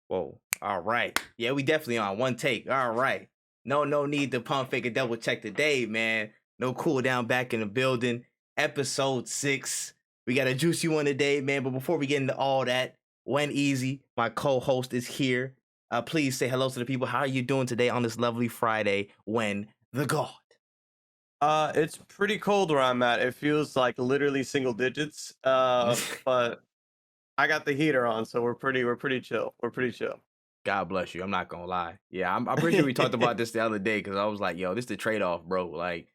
Whoa. All right. Yeah, we definitely on one take. All right. No need to pump fake and double check today, man. No cool down back in the building. Episode 6. We got a juicy one today, man. But before we get into all that, WenEazy, my co-host, is here. Please say hello to the people. How are you doing today on this lovely Friday when the God? It's pretty cold where I'm at. It feels like literally single digits. But I got the heater on, so we're pretty chill. We're pretty chill. God bless you. I'm not gonna lie. Yeah, I'm pretty sure we talked about this the other day because I was like, yo, this is the trade-off, bro. Like,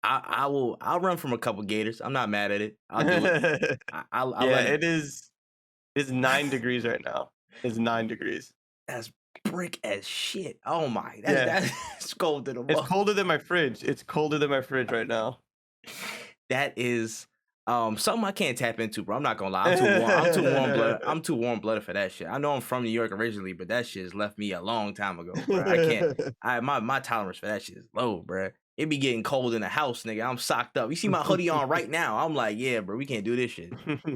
I'll run from a couple gators. I'm not mad at it. I'll do it. I'll Yeah, let it. it is. It's 9 degrees right now. It's 9 degrees. That's brick as shit. Oh my, Yeah, that's cold to the it's bone. colder than my fridge. It's colder than my fridge right now. That is something I can't tap into, bro. I'm not gonna lie. I'm too warm. I'm too warm blooded. I'm too warm blooded for that shit. I know I'm from New York originally, but that shit has left me a long time ago, bro. I can't. My tolerance for that shit is low, bro. It be getting cold in the house, nigga. I'm socked up. You see my hoodie on right now. I'm like, yeah, bro. We can't do this shit.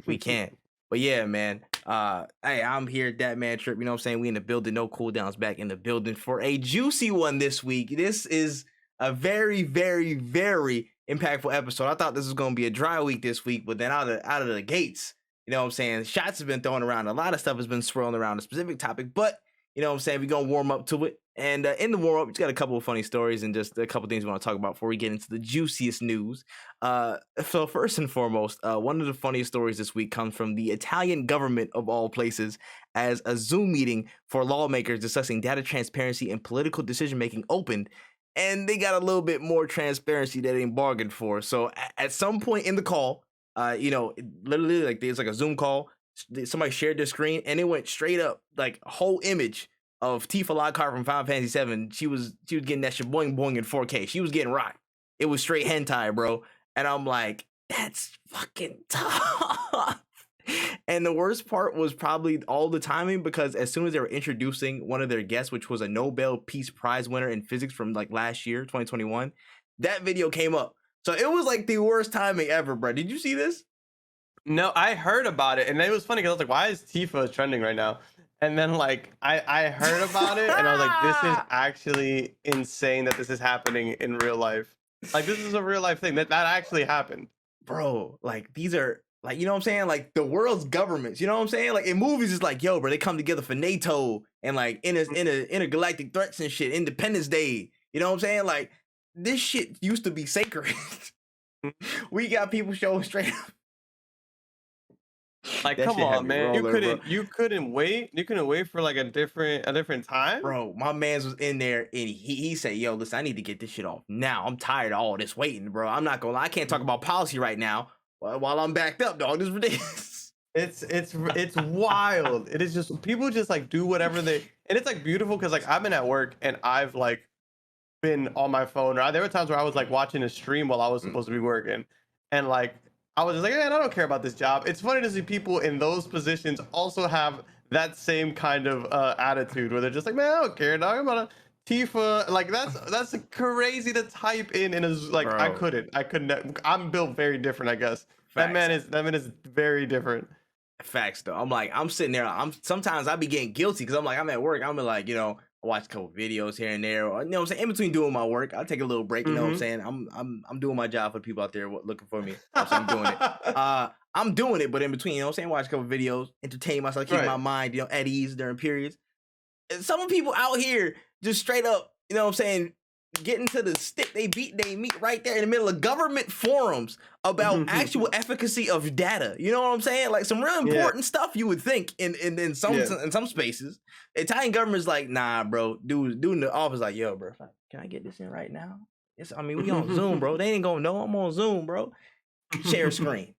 We can't. But yeah, man. Hey, I'm here, ThatManTripp. You know what I'm saying? We in the building. No cooldowns back in the building for a juicy one this week. This is a very, very, very impactful episode. I thought this was gonna be a dry week this week, but then out of the gates, you know what I'm saying? Shots have been thrown around. A lot of stuff has been swirling around a specific topic, but you know what I'm saying? We're gonna warm up to it. And in the warm up, we just got a couple of funny stories and just a couple things we want to talk about before we get into the juiciest news. So first and foremost, one of the funniest stories this week comes from the Italian government of all places, as a Zoom meeting for lawmakers discussing data transparency and political decision making opened, and they got a little bit more transparency that they bargained for. So at some point in the call, literally like there's like a Zoom call. Somebody shared their screen and it went straight up like a whole image of Tifa Lockhart from Final Fantasy VII. She was getting that shit boing boing in 4K. She was getting rocked. It was straight hentai, bro. And I'm like, that's fucking tough. And the worst part was probably all the timing, because as soon as they were introducing one of their guests, which was a Nobel Peace Prize winner in physics from like last year, 2021, that video came up. So it was like the worst timing ever, bro. Did you see this? No, I heard about it, and it was funny because I was like, "Why is Tifa trending right now?" And then like I heard about it, and I was like, "This is actually insane that this is happening in real life. Like this is a real life thing that actually happened." Bro, like these are like, you know what I'm saying? Like the world's governments, you know what I'm saying? Like in movies, it's like, yo, bro, they come together for NATO and like intergalactic threats and shit, Independence Day. You know what I'm saying? Like this shit used to be sacred. We got people showing straight up. Like, That come shit had on, me man. rolling, bro. You couldn't wait. You couldn't wait for like a different time. Bro, my man's was in there and he said, yo, listen, I need to get this shit off now. I'm tired of all this waiting, bro. I'm not gonna lie. I can't talk about policy right now while I'm backed up, dog. This is ridiculous. It's wild. It is just people just like do whatever they, and it's like beautiful because like I've been at work and I've like been on my phone. Or there were times where I was like watching a stream while I was supposed to be working, and like I was just like, man, I don't care about this job. It's funny to see people in those positions also have that same kind of attitude where they're just like, man, I don't care, dog. I'm about a Tifa. Like that's crazy to type in a like. Bro. I couldn't. I'm built very different, I guess. Facts. That man is very different. Facts though. I'm like, I'm sitting there. Sometimes I be getting guilty because I'm like, I'm at work. I'm like, I watch a couple videos here and there. Or, you know what I'm saying? In between doing my work, I'll take a little break. You know what I'm saying? I'm doing my job for the people out there looking for me. So I'm doing it. I'm doing it, but in between, you know what I'm saying? Watch a couple videos, entertain myself, keep my mind, at ease during periods. And some people out here just straight up, you know what I'm saying, getting to the stick they meet right there in the middle of government forums about actual efficacy of data. You know what I'm saying? Like some real important stuff you would think in some spaces. Italian government's like, nah, bro. Dude in the office like, yo, bro, can I get this in right now? We on Zoom, bro. They ain't gonna know I'm on Zoom, bro. Share screen.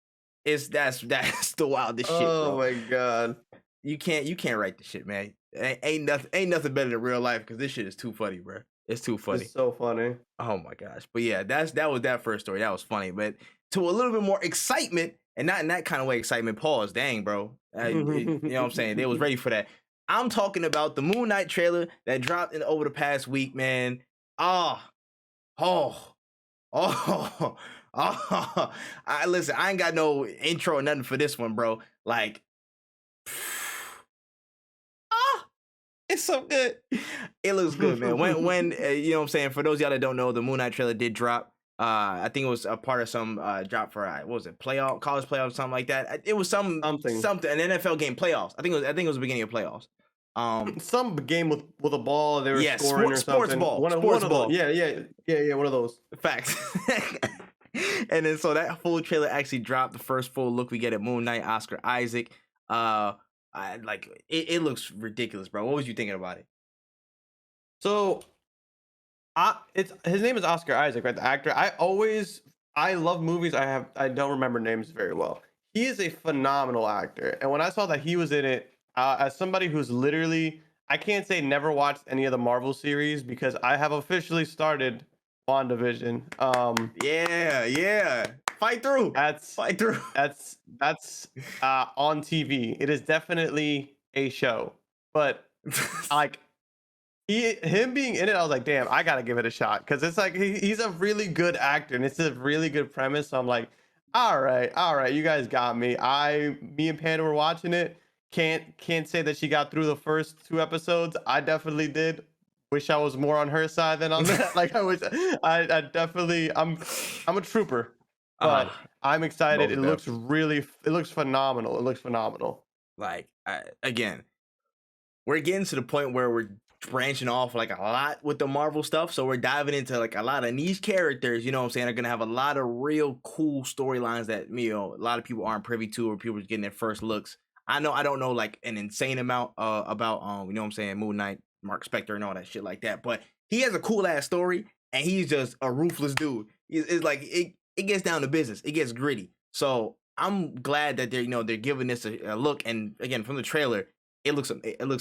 That's the wildest shit, bro. Oh my god. You can't write the shit, man. Ain't nothing better than real life because this shit is too funny, bro. It's too funny. It's so funny. Oh my gosh. But yeah, that was that first story. That was funny. But to a little bit more excitement, and not in that kind of way, excitement, pause. Dang, bro. You know what I'm saying? They was ready for that. I'm talking about the Moon Knight trailer that dropped over the past week, man. Listen, I ain't got no intro or nothing for this one, bro. Like, It's so good. It looks good, man. When you know what I'm saying, for those of y'all that don't know, the Moon Knight trailer did drop. I think it was a part of some drop for what was it, playoff, college playoffs, something like that. It was something an NFL game playoffs. I think it was the beginning of playoffs. Some game with a ball they were scoring or sports something. Ball, One of those. Yeah, one of those. Facts. And then so that full trailer actually dropped. The first full look we get at Moon Knight, Oscar Isaac. It looks ridiculous, bro. What was you thinking about it? So, his name is Oscar Isaac, right? The actor. I love movies. I don't remember names very well. He is a phenomenal actor, and when I saw that he was in it, as somebody who's literally, I can't say never watched any of the Marvel series because I have officially started WandaVision. Yeah. Fight through. That's on TV. It is definitely a show, but like him being in it, I was like, damn, I gotta give it a shot because it's like he's a really good actor and it's a really good premise. So I'm like, all right, you guys got me. Me and Panda were watching it. Can't say that she got through the first 2 episodes. I definitely did. Wish I was more on her side than on that. Like I definitely I'm a trooper. But I'm excited. It looks phenomenal. It looks phenomenal. Like again, we're getting to the point where we're branching off like a lot with the Marvel stuff. So we're diving into like a lot of niche characters, you know what I'm saying? They're gonna have a lot of real cool storylines that a lot of people aren't privy to, or people are getting their first looks. I don't know like an insane amount about you know what I'm saying, Moon Knight, Mark Spector, and all that shit like that. But he has a cool ass story, and he's just a ruthless dude. It's like it gets down to business. It gets gritty. So I'm glad that they're giving this a look. And again, from the trailer, it looks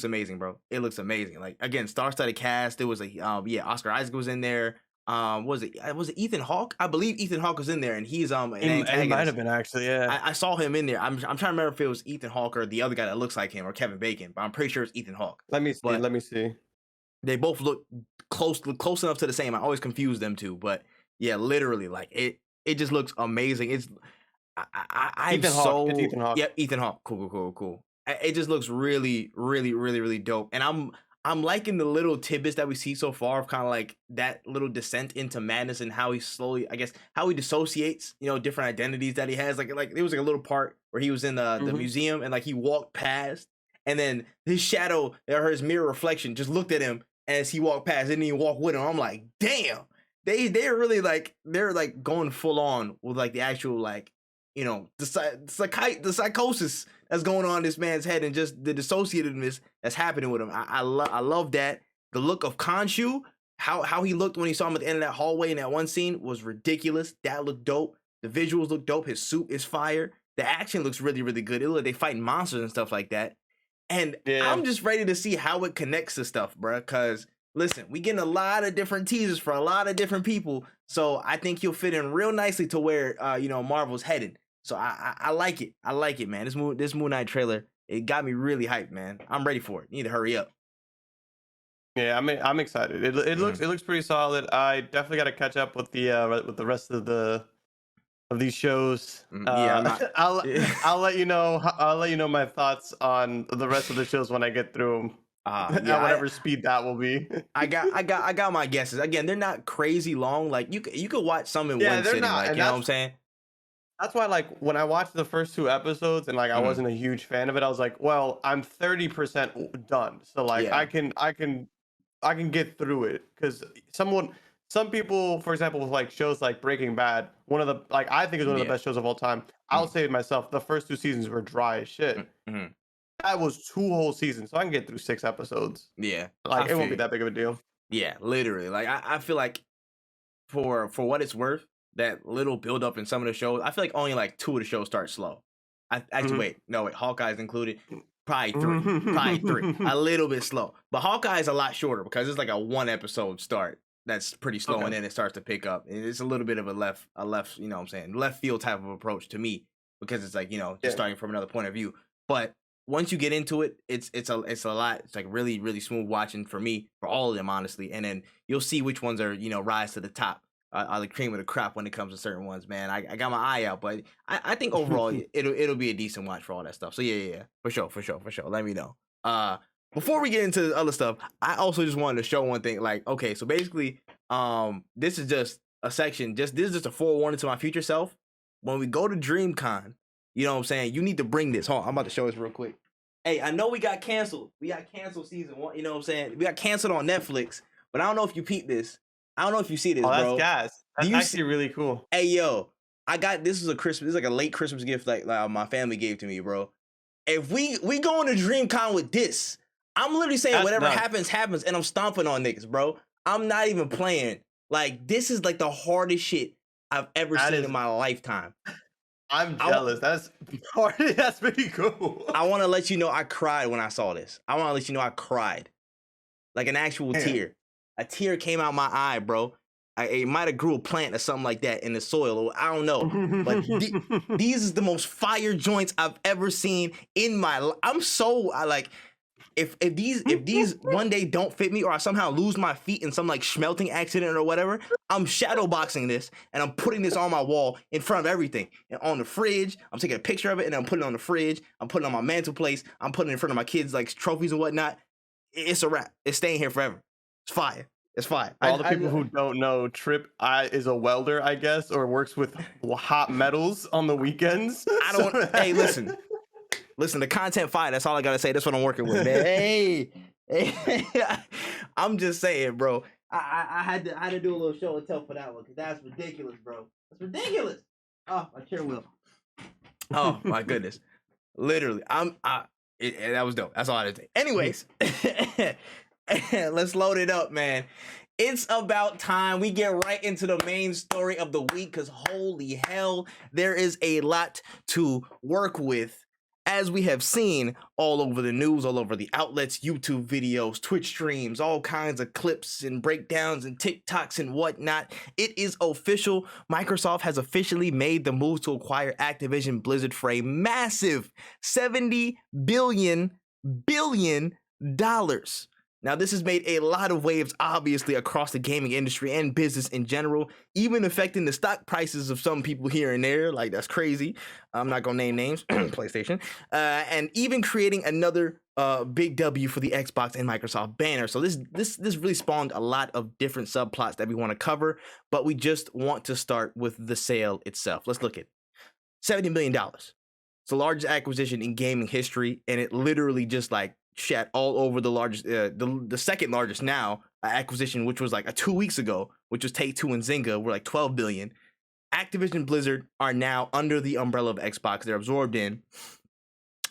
amazing, bro. It looks amazing. Like again, star-studded cast. There was Oscar Isaac was in there. Was it Ethan Hawke? I believe Ethan Hawke was in there, and he's an antagonist. He might have been actually, yeah. I saw him in there. I'm trying to remember if it was Ethan Hawke or the other guy that looks like him, or Kevin Bacon, but I'm pretty sure it's Ethan Hawke. Let me see. They both look close enough to the same. I always confuse them two, but yeah, literally, like it just looks amazing. It's Ethan Hawke. Yeah, Ethan Hawke. Cool. It just looks really, really, really, really dope. And I'm liking the little tidbits that we see so far of kind of like that little descent into madness and how he slowly, I guess, how he dissociates, different identities that he has. Like there was like a little part where he was in the museum and like he walked past, and then his shadow or his mirror reflection just looked at him as he walked past, and he walked with him. I'm like, damn, they're really like going full on with like the actual like the psychosis that's going on in this man's head, and just the dissociativeness that's happening with him. I love that. The look of Khonshu, how he looked when he saw him at the end of that hallway in that one scene was ridiculous. That looked dope. The visuals look dope. His suit is fire. The action looks really, really good. It looked like they fighting monsters and stuff like that. And I'm just ready to see how it connects to stuff, bro. Because listen, we getting a lot of different teasers for a lot of different people. So I think he'll fit in real nicely to where Marvel's headed. So I like it. I like it, man. This Moon Knight trailer, it got me really hyped, man. I'm ready for it. You need to hurry up. Yeah, I'm excited. It looks pretty solid. I definitely got to catch up with the rest of these shows. I'll let you know. I'll let you know my thoughts on the rest of the shows when I get through them. At whatever speed that will be. I got my guesses. Again, they're not crazy long. Like you could watch some in one sitting. Like, you know what I'm saying? That's why, like, when I watched the first 2 episodes and like I wasn't a huge fan of it, I was like, well, I'm 30% done, so like I can get through it. Because some people, for example, with like shows like Breaking Bad, I think is one of the best shows of all time. I'll say it myself, the first 2 seasons were dry as shit. That was 2 whole seasons, so I can get through 6 episodes. Yeah, like it won't be that big of a deal. Yeah, literally. Like I feel like for what it's worth, that little build up in some of the shows, I feel like only like 2 of the shows start slow. Wait, Hawkeye's included. Probably 3. A little bit slow, but Hawkeye's a lot shorter because it's like a 1 episode start. That's pretty slow, and then it starts to pick up. It's a little bit of a left, you know what I'm saying, left field type of approach to me, because it's like, just starting from another point of view. But once you get into it, it's a lot. It's like really, really smooth watching for me, for all of them, honestly. And then you'll see which ones are, rise to the top. Are the cream of the crop when it comes to certain ones, man. I got my eye out, but I think overall it'll be a decent watch for all that stuff. So yeah, for sure. Let me know. before we get into the other stuff, I also just wanted to show one thing. Like, okay, so basically, this is just a section. This is just a forewarning to my future self. When we go to DreamCon, you know what I'm saying? You need to bring this. Hold on, I'm about to show this real quick. Hey, I know we got canceled. We got canceled season 1. You know what I'm saying? We got canceled on Netflix. But I don't know if you peep this. I don't know if you see this, Oh, that's bro. gas. That's actually really cool. Hey, yo, I got this is a Christmas. This is like a late Christmas gift like my family gave to me, bro. If we going to DreamCon with this, I'm literally saying That's whatever nuts. happens, and I'm stomping on niggas, bro. I'm not even playing. Like, this is like the hardest shit I've ever seen in my lifetime. I'm jealous. That's pretty cool. I want to let you know I cried when I saw this. I want to let you know I cried. Like an actual tear. A tear came out my eye, bro. It might have grew a plant or something like that in the soil. I don't know. But these is the most fire joints I've ever seen in my life. I'm so like, if these one day don't fit me, or I somehow lose my feet in some like smelting accident or whatever, I'm shadow boxing this and I'm putting this on my wall in front of everything. And on the fridge, I'm taking a picture of it and I'm putting it on the fridge. I'm putting it on my mantelpiece. I'm putting it in front of my kids like trophies and whatnot. It's a wrap. It's staying here forever. It's fire. It's fire. For all the people who don't know, Tripp is a welder, I guess, or works with hot metals on the weekends. Hey, listen, the content fire. That's all I gotta say. That's what I'm working with, man. Hey, I'm just saying, bro. I had to do a little show and tell for that one because that's ridiculous, bro. That's ridiculous. Oh, my chair wheel. Oh my goodness, literally, that was dope. That's all I had to say. Anyways. Let's load it up, man. It's about time we get right into the main story of the week because holy hell, there is a lot to work with. As we have seen all over the news, all over the outlets, YouTube videos, Twitch streams, all kinds of clips and breakdowns and TikToks and whatnot. It is official. Microsoft has officially made the move to acquire Activision Blizzard for a massive $70 billion. Now, this has made a lot of waves, obviously, across the gaming industry and business in general, even affecting the stock prices of some people here and there. Like, that's crazy. I'm not going to name names, PlayStation. And even creating another big W for the Xbox and Microsoft banner. So this really spawned a lot of different subplots that we want to cover, but we just want to start with the sale itself. Let's look at $70 million. It's the largest acquisition in gaming history, and it literally just like shat all over the largest, the second largest now acquisition, which was like 2 weeks ago, which was Take-Two and Zynga, were like 12 billion. Activision Blizzard are now under the umbrella of Xbox. They're absorbed in.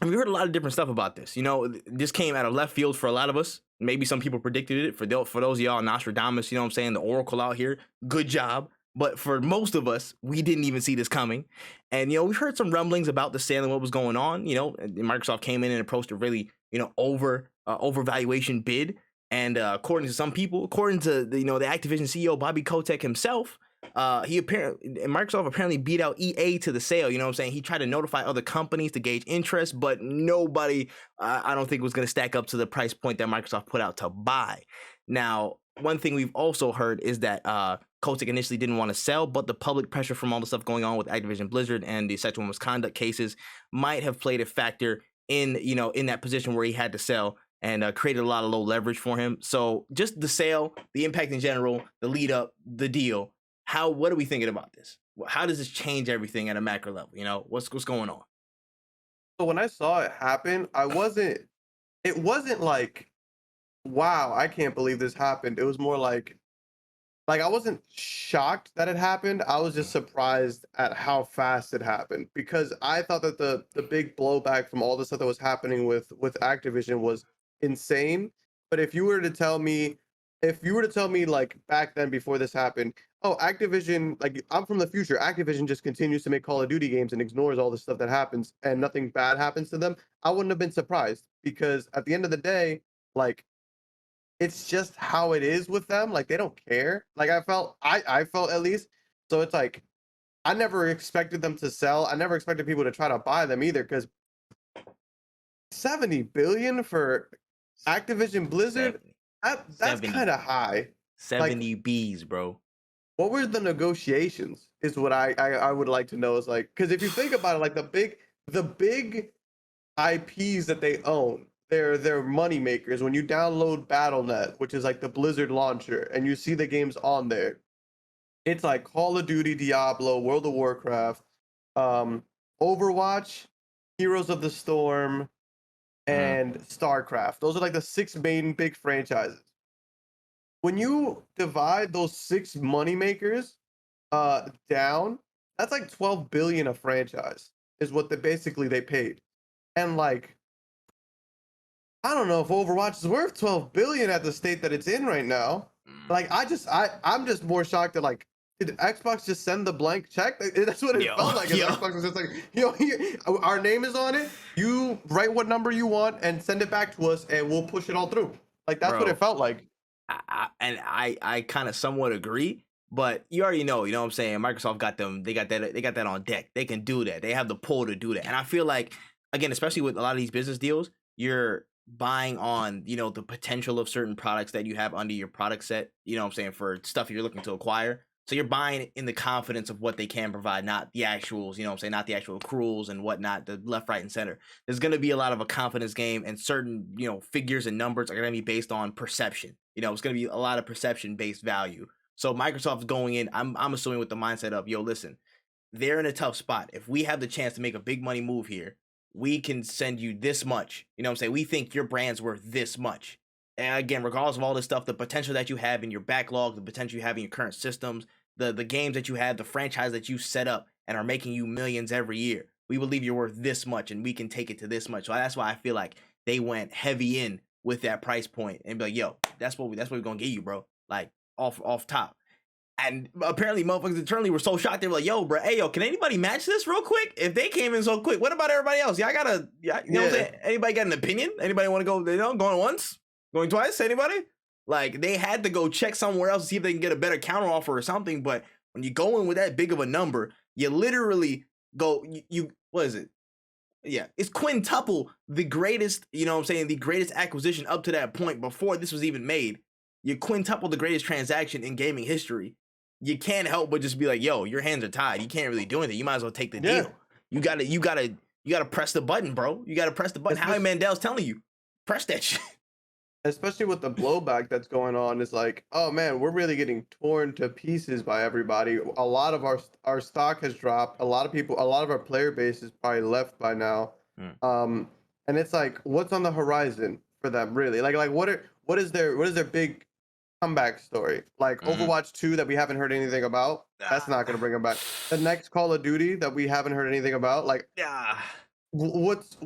And we heard a lot of different stuff about this. You know, this came out of left field for a lot of us. Maybe some people predicted it. For those of y'all, Nostradamus, you know what I'm saying? The Oracle out here, good job. But for most of us, we didn't even see this coming. And, you know, we've heard some rumblings about the sale and what was going on. You know, Microsoft came in and approached a really, you know, overvaluation bid. And according to some people, according to the Activision CEO Bobby Kotick himself, Microsoft apparently beat out EA to the sale. You know what I'm saying? He tried to notify other companies to gauge interest, but nobody, I don't think, was going to stack up to the price point that Microsoft put out to buy. Now, one thing we've also heard is that Kotick initially didn't want to sell, but the public pressure from all the stuff going on with Activision Blizzard and the sexual misconduct cases might have played a factor in that position where he had to sell, and created a lot of low leverage for him. So just the sale, the impact in general, the lead up, the deal. What are we thinking about this? How does this change everything at a macro level? You know, what's going on? So when I saw it happen, it wasn't like, wow, I can't believe this happened. It was more like I wasn't shocked that it happened. I was just surprised at how fast it happened, because I thought that the big blowback from all the stuff that was happening with Activision was insane. But if you were to tell me like back then, before this happened, oh, Activision, like, I'm from the future, Activision just continues to make Call of Duty games and ignores all the stuff that happens and nothing bad happens to them, I wouldn't have been surprised, because at the end of the day, like, it's just how it is with them. Like, they don't care. Like, I felt at least. So it's like, I never expected them to sell. I never expected people to try to buy them either, because 70 billion for Activision Blizzard, that's kind of high. 70 B's, bro. What were the negotiations is what I would like to know. Is like, because if you think about it, like, the big IPs that they own, their money makers. When you download BattleNet, which is like the Blizzard launcher, and you see the games on there, it's like Call of Duty, Diablo, World of Warcraft, um, Overwatch, Heroes of the Storm, Mhm. and StarCraft. Those are like the 6 main big franchises. When you divide those 6 money makers down, that's like 12 billion a franchise is what they paid. And like, I don't know if Overwatch is worth 12 billion at the state that it's in right now. Mm. Like, I'm just more shocked that, like, did Xbox just send the blank check? That's what it Yo, felt like. yo. Xbox was just like, our name is on it. You write what number you want and send it back to us, and we'll push it all through. Like, that's what it Bro. felt like. I kind of somewhat agree, but you already know, you know what I'm saying? Microsoft got them, they got that on deck. They can do that. They have the pull to do that. And I feel like, again, especially with a lot of these business deals, you're buying on, you know, the potential of certain products that you have under your product set, you know what I'm saying, for stuff you're looking to acquire. So you're buying in the confidence of what they can provide, not the actuals, you know what I'm saying, not the actual accruals and whatnot, the left, right, and center. There's going to be a lot of a confidence game, and certain, you know, figures and numbers are going to be based on perception. You know, it's going to be a lot of perception based value. So Microsoft's going in, I'm assuming, with the mindset of, yo, listen, they're in a tough spot. If we have the chance to make a big money move here, we can send you this much. You know what I'm saying? We think your brand's worth this much. And again, regardless of all this stuff, the potential that you have in your backlog, the potential you have in your current systems, the games that you have, the franchise that you set up and are making you millions every year, we believe you're worth this much and we can take it to this much. So that's why I feel like they went heavy in with that price point and be like, yo, that's what we're gonna get you, bro. Like off top. And apparently, motherfuckers internally were so shocked. They were like, "Yo, bro, hey, yo, can anybody match this real quick? If they came in so quick, what about everybody else? Yeah, you know what I'm saying? Anybody got an opinion? Anybody want to go? You know, going once, going twice? Anybody? Like, they had to go check somewhere else to see if they can get a better counter offer or something. But when you go in with that big of a number, you literally go, you what is it? Yeah, it's quintuple the greatest, you know what I'm saying, the greatest acquisition up to that point before this was even made. You quintuple the greatest transaction in gaming history. You can't help but just be like, yo, your hands are tied. You can't really do anything. You might as well take the deal. You gotta press the button, bro. You gotta press the button. Howie Mandel's telling you, press that shit. Especially with the blowback that's going on, is like, oh man, we're really getting torn to pieces by everybody. A lot of our stock has dropped. A lot of our player base is probably left by now. And it's like, what's on the horizon for them, really? Like what is their big comeback story? Like Overwatch 2 that we haven't heard anything about. That's not going to bring them back. The next Call of Duty that we haven't heard anything about. Like, what's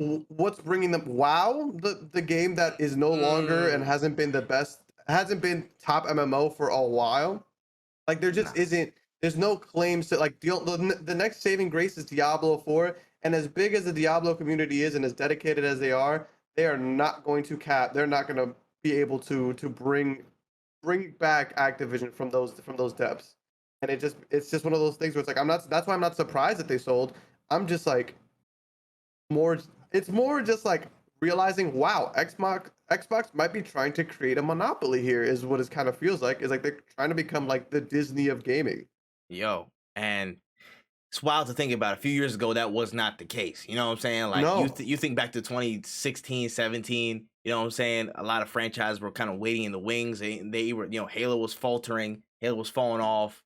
bringing them? WoW, the game that is no longer and hasn't been the best, hasn't been top MMO for a while. Like, there just isn't. There's no claims to, like, the next saving grace is Diablo 4, and as big as the Diablo community is and as dedicated as they are not going to cap. They're not going to be able to bring back Activision from those depths. And it's just one of those things where it's like, that's why I'm not surprised that they sold. I'm just like, it's more just like realizing, wow, Xbox might be trying to create a monopoly here, is what it kind of feels like. Is like they're trying to become like the Disney of gaming. Yo, and it's wild to think about. A few years ago, that was not the case. You know what I'm saying? Like, No. you think back to 2016, 17, you know what I'm saying? A lot of franchises were kind of waiting in the wings. They were, you know, Halo was faltering. Halo was falling off.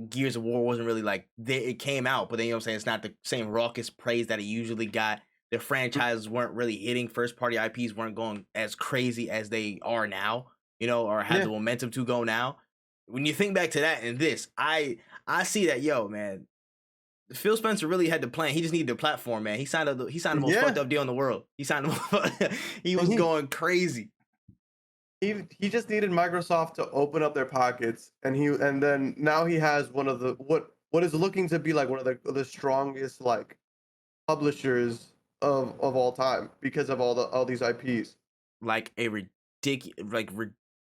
Gears of War wasn't really like, it came out, but then, you know what I'm saying, it's not the same raucous praise that it usually got. The franchises weren't really hitting. First party IPs weren't going as crazy as they are now, you know, or had the momentum to go now. When you think back to that and this, I see that, yo, man, Phil Spencer really had the plan. He just needed the platform, man. He signed the most fucked up deal in the world. He signed he was going crazy. He just needed Microsoft to open up their pockets, and then now he has one of the what is looking to be like one of the strongest, like, publishers of all time, because of all these IPs. Like a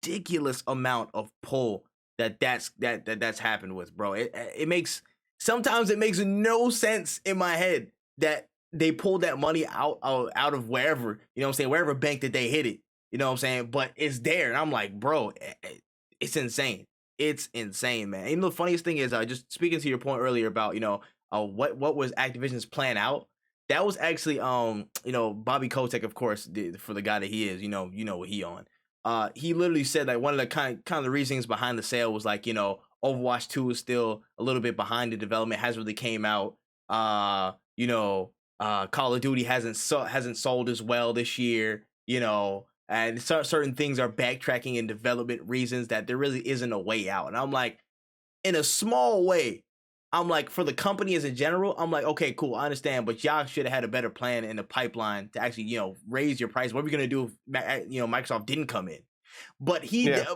ridiculous amount of pull that's happened with, bro. It makes, sometimes it makes no sense in my head that they pulled that money out of wherever, you know what I'm saying, wherever bank that they hit it, you know what I'm saying, but it's there, and I'm like, bro, it's insane. It's insane, man. And the funniest thing is, just speaking to your point earlier about, you know, what was Activision's plan out. That was actually Bobby Kotick, of course, for the guy that he is, what he on. He literally said that one of the kind of the reasons behind the sale was like, Overwatch 2 is still a little bit behind the development, hasn't really came out. Call of Duty hasn't sold as well this year, and certain things are backtracking in development reasons that there really isn't a way out. And I'm like, in a small way, I'm like, for the company as a general, I'm like, okay, cool, I understand, but y'all should have had a better plan in the pipeline to actually, raise your price. What are we gonna do if Microsoft didn't come in? But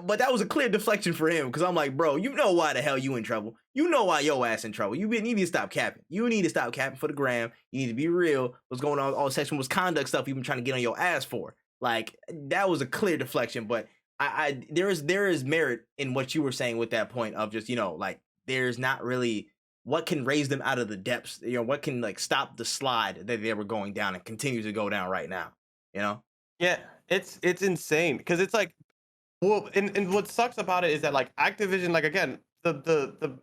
but that was a clear deflection for him, because I'm like, bro, you know why the hell you in trouble? You know why your ass in trouble. You need to stop capping. You need to stop capping for the gram. You need to be real. What's going on? All the sexual misconduct stuff you've been trying to get on your ass for. Like, that was a clear deflection. But there is merit in what you were saying with that point of just, like, there's not really what can raise them out of the depths. What can like stop the slide that they were going down and continue to go down right now. Yeah, it's insane, because it's like, well, and what sucks about it is that like Activision, like again, the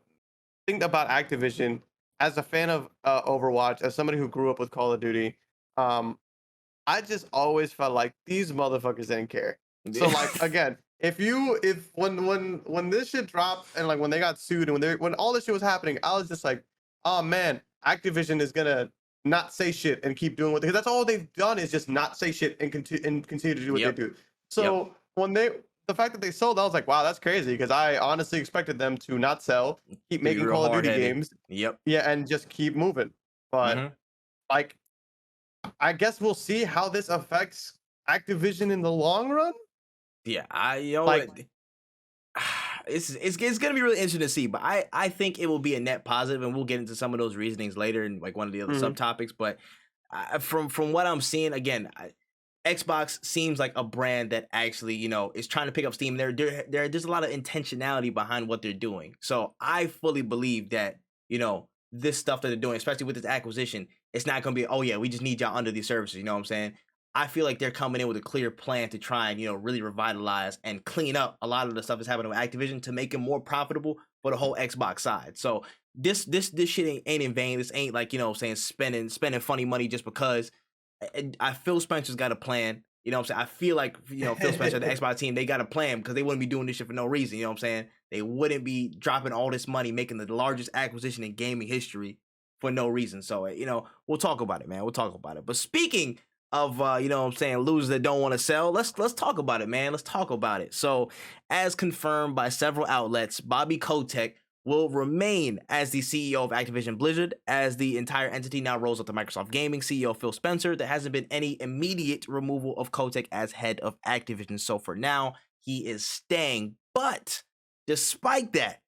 thing about Activision, as a fan of Overwatch, as somebody who grew up with Call of Duty, I just always felt like these motherfuckers didn't care. So like again, if when this shit dropped and like when they got sued and when all this shit was happening, I was just like, oh man, Activision is gonna not say shit and keep doing what because that's all they've done is just not say shit and continue to do what they do. So when the fact that they sold, I was like, wow, that's crazy, because I honestly expected them to not sell, keep making Call of Duty games. Yeah, and just keep moving. But like, I guess we'll see how this affects Activision in the long run. Yeah, it's gonna be really interesting to see, but I think it will be a net positive, and we'll get into some of those reasonings later in like one of the other subtopics. But from what I'm seeing, again, Xbox seems like a brand that actually, is trying to pick up steam. There's a lot of intentionality behind what they're doing. So I fully believe that, this stuff that they're doing, especially with this acquisition, it's not going to be, oh yeah, we just need y'all under these services. You know what I'm saying? I feel like they're coming in with a clear plan to try and, really revitalize and clean up a lot of the stuff that's happening with Activision to make it more profitable for the whole Xbox side. So this shit ain't in vain. This ain't like, saying spending funny money just because. I Phil Spencer's got a plan. You know what I'm saying? I feel like, Phil Spencer, the Xbox team, they got a plan, because they wouldn't be doing this shit for no reason. You know what I'm saying? They wouldn't be dropping all this money, making the largest acquisition in gaming history for no reason. So, we'll talk about it, man. We'll talk about it. But speaking of, losers that don't want to sell, let's talk about it, man. Let's talk about it. So, as confirmed by several outlets, Bobby Kotick will remain as the CEO of Activision Blizzard, as the entire entity now rolls up to Microsoft Gaming. CEO Phil Spencer, there hasn't been any immediate removal of Kotick as head of Activision. So for now, he is staying. But despite that,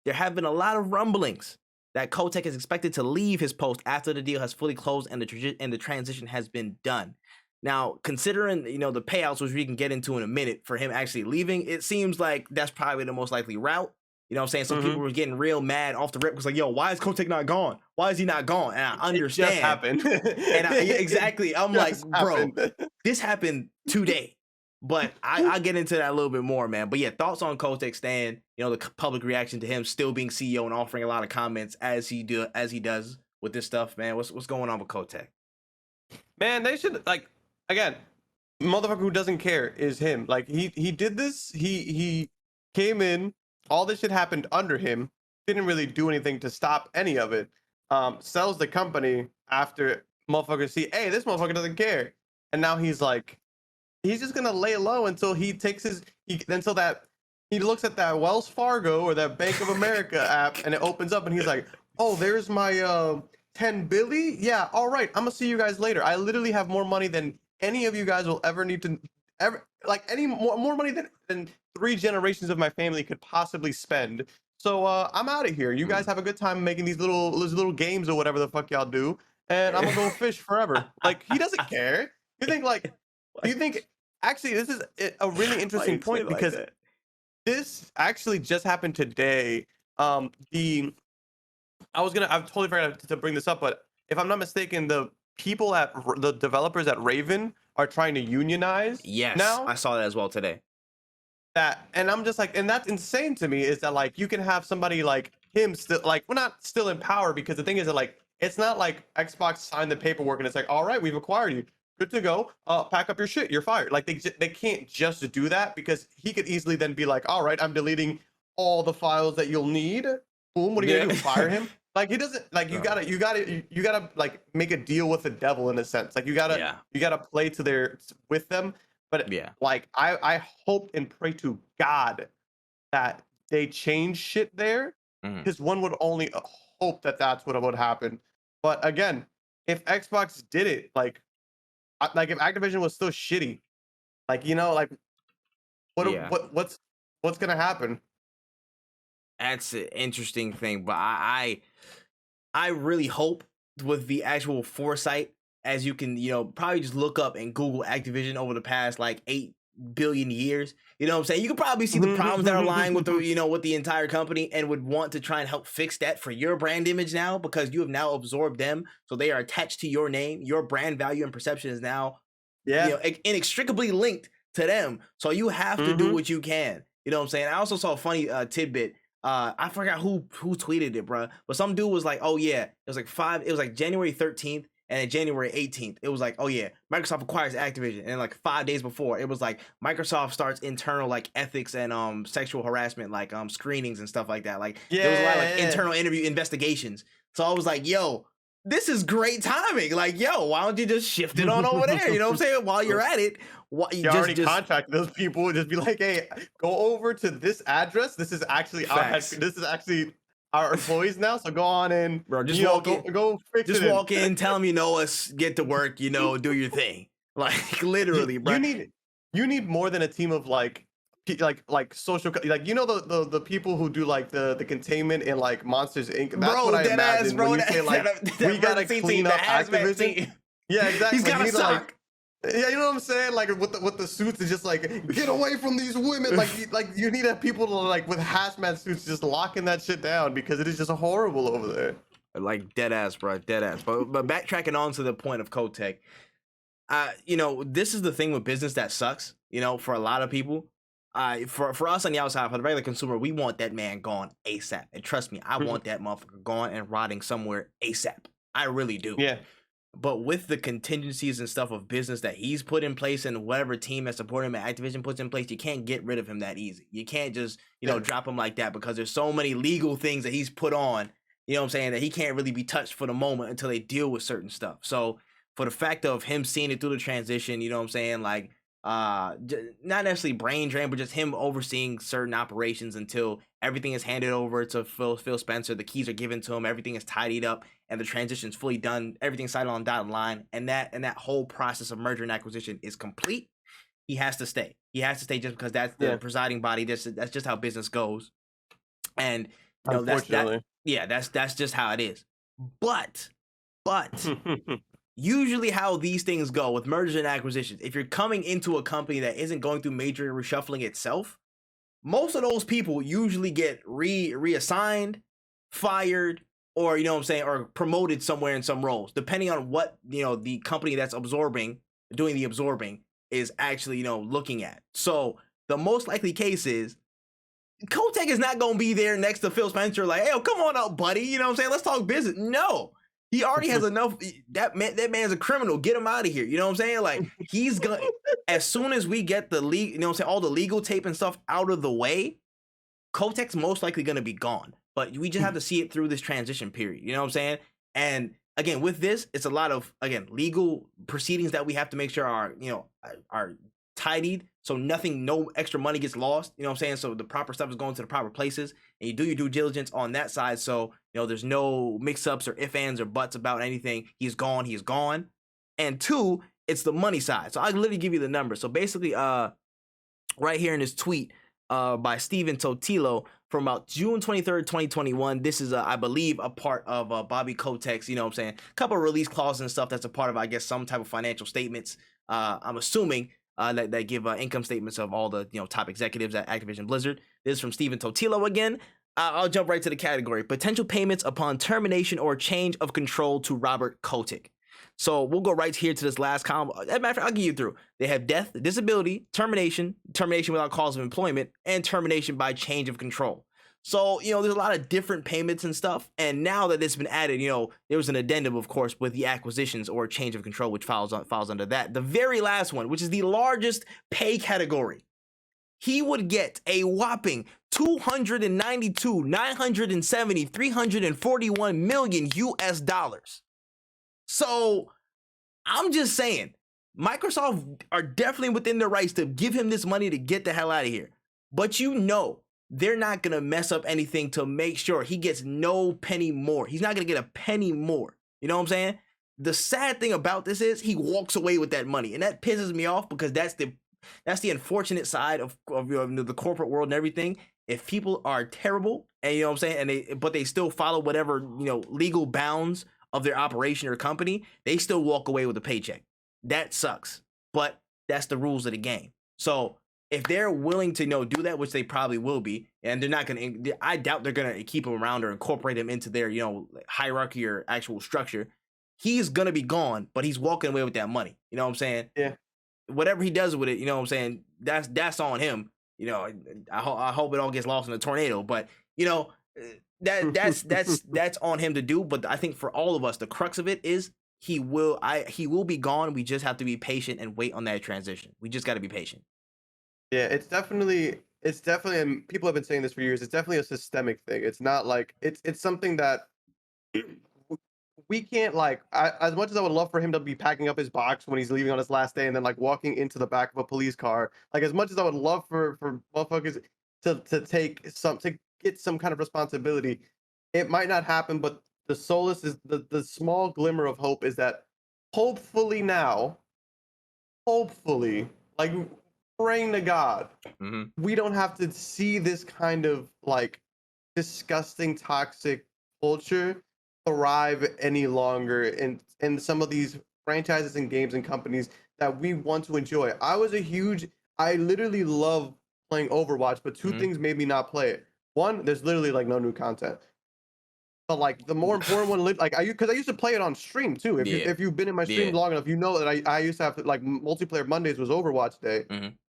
there have been a lot of rumblings that Kotick is expected to leave his post after the deal has fully closed and the transition has been done. Now, considering, the payouts, which we can get into in a minute, for him actually leaving, it seems like that's probably the most likely route. You know what I'm saying? Some people were getting real mad off the rip, because like, yo, why is Kotick not gone? Why is he not gone? And I understand. It just happened. And exactly. I'm like, bro, this happened today. But I get into that a little bit more, man. But yeah, thoughts on Kotick staying, the public reaction to him still being CEO and offering a lot of comments as he does with this stuff, man. What's going on with Kotick? Man, they should, like, again, motherfucker who doesn't care is him. Like, he did this, he came in, all this shit happened under him, didn't really do anything to stop any of it. Sells the company after motherfuckers see, hey, this motherfucker doesn't care. And now he's like, he's just gonna lay low until he takes until that he looks at that Wells Fargo or that Bank of America app and it opens up and he's like, oh, there's my 10 billion. Yeah, all right, I'm gonna see you guys later. I literally have more money than any of you guys will ever need to any more money than 3 generations of my family could possibly spend. So I'm out of here. You guys have a good time making these little games or whatever the fuck y'all do, and I'm gonna go fish forever. Like, he doesn't care. You think like, do you think actually this is a really interesting point, because this actually just happened today. I've totally forgot to bring this up, but if I'm not mistaken, the developers at Raven are trying to unionize. Yes, now I saw that as well today. And I'm just like, and that's insane to me, is that like you can have somebody like him still, like, we're not still in power, because the thing is that like it's not like Xbox signed the paperwork and it's like, all right, we've acquired you. Good to go. Pack up your shit. You're fired. Like they can't just do that because he could easily then be like, all right, I'm deleting all the files that you'll need. Boom. What are you gonna do? Fire him? Like he doesn't like you gotta like make a deal with the devil in a sense. Like you gotta play to their with them. But like I hope and pray to God that they change shit there because one would only hope that that's what would happen. But again, if Xbox did it, like if Activision was still shitty, like like what's gonna happen? That's an interesting thing, but I really hope with the actual foresight, as you can, probably just look up and Google Activision over the past like 8 billion years. You know what I'm saying? You can probably see the problems that are lying with the, with the entire company and would want to try and help fix that for your brand image now because you have now absorbed them. So they are attached to your name. Your brand value and perception is now, inextricably linked to them. So you have to do what you can. You know what I'm saying? I also saw a funny tidbit. I forgot who tweeted it, bro. But some dude was like, "Oh yeah, it was like January 13th and then January 18th. It was like, oh yeah, Microsoft acquires Activision." And like 5 days before, it was like Microsoft starts internal like ethics and sexual harassment like screenings and stuff like that. Like there was a lot of like internal interview investigations. So I was like, yo, this is great timing. Like, yo, why don't you just shift it on over there? You know what I'm saying? While you're at it, you already contact those people. Just be like, hey, go over to this address. This is actually our employees now. So go on in, bro. Just go fix it. Just walk in, tell them you know us, get to work. Do your thing. Like literally, bro. You need more than a team of like social, like the people who do like the containment in like Monsters Inc. That's bro, what I imagine bro, when you say like we gotta clean up Activision. Yeah, exactly. He's got a sock. Yeah, you know what I'm saying? Like with the suits, is just like get away from these women. Like you need people to like with hazmat suits just locking that shit down because it is just horrible over there. Like dead ass, bro, dead ass. But backtracking on to the point of Kotick, this is the thing with business that sucks. For a lot of people, for us on the outside, for the regular consumer, we want that man gone ASAP. And trust me, I want that motherfucker gone and rotting somewhere ASAP. I really do. Yeah. But with the contingencies and stuff of business that he's put in place and whatever team that support him at Activision puts in place, you can't get rid of him that easy. You can't just, drop him like that because there's so many legal things that he's put on, that he can't really be touched for the moment until they deal with certain stuff. So for the fact of him seeing it through the transition, like, not necessarily brain drain, but just him overseeing certain operations until everything is handed over to Phil Spencer. The keys are given to him. Everything is tidied up and the transition's fully done. Everything's signed on dotted line. And that whole process of merger and acquisition is complete. He has to stay. He has to stay just because that's the presiding body. That's just how business goes. And that's just how it is. But usually how these things go with mergers and acquisitions, if you're coming into a company that isn't going through major reshuffling itself, most of those people usually get reassigned, fired, or or promoted somewhere in some roles, depending on what the company that's doing the absorbing is actually looking at. So the most likely case is Kotick is not gonna be there next to Phil Spencer like, hey, come on up, buddy. Let's talk business. No. He already has enough. That man's a criminal. Get him out of here. You know what I'm saying? Like he's gonna. As soon as we get the all the legal tape and stuff out of the way, Kotick's most likely gonna be gone. But we just have to see it through this transition period. You know what I'm saying? And again, with this, it's a lot of legal proceedings that we have to make sure are tidied, so no extra money gets lost. You know what I'm saying? So the proper stuff is going to the proper places, and you do your due diligence on that side. So there's no mix-ups or ifs, ands, or buts about anything. He's gone. And two, it's the money side. So I'll literally give you the number. So basically, right here in this tweet by Steven Totilo from about June 23rd, 2021. This is, I believe, a part of Bobby Kotick's, a couple of release clauses and stuff that's a part of, I guess, some type of financial statements. I'm assuming that give income statements of all the top executives at Activision Blizzard. This is from Steven Totilo again. I'll jump right to the category. Potential payments upon termination or change of control to Robert Kotick. So we'll go right here to this last column. As a matter of fact, I'll get you through. They have death, disability, termination without cause of employment, and termination by change of control. So, there's a lot of different payments and stuff. And now that it's been added, there was an addendum, of course, with the acquisitions or change of control, which falls under that. The very last one, which is the largest pay category, he would get a whopping 292, 970, 341 million US dollars. So I'm just saying, Microsoft are definitely within their rights to give him this money to get the hell out of here. But they're not going to mess up anything to make sure he gets no penny more. He's not going to get a penny more. You know what I'm saying? The sad thing about this is he walks away with that money. And that pisses me off because that's the unfortunate side of the corporate world and everything. If people are terrible and you know what I'm saying, but they still follow whatever, legal bounds of their operation or company, they still walk away with a paycheck. That sucks. But that's the rules of the game. So if they're willing to do that, which they probably will be, and they're not going to, I doubt they're going to keep him around or incorporate him into their, hierarchy or actual structure. He's going to be gone, but he's walking away with that money. You know what I'm saying? Yeah. Whatever he does with it, you know what I'm saying? That's on him. I hope it all gets lost in a tornado, but that's on him to do. But I think for all of us, the crux of it is he will be gone. We just have to be patient and wait on that transition. We just got to be patient. Yeah, it's definitely, and people have been saying this for years. It's definitely a systemic thing. It's not like it's something that we can't as much as I would love for him to be packing up his box when he's leaving on his last day and then walking into the back of a police car. As much as I would love for motherfuckers to get some kind of responsibility, it might not happen. But the solace is the small glimmer of hope is that hopefully praying to God, we don't have to see this kind of disgusting, toxic culture thrive any longer in some of these franchises and games and companies that we want to enjoy. I literally love playing Overwatch, but two things made me not play it. One, there's literally no new content. But the more important one, because I used to play it on stream too. If you've been in my stream long enough, you know that I used to have multiplayer Mondays was Overwatch day.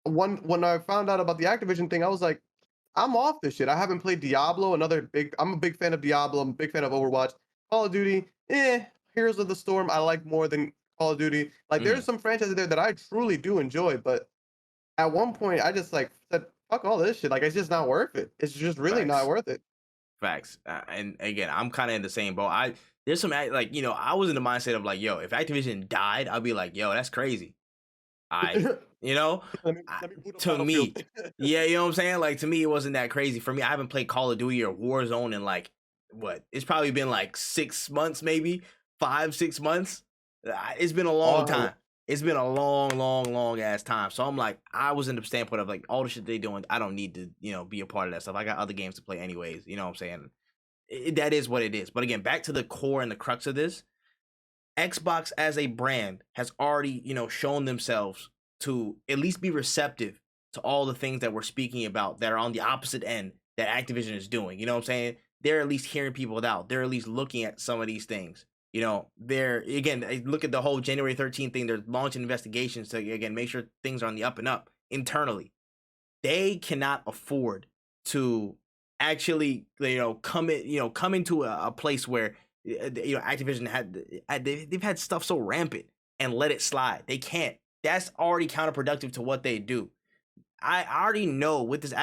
When I found out about the Activision thing, I was like, I'm off this shit. I haven't played Diablo. I'm a big fan of Diablo. I'm a big fan of Overwatch. Call of Duty, Heroes of the Storm, I like more than Call of Duty. There's some franchises there that I truly do enjoy, but at one point I just said, fuck all this shit. It's just not worth it. It's just really not worth it. Facts. And again, I'm kind of in the same boat. There's some I was in the mindset of if Activision died, I'd be like, yo, that's crazy. To me, yeah, you know what I'm saying? To me, it wasn't that crazy. For me, I haven't played Call of Duty or Warzone in it's probably been 6 months, maybe 5-6 months. It's been a long time. It's been a long ass time. So I was in the standpoint of all the shit they doing, I don't need to, be a part of that stuff. I got other games to play anyways. You know what I'm saying? That is what it is. But again, back to the core and the crux of this, Xbox as a brand has already, shown themselves to at least be receptive to all the things that we're speaking about that are on the opposite end that Activision is doing. You know what I'm saying? They're at least hearing people out. They're at least looking at some of these things. They're, again, look at the whole January 13th thing. They're launching investigations to, again, make sure things are on the up and up internally. They cannot afford to actually, come into a place where, Activision they've had stuff so rampant and let it slide. They can't. That's already counterproductive to what they do. I already know with this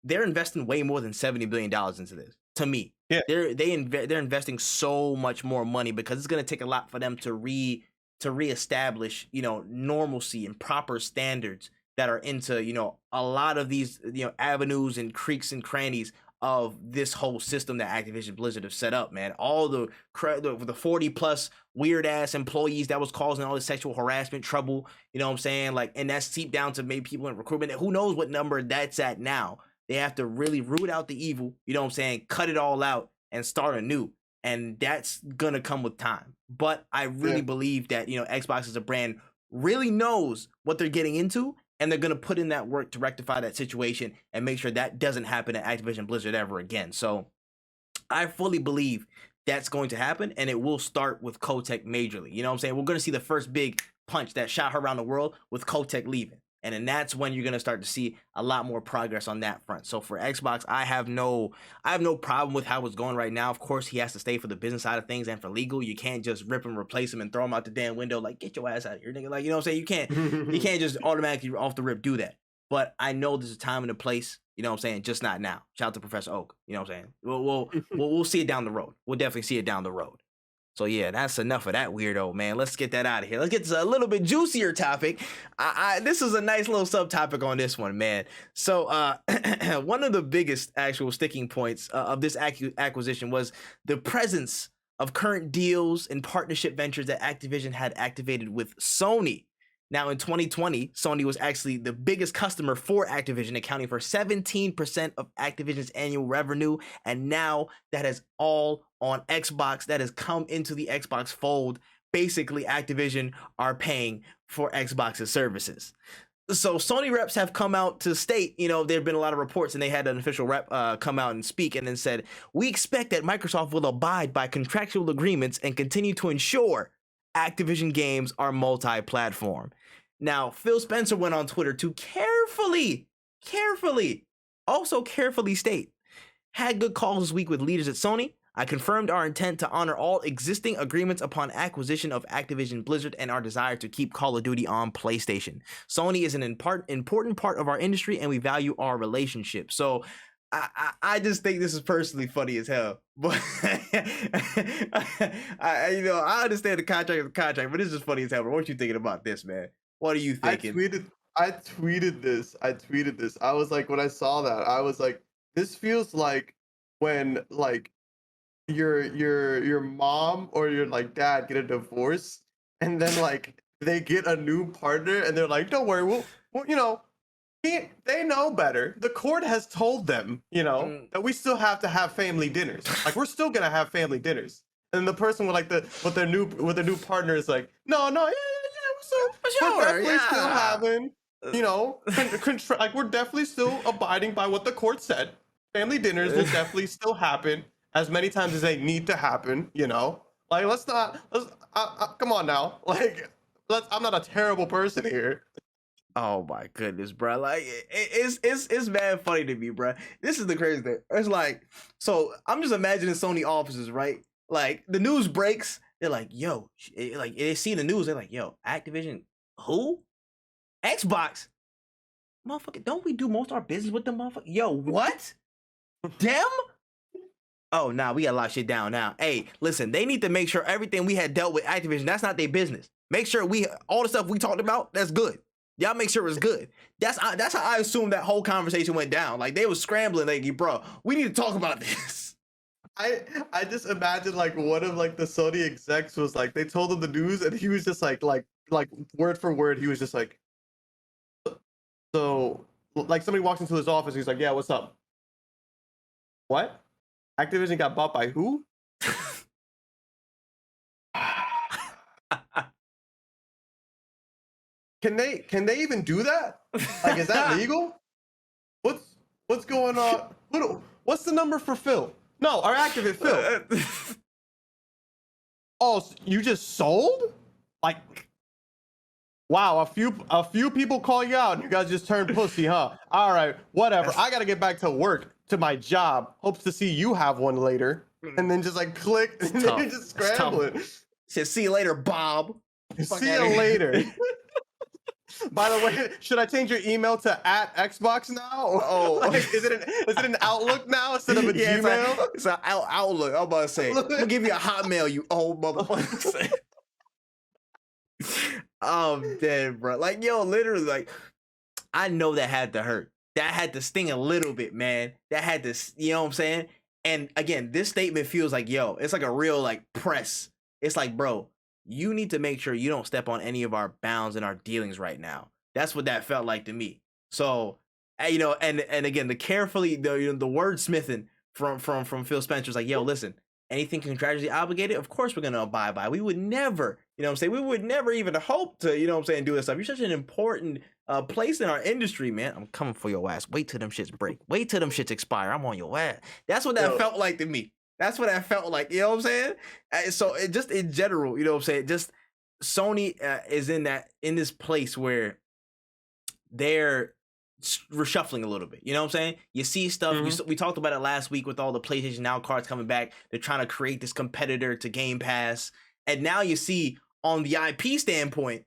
they're investing way more than $70 billion into this. To me, yeah, they're investing so much more money because it's going to take a lot for them to reestablish normalcy and proper standards that are into a lot of these avenues and creeks and crannies of this whole system that Activision Blizzard have set up, man. All the 40 plus weird ass employees that was causing all this sexual harassment trouble, you know what I'm saying? And that's seeped down to maybe people in recruitment. Who knows what number that's at now? They have to really root out the evil, you know what I'm saying? Cut it all out and start anew. And that's gonna come with time. But I really believe that, Xbox as a brand really knows what they're getting into, and they're going to put in that work to rectify that situation and make sure that doesn't happen at Activision Blizzard ever again. So I fully believe that's going to happen, and it will start with Kotick majorly. You know what I'm saying? We're going to see the first big punch that shot her around the world with Kotick leaving. And then that's when you're gonna start to see a lot more progress on that front. So for Xbox, I have no problem with how it's going right now. Of course, he has to stay for the business side of things and for legal. You can't just rip and replace him and throw him out the damn window. Like, get your ass out of here, nigga. Like, you know what I'm saying? You can't just automatically off the rip do that. But I know there's a time and a place, you know what I'm saying? Just not now. Shout out to Professor Oak. You know what I'm saying? We'll see it down the road. We'll definitely see it down the road. So yeah, that's enough of that weirdo, man. Let's get that out of here. Let's get to a little bit juicier topic. This is a nice little subtopic on this one, man. So one of the biggest actual sticking points of this acquisition was the presence of current deals and partnership ventures that Activision had activated with Sony. Now, in 2020, Sony was actually the biggest customer for Activision, accounting for 17% of Activision's annual revenue. And now that is all on Xbox. That has come into the Xbox fold. Basically, Activision are paying for Xbox's services. So Sony reps have come out to state, you know, there have been a lot of reports, and they had an official rep come out and speak and then said, we expect that Microsoft will abide by contractual agreements and continue to ensure Activision games are multi-platform. Now, Phil Spencer went on Twitter to carefully state, had good calls this week with leaders at Sony. I confirmed our intent to honor all existing agreements upon acquisition of Activision Blizzard and our desire to keep Call of Duty on PlayStation. Sony is an important part of our industry, and we value our relationship. So I just think this is personally funny as hell. But I understand the contract is the contract, but this is funny as hell. But what you thinking about this, man? What are you thinking? I tweeted this. I was like, when I saw that, I was like, this feels like when like your mom or your like dad get a divorce, and then like they get a new partner, and they're like, don't worry, we'll you know, they know better. The court has told them, you know, that we still have to have family dinners. Like, we're still gonna have family dinners. And the person with like with their new partner is like, no, yeah, so we're definitely still having, you know, like we're definitely still abiding by what the court said. Family dinners will definitely still happen as many times as they need to happen. You know, like let's come on now, like I'm not a terrible person here. Oh my goodness, bro! Like it's mad funny to me, bro. This is the crazy thing. It's like, so I'm just imagining Sony offices, right? Like the news breaks, they're like, "Yo," like they see the news, they're like, "Yo, Activision, who? Xbox, motherfucker? Don't we do most of our business with them, motherfucker? Yo, what? Them? Oh, nah, we gotta lock shit down now. Hey, listen, they need to make sure everything we had dealt with Activision, that's not their business. Make sure all the stuff we talked about, that's good. Y'all make sure it's good. That's how I assume that whole conversation went down. Like they was scrambling, like, bro, we need to talk about this. I just imagine like one of like the Sony execs was like, they told him the news, and he was just like word for word, he was just like, so like somebody walks into his office, he's like, yeah, what's up? What? Activision got bought by who? Can they even do that? Like, is that legal? What's going on? What's the number for Phil? No, our Activate Phil. Oh, you just sold? Like, wow, a few people call you out, and you guys just turned pussy, huh? All right, whatever. I gotta get back to work, to my job. Hopes to see you have one later. And then just like click, and then you're just scrambling. Said, see you later, Bob. See you later. By the way, should I change your email to @Xbox now? Oh, like, is it an Outlook now instead of a Gmail? It's an Outlook. I'm about to say, I'm gonna give you a Hotmail, you old motherfucker. I'm dead, bro. Like, yo, literally, like, I know that had to hurt. That had to sting a little bit, man. That had to, you know what I'm saying? And again, this statement feels like, yo, it's like a real like press. It's like, bro, you need to make sure you don't step on any of our bounds and our dealings right now. That's what that felt like to me. So, you know, and again, the wordsmithing from Phil Spencer's like, yo, listen, anything contractually obligated, of course we're gonna abide by. We would never, you know what I'm saying? We would never even hope to, you know what I'm saying, do this stuff. You're such an important place in our industry, man. I'm coming for your ass. Wait till them shits break. Wait till them shits expire. I'm on your ass. That's what that felt like to me. That's what I felt like, you know what I'm saying? So it just in general, you know what I'm saying? Just Sony is in this place where they're reshuffling a little bit. You know what I'm saying? You see stuff. We talked about it last week with all the PlayStation Now cards coming back. They're trying to create this competitor to Game Pass, and now you see on the IP standpoint,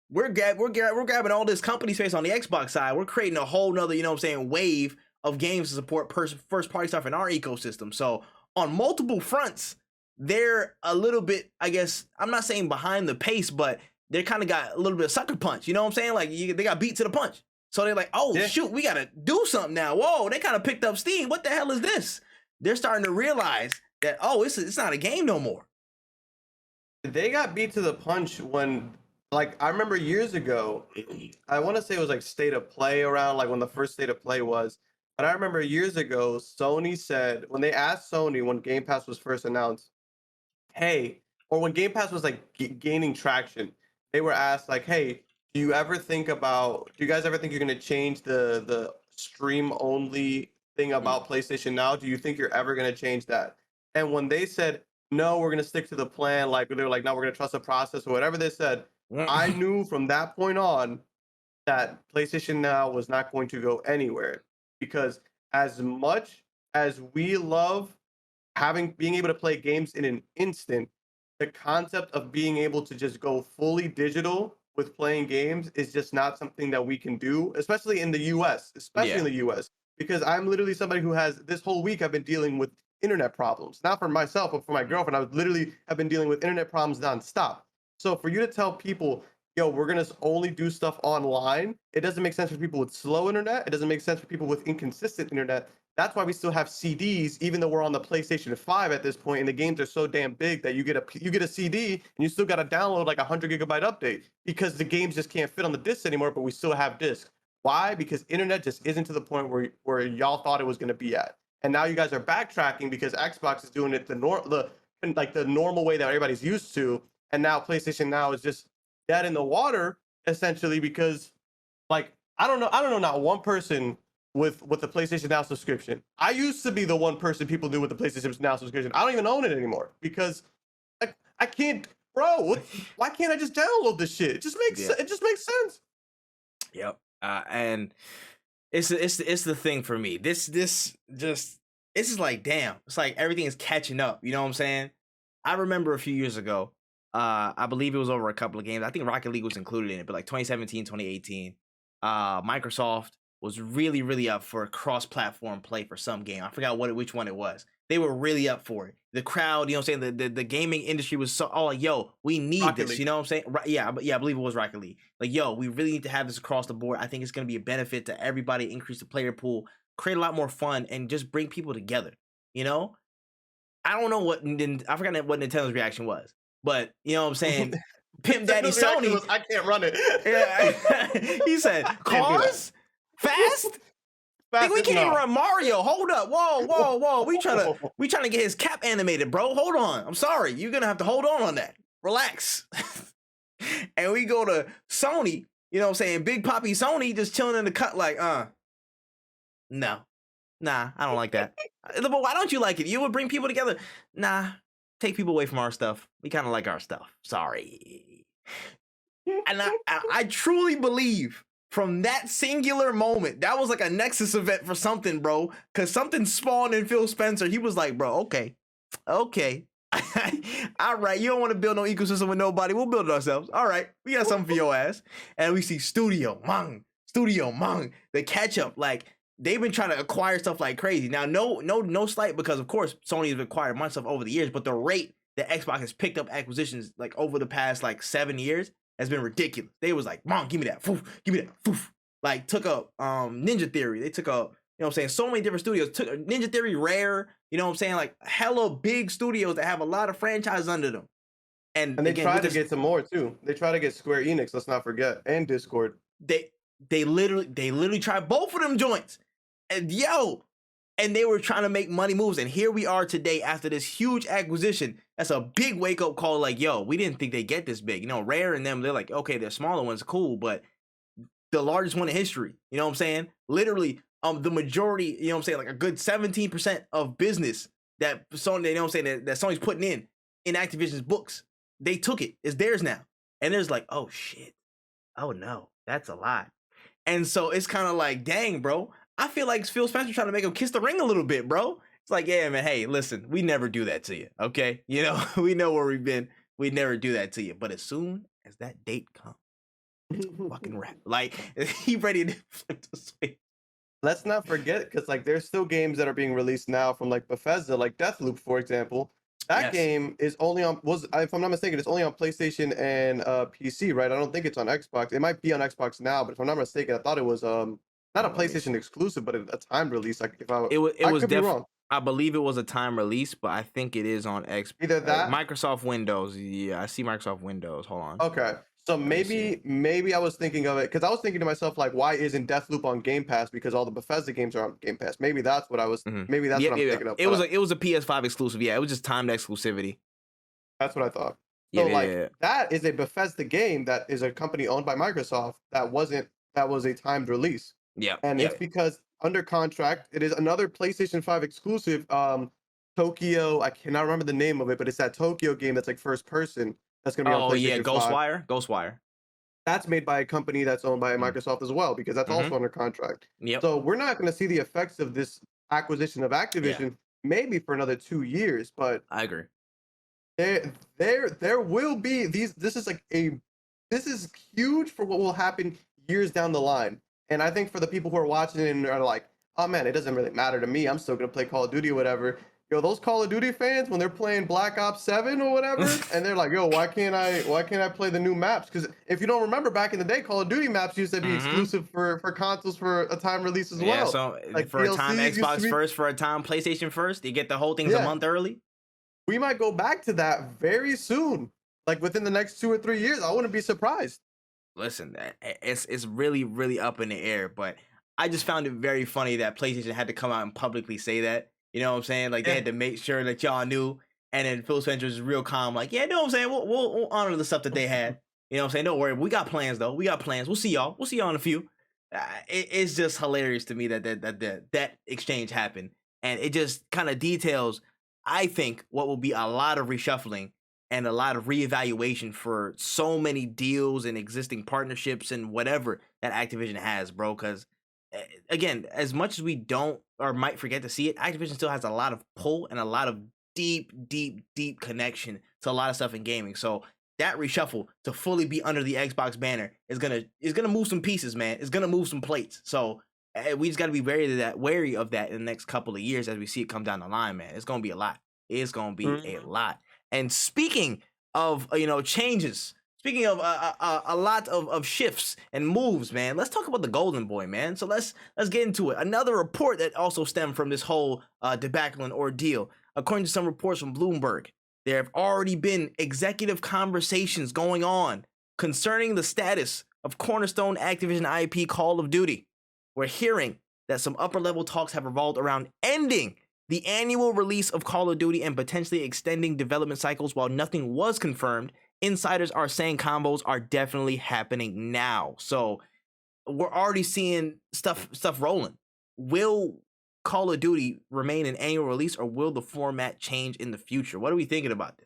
we're grabbing all this company space on the Xbox side. We're creating a whole nother, you know what I'm saying, wave of games to support first party stuff in our ecosystem. So on multiple fronts, they're a little bit, I guess, I'm not saying behind the pace, but they kind of got a little bit of sucker punch. You know what I'm saying? Like they got beat to the punch. So they're like, oh shoot, we gotta do something now. Whoa, they kind of picked up steam. What the hell is this? They're starting to realize that, oh, it's not a game no more. They got beat to the punch when, like, I remember years ago, I want to say it was like State of Play around, like when the first State of Play was. But I remember years ago, Sony said, when they asked Sony when Game Pass was first announced, hey, or when Game Pass was like gaining traction, they were asked like, hey, do you guys ever think you're going to change the stream only thing about PlayStation Now? Do you think you're ever going to change that? And when they said, no, we're going to stick to the plan, like they were like, no, we're going to trust the process or whatever they said, I knew from that point on that PlayStation Now was not going to go anywhere, because as much as we love being able to play games in an instant, the concept of being able to just go fully digital with playing games is just not something that we can do, especially in the US, because I'm literally somebody who has, this whole week I've been dealing with internet problems, not for myself, but for my girlfriend. I've been dealing with internet problems nonstop. So for you to tell people, yo, we're going to only do stuff online, it doesn't make sense for people with slow internet. It doesn't make sense for people with inconsistent internet. That's why we still have CDs, even though we're on the PlayStation 5 at this point, and the games are so damn big that you get a CD and you still got to download like a 100 gigabyte update, because the games just can't fit on the discs anymore, but we still have discs. Why? Because internet just isn't to the point where y'all thought it was going to be at. And now you guys are backtracking because Xbox is doing it the normal way that everybody's used to, and now PlayStation Now is just dead in the water essentially, because like I don't know not one person with the PlayStation Now subscription. I used to be the one person people knew with the PlayStation Now subscription. I don't even own it anymore because I can't, bro. Why can't I just download this shit? It just makes sense. Yep. And it's the thing for me. This is like, damn. It's like everything is catching up. You know what I'm saying? I remember a few years ago, I believe it was over a couple of games. I think Rocket League was included in it, but like 2017, 2018, Microsoft was really, really up for cross-platform play for some game. I forgot which one it was. They were really up for it. The crowd, you know what I'm saying? The gaming industry was so, like, yo, we need Rocket this. League. You know what I'm saying? Yeah, I believe it was Rocket League. Like, yo, we really need to have this across the board. I think it's going to be a benefit to everybody, increase the player pool, create a lot more fun, and just bring people together. You know? I don't know I forgot what Nintendo's reaction was. But, you know what I'm saying? Pimp Daddy Sony. I can't run it. Yeah. He said, cars? Fast? Think we can't even run Mario. Hold up. Whoa. We trying to get his cap animated, bro. Hold on. I'm sorry. You're going to have to hold on that. Relax. And we go to Sony, you know what I'm saying? Big Poppy Sony just chilling in the cut like, no. Nah, I don't like that. But why don't you like it? You would bring people together. Nah, take people away from our stuff. We kind of like our stuff. Sorry. And I truly believe from that singular moment, that was like a Nexus event for something, bro. Because something spawned in Phil Spencer. He was like, bro, okay. All right, you don't want to build no ecosystem with nobody. We'll build it ourselves. All right, we got something for your ass. And we see Studio Mung, the catch up. Like, they've been trying to acquire stuff like crazy. Now, no slight, because of course Sony has acquired much stuff over the years, but the rate that Xbox has picked up acquisitions like over the past like 7 years has been ridiculous. They was like, Mom, give me that, foof, give me that, foof. Like, took up Ninja Theory. They took up, you know what I'm saying, so many different studios. Took Ninja Theory, Rare, you know what I'm saying, like hella big studios that have a lot of franchises under them. And they try to get some more too. They try to get Square Enix, let's not forget, and Discord. They literally tried both of them joints. And and they were trying to make money moves. And here we are today after this huge acquisition. That's a big wake up call. Like, yo, we didn't think they get this big. You know, Rare and them, they're like, okay, they're smaller ones, cool, but the largest one in history. You know what I'm saying? Literally, the majority, you know what I'm saying, like a good 17% of business that Sony, you know what I'm saying, that Sony's putting in Activision's books. They took it. It's theirs now. And there's like, oh shit. Oh no, that's a lot. And so it's kind of like, dang, bro. I feel like Phil Spencer trying to make him kiss the ring a little bit, bro. It's like, yeah, man. Hey, listen, we never do that to you, okay? You know, we know where we've been. We never do that to you. But as soon as that date comes, it's a fucking wrap. Like he ready to flip the switch. Let's not forget, because like there's still games that are being released now from like Bethesda, like Deathloop, for example. That Yes. game is only on if I'm not mistaken, it's only on PlayStation and PC, right? I don't think it's on Xbox. It might be on Xbox now, but if I'm not mistaken, I thought it was not a PlayStation exclusive, but a time release. Like if I It was could be wrong. I believe it was a time release, but I think it is on Either that, Microsoft Windows. Yeah, I see Microsoft Windows. Hold on. okay. So maybe I was thinking of it because I was thinking to myself like, why isn't Deathloop on Game Pass? Because all the Bethesda games are on Game Pass. Maybe that's what I was. Maybe that's what I'm thinking of. It was a PS5 exclusive. Yeah, it was just timed exclusivity. That's what I thought. So that is a Bethesda game that is a company owned by Microsoft that was a timed release. Yeah. And it's because under contract, it is another PlayStation 5 exclusive. Tokyo, I cannot remember the name of it, but it's that Tokyo game that's like first person. That's gonna be on PlayStation 5. Ghostwire. That's made by a company that's owned by Microsoft as well, because that's also under contract. Yep. So we're not going to see the effects of this acquisition of Activision maybe for another 2 years, but I agree. There will be these. This is huge for what will happen years down the line. And I think for the people who are watching and are like, oh man, it doesn't really matter to me. I'm still gonna play Call of Duty or whatever. Yo, those Call of Duty fans, when they're playing Black Ops 7 or whatever, and they're like, yo, why can't I play the new maps? Because if you don't remember, back in the day, Call of Duty maps used to be exclusive for consoles for a time release as well. Yeah, so like for DLC, a time Xbox first, for a time PlayStation first, you get the whole thing a month early. We might go back to that very soon, like within the next 2 or 3 years. I wouldn't be surprised. Listen, it's really, really up in the air, but I just found it very funny that PlayStation had to come out and publicly say that. You know what I'm saying? Like they had to make sure that y'all knew. And then Phil Spencer was real calm, like, yeah, you know what I'm saying? We'll honor the stuff that they had. You know what I'm saying? Don't worry, we got plans though. We got plans. We'll see y'all. We'll see y'all in a few. It's just hilarious to me that exchange happened, and it just kind of details, I think, what will be a lot of reshuffling and a lot of reevaluation for so many deals and existing partnerships and whatever that Activision has, bro. Because again, as much as we don't or might forget to see it, Activision still has a lot of pull and a lot of deep connection to a lot of stuff in gaming. So that reshuffle to fully be under the Xbox banner is gonna move some pieces, man. It's gonna move some plates. So we just got to be wary of that in the next couple of years as we see it come down the line, man. It's gonna be a lot. It's gonna be a lot. And speaking of changes, speaking of a lot of shifts and moves, man, let's talk about the Golden Boy, man. So let's get into it. Another report that also stemmed from this whole debacle and ordeal. According to some reports from Bloomberg, there have already been executive conversations going on concerning the status of cornerstone Activision IP Call of Duty. We're hearing that some upper-level talks have revolved around ending the annual release of Call of Duty and potentially extending development cycles. While nothing was confirmed, insiders are saying combos are definitely happening now. So we're already seeing stuff rolling. Will Call of Duty remain an annual release, or will the format change in the future? What are we thinking about this?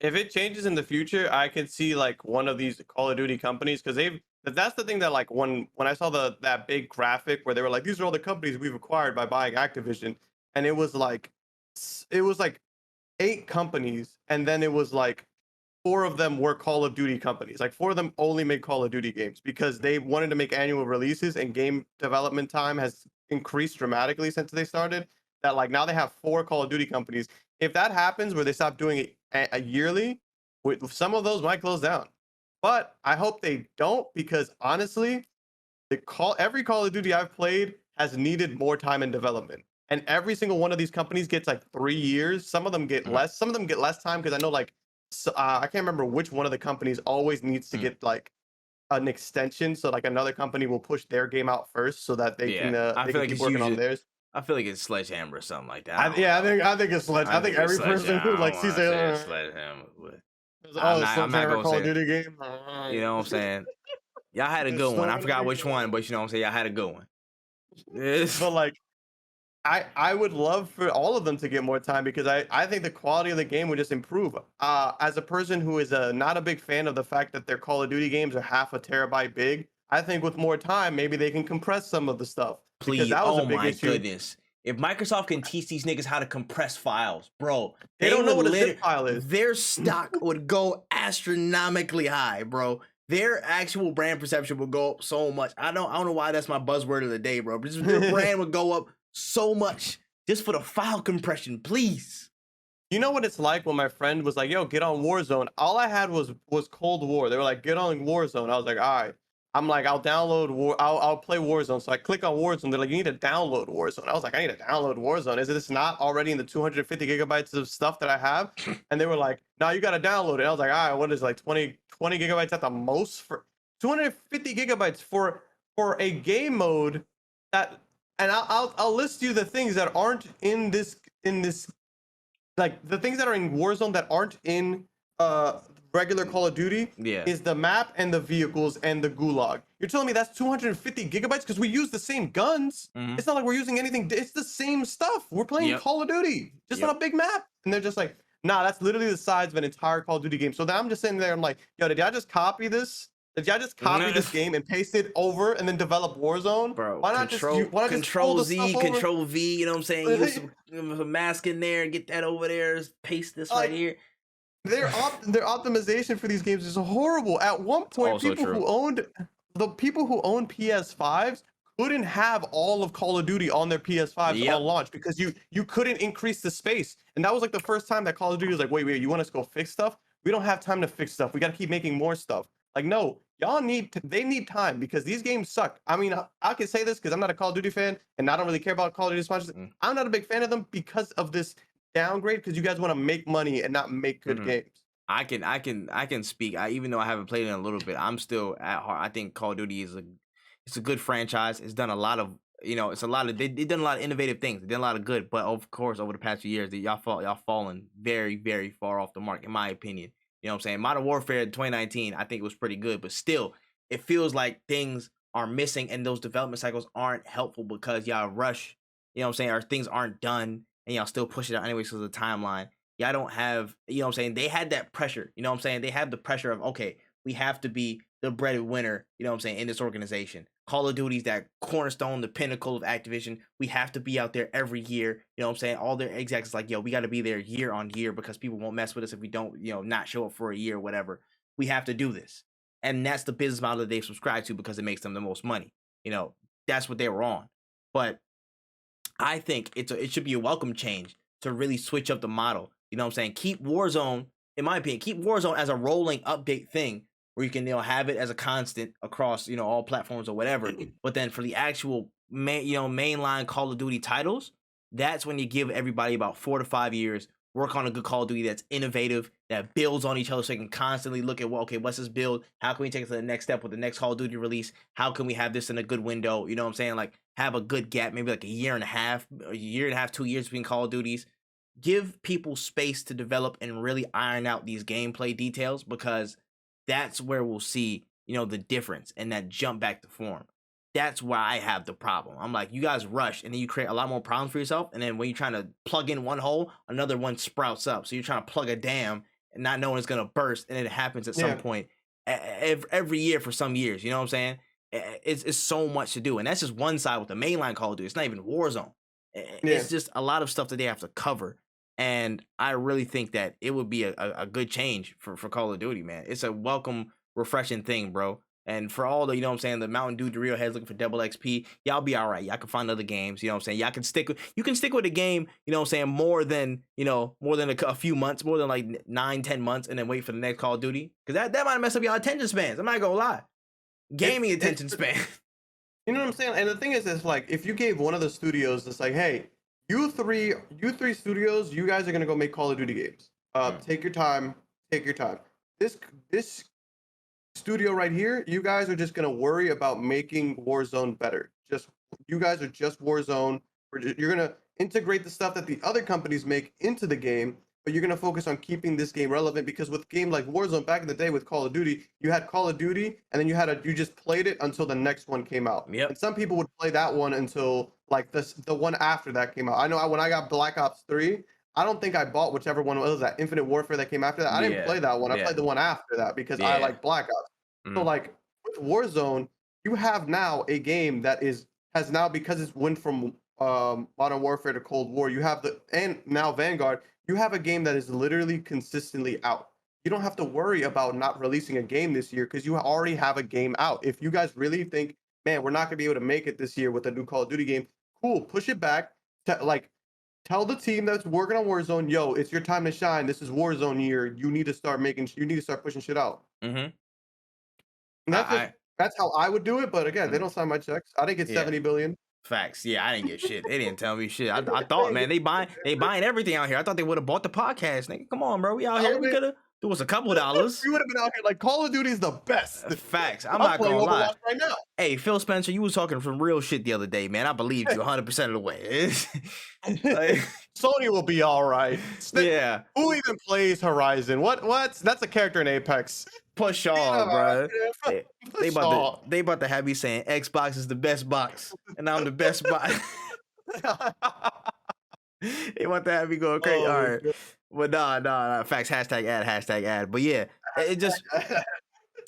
If it changes in the future, I could see like one of these Call of Duty companies, because that's the thing that like when I saw that big graphic where they were like, these are all the companies we've acquired by buying Activision, and it was like 8 companies, and then it was like 4 of them were Call of Duty companies. Like 4 of them only made Call of Duty games because they wanted to make annual releases, and game development time has increased dramatically since they started. That like now they have 4 Call of Duty companies. If that happens where they stop doing it a yearly, some of those might close down. But I hope they don't, because honestly, every Call of Duty I've played has needed more time in development. And every single one of these companies gets like 3 years. Some of them get less. Some of them get less time, because I know like I can't remember which one of the companies always needs to get like an extension. So like another company will push their game out first so that they can keep working on theirs. I feel like it's Sledgehammer or something like that. I think it's Sledgehammer. I think every person who like sees it, Sledgehammer. I'm not gonna Call of Duty game. You know what I'm saying? Y'all had a good one. I forgot which one, but you know what I'm saying? Y'all had a good one. But like, I would love for all of them to get more time, because I think the quality of the game would just improve. As a person who is not a big fan of the fact that their Call of Duty games are half a terabyte big, I think with more time, maybe they can compress some of the stuff because Please, that was a oh big my issue. goodness. If Microsoft can teach these niggas how to compress files, bro, They they don't know would what a zip literally, file is. their stock would go astronomically high, bro. Their actual brand perception would go up so much. I don't know why that's my buzzword of the day, bro. But just their brand would go up so much just for the file compression, please. You know what it's like when my friend was like, "Yo, get on Warzone." All I had was Cold War. They were like, "Get on Warzone." I was like, "All right." I'm like, "I'll download I'll play Warzone." So I click on Warzone. They're like, "You need to download Warzone." I was like, "I need to download Warzone. Is this not already in the 250 gigabytes of stuff that I have?" And they were like, "No, you got to download it." I was like, "All right, what is it, like 20 gigabytes at the most for 250 gigabytes for a game mode that?" And I'll list you the things that aren't in this, like the things that are in Warzone that aren't in regular Call of Duty Yeah. is the map and the vehicles and the gulag. You're telling me that's 250 gigabytes because we use the same guns. Mhm. It's not like we're using anything. It's the same stuff. We're playing Yep. Call of Duty just on a big map. And they're just like, nah, that's literally the size of an entire Call of Duty game. So then I'm just sitting there. I'm like, yo, did y'all just copy this? Did y'all just copy this game and paste it over and then develop Warzone? Bro, Why not just pull control the Z, stuff over? control V, you know what I'm saying? Use some mask in there, get that over there, paste this right Like, here. their optimization for these games is horrible. At one point, also people true. who owned PS5s couldn't have all of Call of Duty on their PS5s Yep. on launch because you couldn't increase the space. And that was like the first time that Call of Duty was like, wait, you want us to go fix stuff? We don't have time to fix stuff. We got to keep making more stuff. Like, no, they need time because these games suck. I mean, I can say this because I'm not a Call of Duty fan and I don't really care about Call of Duty as much. Mm. I'm not a big fan of them because of this downgrade, because you guys want to make money and not make good games. I can speak. Even though I haven't played it in a little bit, I'm still at heart. I think Call of Duty it's a good franchise. It's done a lot of, it's a lot of they've done a lot of innovative things. They did a lot of good, but of course over the past few years, y'all fallen very, very far off the mark, in my opinion. You know what I'm saying? Modern Warfare 2019, I think it was pretty good, but still, it feels like things are missing and those development cycles aren't helpful because y'all rush, you know what I'm saying, or things aren't done and y'all still push it out anyways because of the timeline. Y'all don't have, you know what I'm saying? They had that pressure, you know what I'm saying? They have the pressure of, okay, we have to be the breadwinner, you know what I'm saying, in this organization. Call of Duty's that cornerstone, the pinnacle of Activision. We have to be out there every year, you know what I'm saying? All their execs is like, yo, we got to be there year on year because people won't mess with us if we don't, not show up for a year or whatever. We have to do this. And that's the business model that they subscribe to because it makes them the most money. That's what they were on. But I think it should be a welcome change to really switch up the model. You know what I'm saying? Keep Warzone, in my opinion, keep Warzone as a rolling update thing where you can, have it as a constant across, all platforms or whatever. But then for the actual mainline Call of Duty titles, that's when you give everybody about 4 to 5 years, work on a good Call of Duty that's innovative, that builds on each other so you can constantly look at, well, okay, what's this build? How can we take it to the next step with the next Call of Duty release? How can we have this in a good window? You know what I'm saying? Like, have a good gap, maybe like a year and a half, 2 years between Call of Duties. Give people space to develop and really iron out these gameplay details because that's where we'll see, the difference and that jump back to form. That's why I have the problem. I'm like, you guys rush and then you create a lot more problems for yourself. And then when you're trying to plug in one hole, another one sprouts up. So you're trying to plug a dam and not knowing it's going to burst. And it happens at some point every year for some years. You know what I'm saying? It's so much to do. And that's just one side with the mainline Call of Duty. It's not even Warzone. It's just a lot of stuff that they have to cover. And I really think that it would be a good change for Call of Duty, man. It's a welcome, refreshing thing, bro. And for all the, you know what I'm saying, the Mountain Dew Dorito heads looking for double XP, y'all be all right. Y'all can find other games, you know what I'm saying? Y'all can stick with a game, you know what I'm saying, more than a few months, more than like 9-10 months, and then wait for the next Call of Duty. Because that might mess up y'all attention spans. I'm not gonna lie. Gaming attention span. You know what I'm saying? And the thing is, it's like, if you gave one of the studios, it's like, hey, you three studios, you guys are gonna go make Call of Duty games. Take your time. This studio right here, you guys are just gonna worry about making Warzone better. You guys are just Warzone. You're gonna integrate the stuff that the other companies make into the game, but you're gonna focus on keeping this game relevant, because with game like Warzone back in the day with Call of Duty, you had Call of Duty and then you just played it until the next one came out. Yep. And some people would play that one until like the one after that came out. I know when I got Black Ops 3, I don't think I bought whichever one was that Infinite Warfare that came after that. I didn't play that one. I played the one after that because I like Black Ops. So like with Warzone, you have now a game that has now, because it's went from Modern Warfare to Cold War. You have and now Vanguard. You have a game that is literally consistently out. You don't have to worry about not releasing a game this year because you already have a game out. If you guys really think, man, we're not gonna be able to make it this year with a new Call of Duty game, cool, push it back. Like, tell the team that's working on Warzone, yo, it's your time to shine. This is Warzone year. You need to start pushing shit out. Mm-hmm. And that's how I would do it. But again, they don't sign my checks. I didn't get Yeah. 70 billion. Facts. Yeah, I didn't get shit. They didn't tell me shit. I thought, man, they buying everything out here. I thought they would have bought the podcast. Nigga, come on, bro. We out here. We could have. It was a couple dollars. We would have been out here like Call of Duty is the best. Facts. I'm not gonna lie. Right now. Hey, Phil Spencer, you was talking some real shit the other day, man. I believed you 100% of the way. Like, Sony will be all right. Yeah. Who even plays Horizon? What? That's a character in Apex. Push on, bro. They about to have me saying Xbox is the best box, and I'm the best box. They want to have me going crazy. All right. But nah. Facts. Hashtag ad. But yeah, it just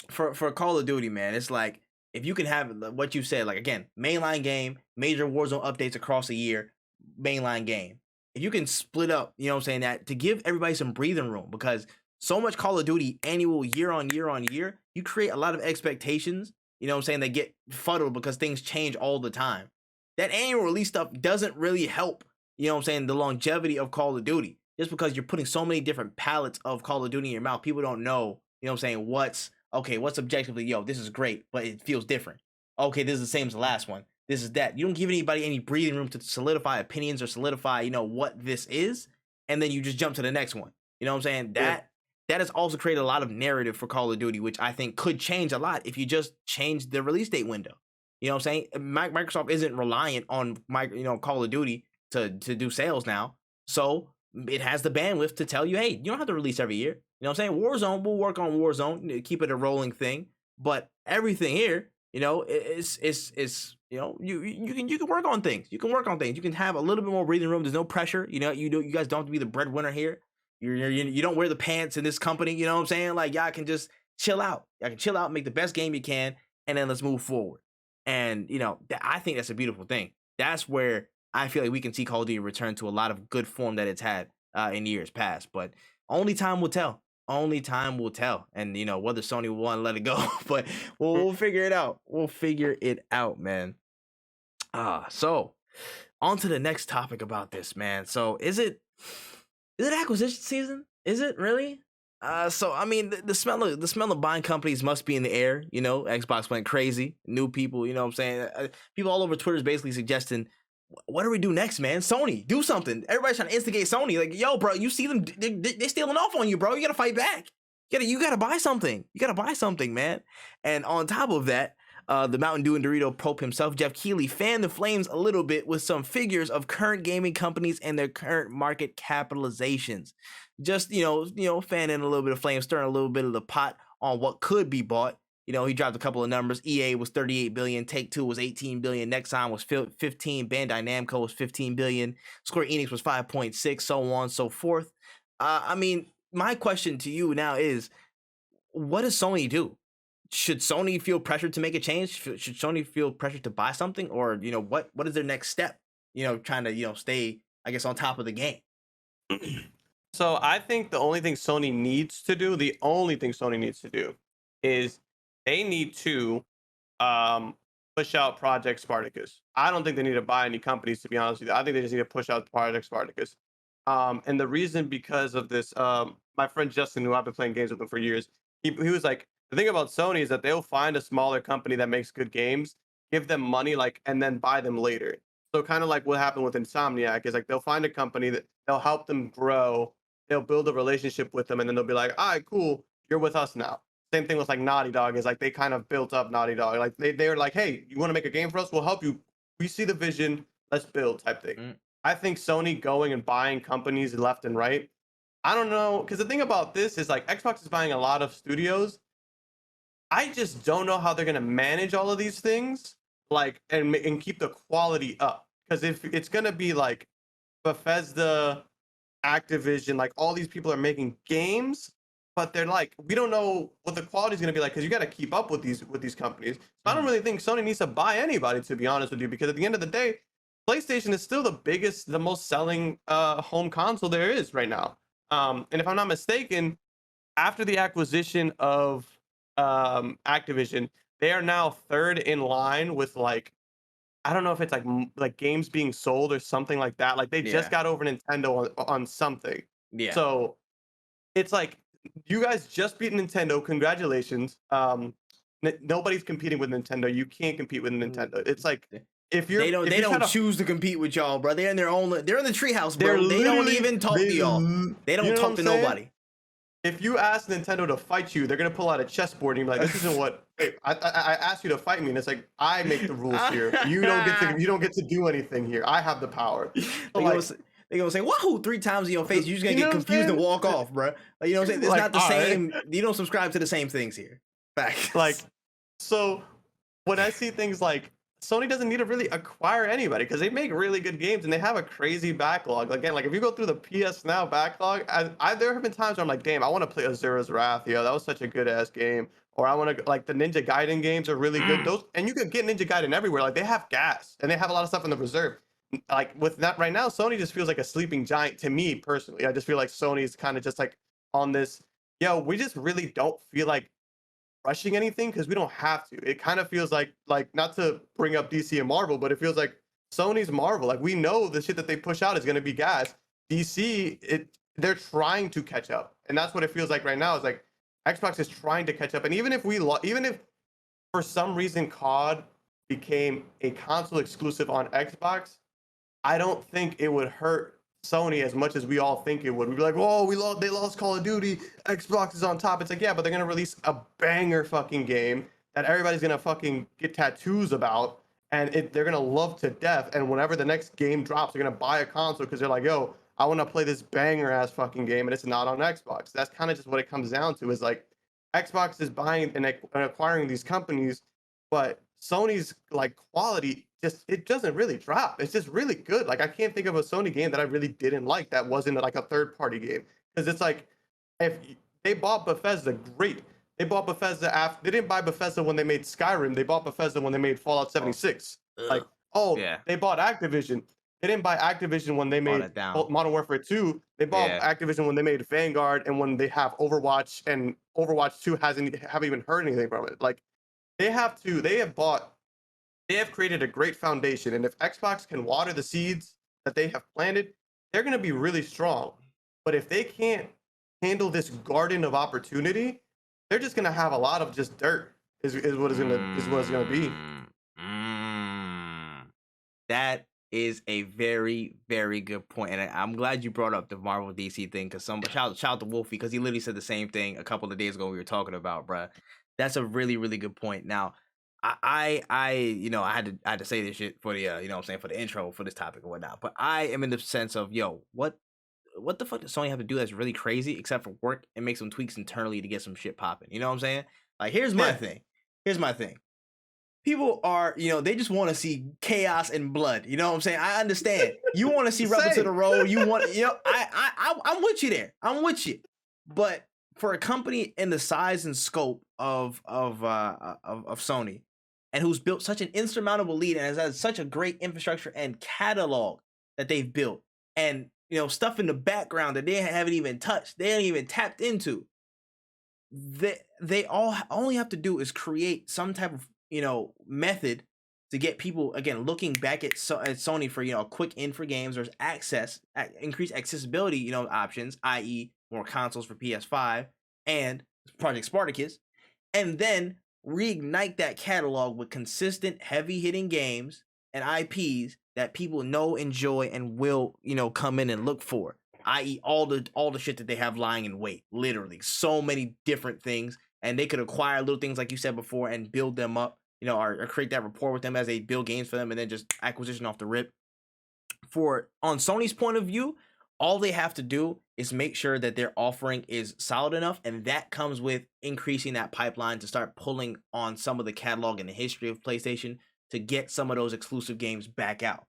for Call of Duty, man. It's like if you can have what you said, like again, mainline game, major Warzone updates across a year, mainline game. If you can split up, you know what I'm saying, that to give everybody some breathing room, because so much Call of Duty annual year on year, you create a lot of expectations, you know what I'm saying, that get fuddled because things change all the time. That annual release stuff doesn't really help, you know what I'm saying, the longevity of Call of Duty. Just because you're putting so many different palettes of Call of Duty in your mouth, people don't know, you know what I'm saying, what's objectively, yo, this is great, but it feels different. Okay, this is the same as the last one. This is that. You don't give anybody any breathing room to solidify opinions or solidify, you know, what this is, and then you just jump to the next one. You know what I'm saying? That has also created a lot of narrative for Call of Duty, which I think could change a lot if you just change the release date window. You know what I'm saying? Microsoft isn't reliant on Call of Duty to do sales now, so it has the bandwidth to tell you, hey, you don't have to release every year. You know what I'm saying? Warzone, we'll work on Warzone, keep it a rolling thing, but everything here, you know, it's you know, you can work on things. You can work on things. You can have a little bit more breathing room. There's no pressure. You know, you guys don't have to be the breadwinner here. You don't wear the pants in this company. You know what I'm saying? Like, y'all can just chill out. Y'all can chill out, make the best game you can, and then let's move forward. And you know, I think that's a beautiful thing. That's where I feel like we can see Call of Duty return to a lot of good form that it's had in years past. But only time will tell. Only time will tell. And you know, whether Sony will want to let it go, but we'll figure it out. We'll figure it out, man. So on to the next topic about this, man. So is it acquisition season? Is it really? So I mean, the smell of buying companies must be in the air. You know, Xbox went crazy. New people, you know what I'm saying? People all over Twitter is basically suggesting, what do we do next, man? Sony, do something. Everybody's trying to instigate Sony. Like, yo, bro, you see them? They're stealing off on you, bro. You gotta fight back. You gotta buy something. You gotta buy something, man. And on top of that, the Mountain Dew and Dorito Pope himself, Jeff Keighley, fanned the flames a little bit with some figures of current gaming companies and their current market capitalizations. Just, you know, fanning a little bit of flame, stirring a little bit of the pot on what could be bought. You know, he dropped a couple of numbers. EA was 38 billion, Take-Two was 18 billion, Nexon was 15, Bandai Namco was 15 billion, Square Enix was 5.6, so on and so forth. I mean, my question to you now is, what does Sony do? Should Sony feel pressured to make a change? Should Sony feel pressured to buy something? Or, you know, what is their next step? You know, trying to, you know, stay, I guess, on top of the game. So I think the only thing Sony needs to do is they need to push out Project Spartacus. I don't think they need to buy any companies, to be honest with you. I think they just need to push out Project Spartacus. And the reason because of this, my friend Justin, who I've been playing games with him for years, he was like, the thing about Sony is that they'll find a smaller company that makes good games, give them money, like, and then buy them later. So kind of like what happened with Insomniac is like they'll find a company that they'll help them grow, they'll build a relationship with them, and then they'll be like, all right, cool, you're with us now. Same thing with like Naughty Dog is like they kind of built up Naughty Dog. Like they're like, hey, you want to make a game for us? We'll help you. We see the vision, let's build type thing. I think Sony going and buying companies left and right, I don't know, because the thing about this is like Xbox is buying a lot of studios. I just don't know how they're gonna manage all of these things, like, and keep the quality up. Because if it's gonna be like Bethesda, Activision, like all these people are making games, but they're like, we don't know what the quality is going to be like because you got to keep up with these companies. So I don't really think Sony needs to buy anybody, to be honest with you, because at the end of the day, PlayStation is still the most selling home console there is right now. And if I'm not mistaken, after the acquisition of Activision, they are now third in line with like, I don't know if it's like like games being sold or something like that. Like they just Yeah. got over Nintendo on something. Yeah. So it's like you guys just beat Nintendo. Congratulations. Nobody's competing with Nintendo. You can't compete with Nintendo. It's like if They you're don't if they you try don't to, choose to compete with y'all, bro. They're in their own. They're in the treehouse, they're bro. They don't literally even talk to y'all. They you don't know what talk I'm to saying? nobody. If you ask Nintendo to fight you, they're gonna pull out a chessboard and be like, "This isn't what hey, I asked you to fight me." And it's like, I make the rules here. You don't get to do anything here. I have the power. So they gonna like, say, they gonna say wahoo 3 times in your face. You're just gonna you know get what I'm confused and saying? walk off, bro. Like, you know what I'm saying? It's Like, not the all right. same. You don't subscribe to the same things here. Like, Facts. so when I see things like Sony doesn't need to really acquire anybody because they make really good games and they have a crazy backlog. Again, like if you go through the PS Now backlog, there have been times where I'm like, damn, I want to play Azura's Wrath. Yo, that was such a good ass game. Or I want to like the Ninja Gaiden games are really good. Those, and you can get Ninja Gaiden everywhere. Like they have gas and they have a lot of stuff in the reserve. Like with that right now, Sony just feels like a sleeping giant to me personally. I just feel like Sony's kind of just like on this. Yo, we just really don't feel like rushing anything because we don't have to. It kind of feels like not to bring up DC and Marvel, but it feels like Sony's Marvel. Like we know the shit that they push out is going to be gas. DC, they're trying to catch up, and that's what it feels like right now. Is like Xbox is trying to catch up, and even if for some reason COD became a console exclusive on Xbox, I don't think it would hurt Sony as much as we all think it would. We'd be like, "Whoa, they lost Call of Duty. Xbox is on top." It's like, yeah, but they're gonna release a banger fucking game that everybody's gonna fucking get tattoos about, and they're gonna love to death. And whenever the next game drops, they're gonna buy a console because they're like, "Yo, I want to play this banger ass fucking game," and it's not on Xbox. That's kind of just what it comes down to. Is like Xbox is buying and acquiring these companies, but Sony's like quality just it doesn't really drop. It's just really good. Like I can't think of a Sony game that I really didn't like that wasn't like a third party game because it's like if they bought Bethesda, great. They bought Bethesda after they didn't buy Bethesda when they made Skyrim. They bought Bethesda when they made Fallout 76. Like, Ugh. oh, Yeah. they bought Activision. They didn't buy Activision when they Brought made it down. Modern Warfare 2. They bought Yeah. Activision when they made Vanguard and when they have Overwatch, and Overwatch 2 haven't even heard anything from it. Like they have created a great foundation. And if Xbox can water the seeds that they have planted, they're going to be really strong. But if they can't handle this garden of opportunity, they're just going to have a lot of just dirt. Is what it's going to be. That is a very, very good point. And I'm glad you brought up the Marvel DC thing because shout out to Wolfie because he literally said the same thing a couple of days ago we were talking about, bruh. That's a really, really good point. Now, I had to say this shit for the you know what I'm saying, for the intro for this topic and whatnot. But I am in the sense of, yo, what the fuck does Sony have to do that's really crazy except for work and make some tweaks internally to get some shit popping? You know what I'm saying? Like, here's my thing. People are, they just want to see chaos and blood. You know what I'm saying? I understand. You want to see rubber to the road. You want, I'm with you there. I'm with you. But for a company in the size and scope of Sony, and who's built such an insurmountable lead and has had such a great infrastructure and catalog that they've built, and stuff in the background that they haven't even touched, they haven't even tapped into. They only have to do is create some type of method to get people again looking back at Sony for a quick in for games or increased accessibility options, i.e. more consoles for PS5 and Project Spartacus, and then reignite that catalog with consistent heavy hitting games and IPs that people know, enjoy, and will come in and look for, i.e. all the shit that they have lying in wait. Literally so many different things, and they could acquire little things like you said before and build them up, or create that rapport with them as they build games for them, and then just acquisition off the rip. On Sony's point of view, all they have to do is make sure that their offering is solid enough, and that comes with increasing that pipeline to start pulling on some of the catalog and the history of PlayStation to get some of those exclusive games back out.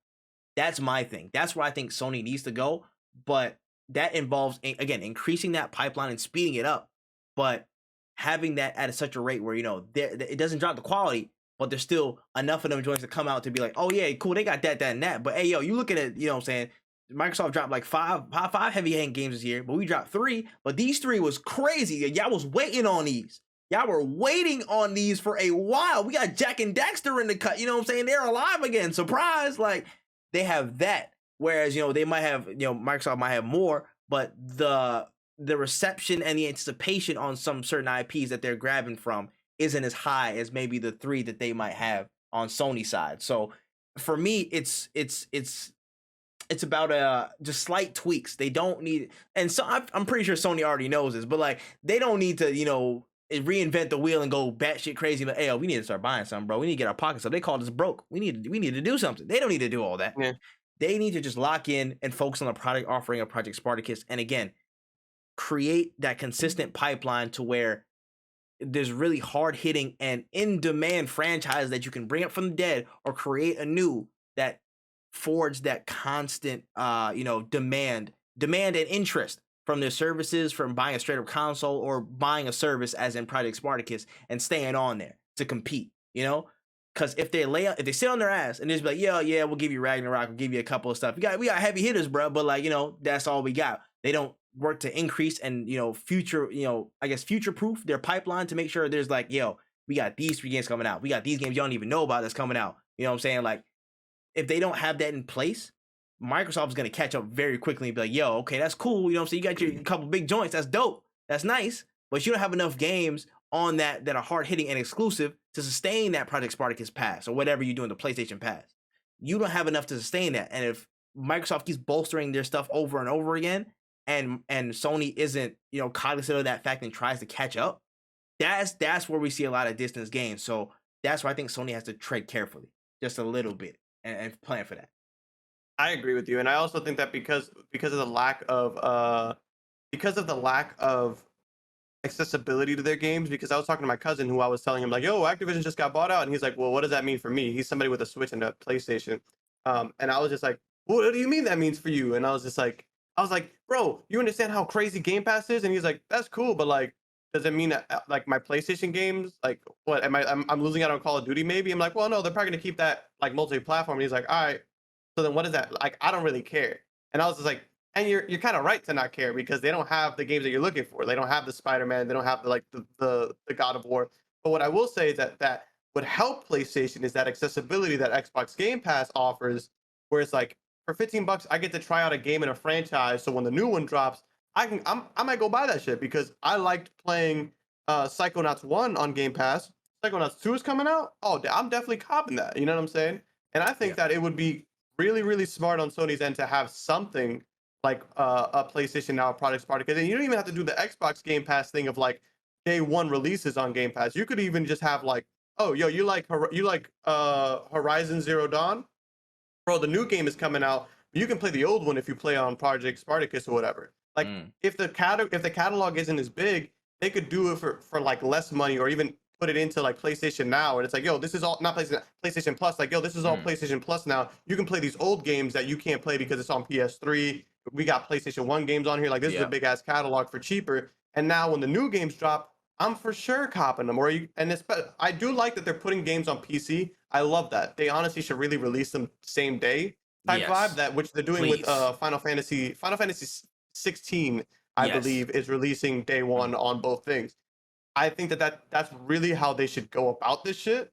That's my thing. That's where I think Sony needs to go, but that involves, again, increasing that pipeline and speeding it up. but having that at such a rate where it doesn't drop the quality, but there's still enough of them joints to come out to be like, oh yeah, cool, they got that, and that. But hey, yo, you looking at, what I'm saying? Microsoft dropped like five heavy hand games this year, but we dropped 3. But these 3 was crazy. Y'all was waiting on these. Y'all were waiting on these for a while. We got Jack and Daxter in the cut. You know what I'm saying? They're alive again. Surprise! Like they have that. Whereas they might have, Microsoft might have more, but the reception and the anticipation on some certain IPs that they're grabbing from isn't as high as maybe the 3 that they might have on Sony side. So for me, it's about just slight tweaks. They don't need, and so I'm pretty sure Sony already knows this, but like they don't need to reinvent the wheel and go batshit crazy. But hey, we need to start buying something, bro. We need to get our pockets up. They called us broke. We need to do something. They don't need to do all that. Yeah. They need to just lock in and focus on the product offering of Project Spartacus, and again, create that consistent pipeline to where there's really hard hitting and in demand franchises that you can bring up from the dead or create a new that forge that constant demand and interest from their services, from buying a straight up console or buying a service as in Project Spartacus and staying on there to compete, because if they sit on their ass and just be like, yeah, we'll give you Ragnarok, we'll give you a couple of stuff. We got heavy hitters, bro, but like, that's all we got. They don't work to increase and future proof their pipeline to make sure there's like, we got these 3 games coming out. We got these games you don't even know about that's coming out. You know what I'm saying? Like, if they don't have that in place, Microsoft is going to catch up very quickly and be like, yo, okay, that's cool. You know what I'm saying? You got your couple big joints. That's dope. That's nice. But you don't have enough games on that are hard hitting and exclusive to sustain that Project Spartacus pass or whatever you do in the PlayStation pass. You don't have enough to sustain that. And if Microsoft keeps bolstering their stuff over and over again, and Sony isn't, cognizant of that fact and tries to catch up, that's where we see a lot of distance gains. So that's why I think Sony has to tread carefully, just a little bit, and plan for that. I agree with you, and I also think that because of the lack of accessibility to their games, because I was talking to my cousin who I was telling him like, yo, Activision just got bought out, and he's like, well, what does that mean for me? He's somebody with a Switch and a PlayStation, and I was just like, what do you mean that means for you? And I was like, bro, you understand how crazy Game Pass is? And he's like, that's cool, but like, does it mean that like my PlayStation games, like what I'm losing out on Call of Duty maybe? I'm like, well, no, they're probably gonna keep that like multi-platform. And he's like, all right, so then what is that? Like, I don't really care. And I was just like, and you're kind of right to not care, because they don't have the games that you're looking for. They don't have the Spider-Man. They don't have the God of War. But what I will say is that would help PlayStation is that accessibility that Xbox Game Pass offers, where it's like for $15 I get to try out a game in a franchise. So when the new one drops, I might go buy that shit because I liked playing Psychonauts 1 on Game Pass. Psychonauts 2 is coming out. Oh, I'm definitely copping that. You know what I'm saying? And I think that it would be really, really smart on Sony's end to have something like a PlayStation Now Project Spartacus. And you don't even have to do the Xbox Game Pass thing of like day one releases on Game Pass. You could even just have like, oh, yo, you like Horizon Zero Dawn? Bro, the new game is coming out. You can play the old one if you play on Project Spartacus or whatever. Like if the catalog isn't as big, they could do it for like less money, or even put it into like PlayStation Now, and it's like, yo, this is all not PlayStation Plus. Like, yo, this is all PlayStation Plus now. You can play these old games that you can't play because it's on PS3. We got PlayStation 1 games on here. Like, this is a big ass catalog for cheaper. And now when the new games drop, I'm for sure copping them. I do like that they're putting games on PC. I love that. They honestly should really release them same day type vibe, that which they're doing with Final Fantasy 16, I believe, is releasing day one on both things. I think that's really how they should go about this shit.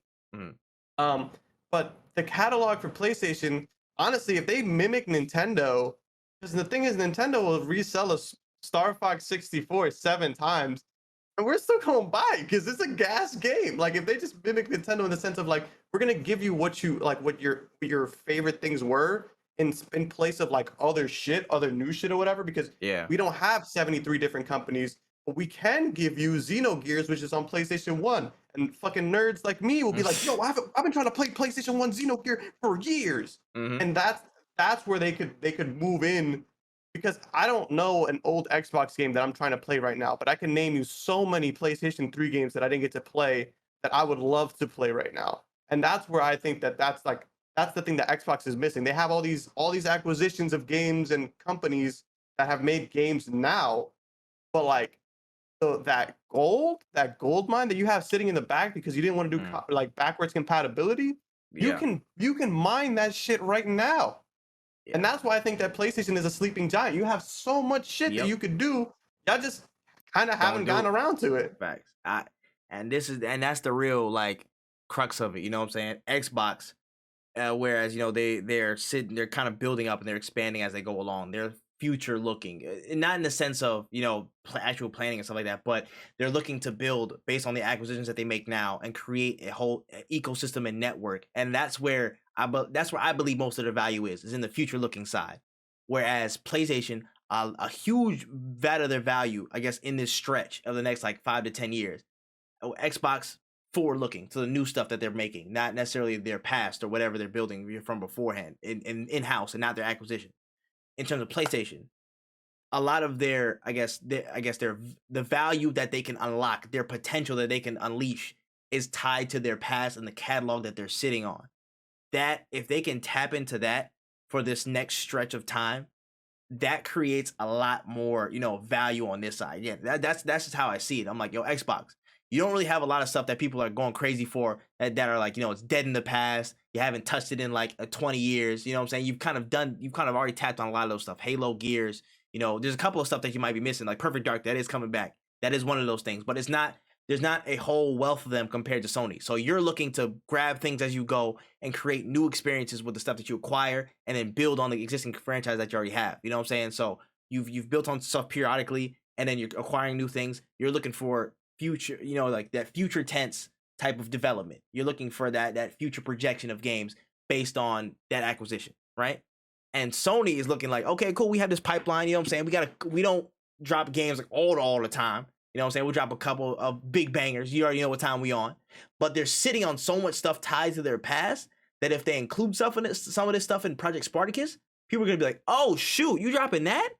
But the catalog for PlayStation, honestly, if they mimic Nintendo, because the thing is, Nintendo will resell a Star Fox 64 7 times, and we're still going to buy it because it's a gas game. Like, if they just mimic Nintendo in the sense of like, we're gonna give you what your favorite things were in place of like other new shit or whatever, because we don't have 73 different companies. But we can give you Xenogears, which is on PlayStation 1. And fucking nerds like me will be like, yo, I've been trying to play PlayStation 1 Xenogear for years. And that's where they could move in, because I don't know an old Xbox game that I'm trying to play right now, but I can name you so many PlayStation 3 games that I didn't get to play that I would love to play right now. And that's where I think that's the thing that Xbox is missing. They have all these acquisitions of games and companies that have made games now, but like, So that gold mine that you have sitting in the back because you didn't want to do like backwards compatibility, Yeah. you can mine that shit right now. Yeah. And that's why I think that PlayStation is a sleeping giant. You have so much shit that you could do. Y'all just kind of haven't gotten around to it. Facts. And that's the real like crux of it. You know what I'm saying? Xbox, whereas they're kind of building up and they're expanding as they go along. They're future looking, not in the sense of actual planning and stuff like that, but they're looking to build based on the acquisitions that they make now and create a whole ecosystem and network. And that's where I believe most of their value is in the future looking side. Whereas PlayStation, a huge vat of their value, I guess, in this stretch of the next like 5 to 10 years. Xbox forward looking to the new stuff that they're making, not necessarily their past or whatever they're building from beforehand in house and not their acquisition. In terms of PlayStation, a lot of their the value that they can unlock, their potential that they can unleash is tied to their past and the catalog that they're sitting on. That if they can tap into that for this next stretch of time, that creates a lot more, value on this side. Yeah, that's just how I see it. I'm like, yo, Xbox, you don't really have a lot of stuff that people are going crazy for that are like, it's dead in the past. You haven't touched it in like 20 years. You know what I'm saying? You've kind of already tapped on a lot of those stuff. Halo, Gears, there's a couple of stuff that you might be missing, like Perfect Dark, that is coming back. That is one of those things, but there's not a whole wealth of them compared to Sony. So you're looking to grab things as you go and create new experiences with the stuff that you acquire and then build on the existing franchise that you already have. You know what I'm saying? So you've built on stuff periodically and then you're acquiring new things. You're looking for future, like that future tense type of development. You're looking for that future projection of games based on that acquisition, right? And Sony is looking like, okay, cool, we have this pipeline, you know what I'm saying? We don't drop games like all the time. You know what I'm saying? We'll drop a couple of big bangers. You already know what time we on. But they're sitting on so much stuff tied to their past that if they include some of this stuff in Project Spartacus, people are going to be like, oh, shoot, you dropping that?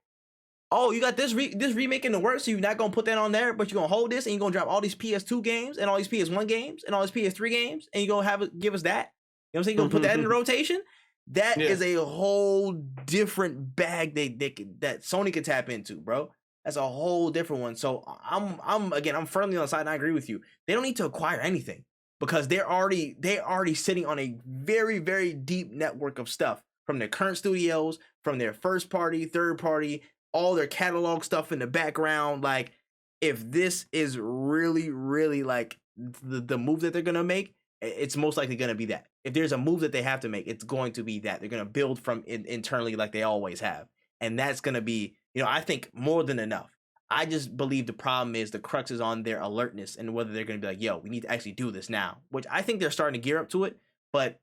Oh, you got this remake in the works, so you're not going to put that on there, but you're going to hold this and you're going to drop all these PS2 games and all these PS1 games and all these PS3 games and you're going to give us that? You know what I'm saying? You're going to put that in the rotation? That is a whole different bag that Sony can tap into, bro. That's a whole different one. So I'm firmly on the side and I agree with you. They don't need to acquire anything because they're already sitting on a very, very deep network of stuff from their current studios, from their first party, third party, all their catalog stuff in the background. Like, if this is really, really like the move that they're gonna make, it's most likely gonna be that. If there's a move that they have to make, it's going to be that. They're gonna build from internally like they always have. And that's gonna be, I think more than enough. I just believe the problem is the crux is on their alertness and whether they're going to be like, yo, we need to actually do this now, which I think they're starting to gear up to it, but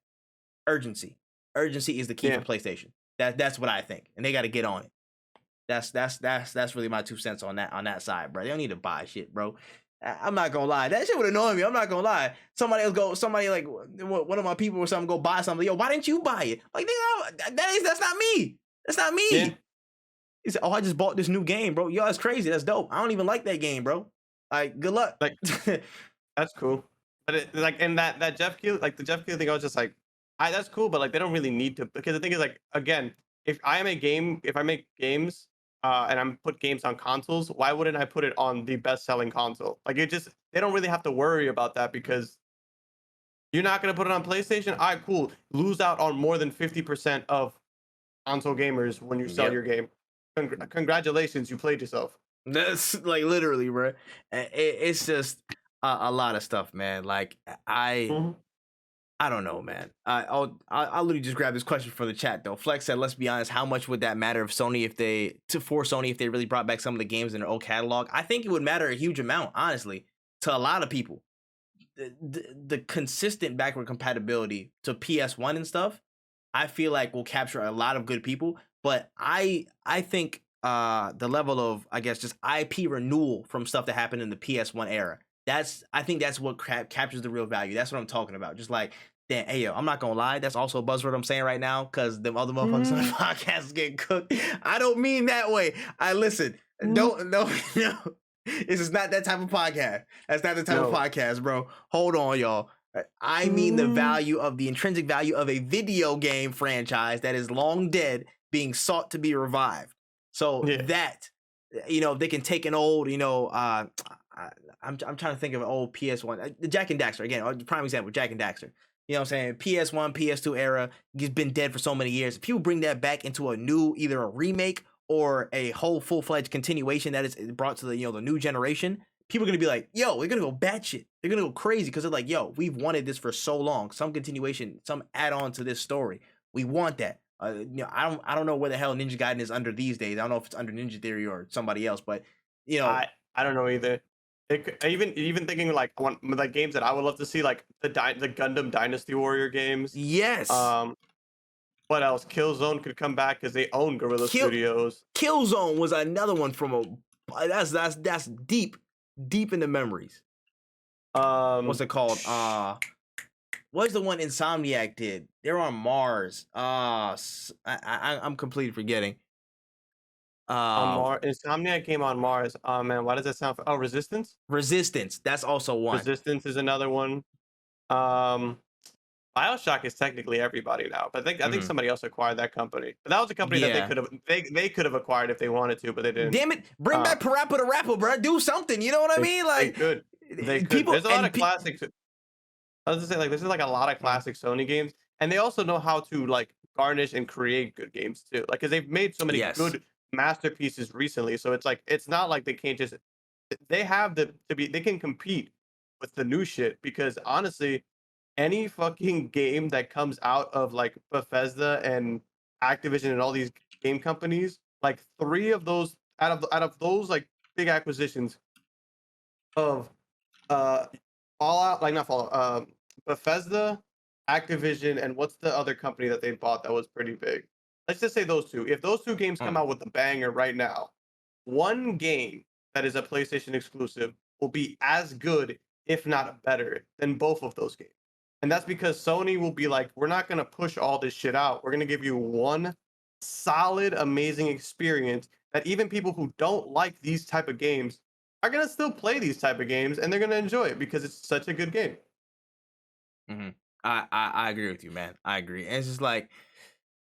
urgency is the key for PlayStation. That's what I think. And they got to get on it. That's really my 2 cents on that side, bro. They don't need to buy shit, bro. I'm not gonna lie. That shit would annoy me. I'm not gonna lie. Somebody like one of my people or something go buy something. Yo, why didn't you buy it? Like, that's not me. That's not me. Yeah. He said, oh, I just bought this new game, bro. Yo, that's crazy. That's dope. I don't even like that game, bro. Like, good luck. Like, that's cool. But that Jeff Keighley, like the Jeff Keighley thing, I was just like, that's cool, but like they don't really need to, because the thing is, like, again, if I make games and I'm put games on consoles, why wouldn't I put it on the best-selling console? Like, they don't really have to worry about that because you're not gonna put it on PlayStation. All right, cool. Lose out on more than 50% of console gamers when you sell your game. Congratulations, you played yourself. That's like literally, bro. It's just a lot of stuff, man. Like I don't know, man. I'll literally just grab this question from the chat though. Flex said, "Let's be honest. How much would that matter if Sony if they really brought back some of the games in their old catalog? I think it would matter a huge amount, honestly, to a lot of people. The consistent backward compatibility to PS1 and stuff, I feel like will capture a lot of good people. But I think the level of, I guess, just IP renewal from stuff that happened in the PS1 era, I think that's what captures the real value. That's what I'm talking about. Just like, damn, hey, yo, I'm not going to lie. That's also a buzzword I'm saying right now because them other motherfuckers on the podcast is getting cooked. I don't mean that way. Listen, no. This is not that type of podcast. That's not the type of podcast, bro. Hold on, y'all. I mean the value of the intrinsic value of a video game franchise that is long dead being sought to be revived. So that you know, they can take an old, you know, I'm trying to think of an old PS1, the Jack and Daxter again, prime example, Jack and Daxter. You know what I'm saying? PS1, PS2 era, he's been dead for so many years. If people bring that back into a new, either a remake or a whole full-fledged continuation that is brought to the, you know, the new generation, people are gonna be like, yo, they're gonna go batshit. They're gonna go crazy because they're like, yo, we've wanted this for so long. Some continuation, some add-on to this story. We want that. You know, I don't know where the hell Ninja Gaiden is under these days. I don't know if it's under Ninja Theory or somebody else, but you know, I don't know either. Even thinking like one like games that I would love to see, like the Gundam Dynasty Warrior games. yes, What else? Killzone could come back because they own Guerrilla Studios. Killzone was another one from a that's deep in the memories. What's it called? What's the one Insomniac did? They're on Mars. I'm completely forgetting. On Mars, Insomniac game on Mars. Oh man, why does that sound? Oh, Resistance. Resistance. That's also one. Resistance is another one. BioShock is technically everybody now, but I think somebody else acquired that company. But that was a company that they could have acquired if they wanted to, but they didn't. Damn it! Bring back Parappa the Rapper, bro. Do something. You know what I mean? Like they could. There's a lot of classics. I was just saying, like, there's like a lot of classic Sony games, and they also know how to like garnish and create good games too. Like, because they've made so many good masterpieces recently, so it's like it's not like they can't just. They have they can compete with the new shit because honestly, any fucking game that comes out of like Bethesda and Activision and all these game companies, like 3 of those out of those like big acquisitions of Fallout, like not Fallout, Bethesda, Activision, and what's the other company that they bought that was pretty big? Let's just say those 2. If those 2 games come out with a banger right now, one game that is a PlayStation exclusive will be as good, if not better, than both of those games. And that's because Sony will be like, we're not going to push all this shit out. We're going to give you one solid, amazing experience that even people who don't like these type of games are going to still play these type of games and they're going to enjoy it because it's such a good game. I agree with you, man. I agree. And it's just like,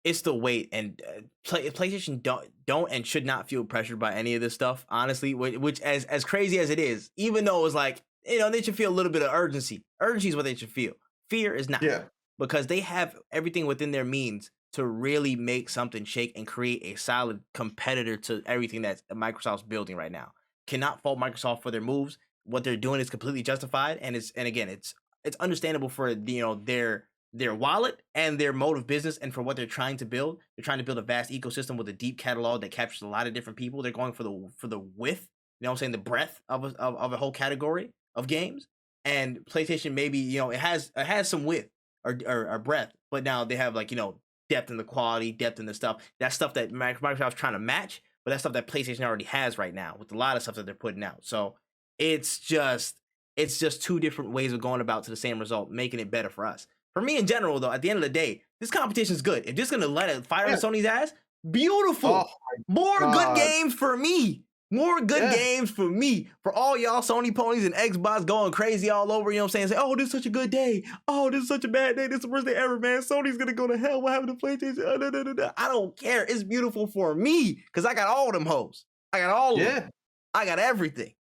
it's the weight, and PlayStation don't and should not feel pressured by any of this stuff, honestly, which as crazy as it is, even though it's like, you know, they should feel a little bit of urgency. Urgency is what they should feel. Fear is not. Yeah. Because they have everything within their means to really make something shake and create a solid competitor to everything that Microsoft's building right now. Cannot fault Microsoft for their moves. What they're doing is completely justified, and again, it's understandable for, you know, their wallet and their mode of business, and for what they're trying to build. They're trying to build a vast ecosystem with a deep catalog that captures a lot of different people. They're going for the width, you know what I'm saying, the breadth of a whole category of games. And PlayStation, maybe, you know, it has some width or breadth, but now they have, like, you know, depth in the quality, depth in the stuff. That stuff that Microsoft's trying to match, but that's stuff that PlayStation already has right now with a lot of stuff that they're putting out. So it's just 2 different ways of going about to the same result, making it better for us. For me in general, though, at the end of the day, this competition is good. If just gonna let it fire on Sony's ass, beautiful. More good games for me. More good games for me. For all y'all Sony ponies and Xbox going crazy all over, you know what I'm saying? Say, oh, this is such a good day. Oh, this is such a bad day. This is the worst day ever, man. Sony's gonna go to hell. What happened to PlayStation? I don't care. It's beautiful for me because I got all them hoes. I got all of them. I got everything.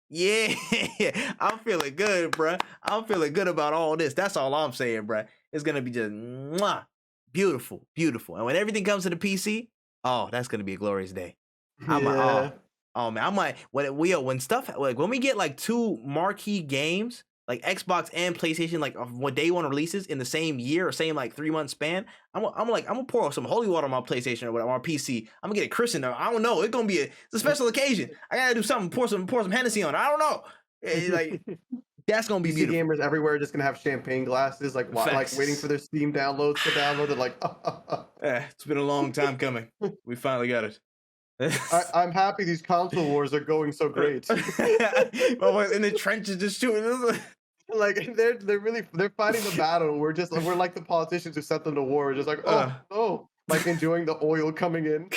Yeah, I'm feeling good, bruh. I'm feeling good about all this. That's all I'm saying, bruh. It's gonna be just beautiful, beautiful. And when everything comes to the PC, oh, that's gonna be a glorious day. Oh man, I might when stuff like when we get like 2 marquee games, like Xbox and PlayStation, like what day 1 releases in the same year or same like 3-month span, I'm gonna pour some holy water on my PlayStation or whatever, on my PC. I'm gonna get it christened. I don't know. It's gonna be it's a special occasion. I gotta do something. Pour some Hennessy on it. I don't know. Like that's gonna be PC beautiful. gamers everywhere just gonna have champagne glasses, like waiting for their Steam downloads to download. They're like, it's been a long time coming. We finally got it. I'm happy these console wars are going so great. In the trenches just shooting. Like they're fighting the battle. We're like the politicians who sent them to war. We're just like, like enjoying the oil coming in.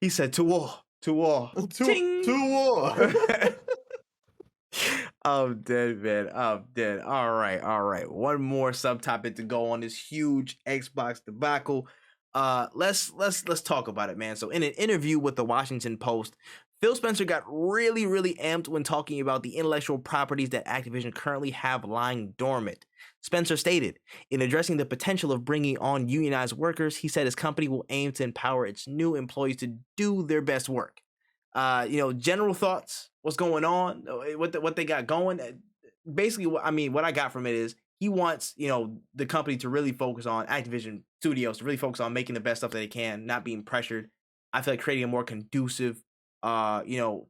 He said, to war. To war. To war. I'm dead, man. I'm dead. All right. One more subtopic to go on this huge Xbox debacle. let's talk about it, man. So in an interview with the Washington Post, Phil Spencer got really amped when talking about the intellectual properties that Activision currently have lying dormant. Spencer stated, in addressing the potential of bringing on unionized workers, he said his company will aim to empower its new employees to do their best work. General thoughts, what's going on, what they got going. Basically, what I got from it is he wants, the company to really focus on Activision Studios, to really focus on making the best stuff that they can, not being pressured. I feel like creating a more conducive, an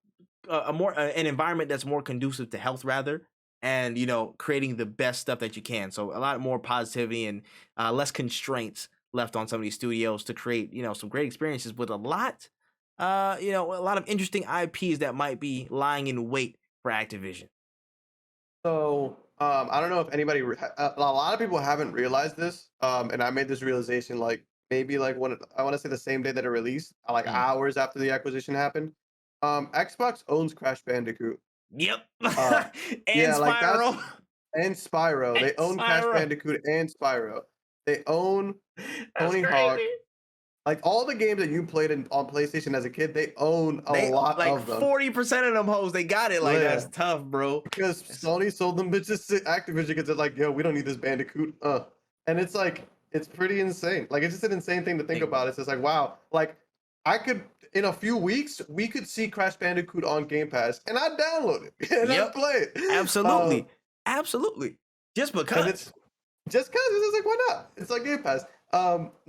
environment that's more conducive to health rather, and creating the best stuff that you can. So a lot more positivity and less constraints left on some of these studios to create, some great experiences with a lot of interesting IPs that might be lying in wait for Activision. So I don't know if anybody, a lot of people haven't realized this, and I made this realization like maybe like when I want to say the same day that it released, like hours after the acquisition happened. Xbox owns Crash Bandicoot. Yep. And yeah, Spyro. And Spyro. They own Spyro. Crash Bandicoot and Spyro. They own Tony Hawk. Like all the games that you played on PlayStation as a kid, they own a lot of them. 40% of them hoes, they got it. Like that's tough, bro. Because Sony sold them bitches to Activision because they're like, yo, we don't need this Bandicoot. And it's like, it's pretty insane. Like it's just an insane thing to think about. It's just like, wow, like I could in a few weeks we could see Crash Bandicoot on Game Pass, and I'd download it and I'd play it. Absolutely. Just because. It's just like, why not? It's like Game Pass.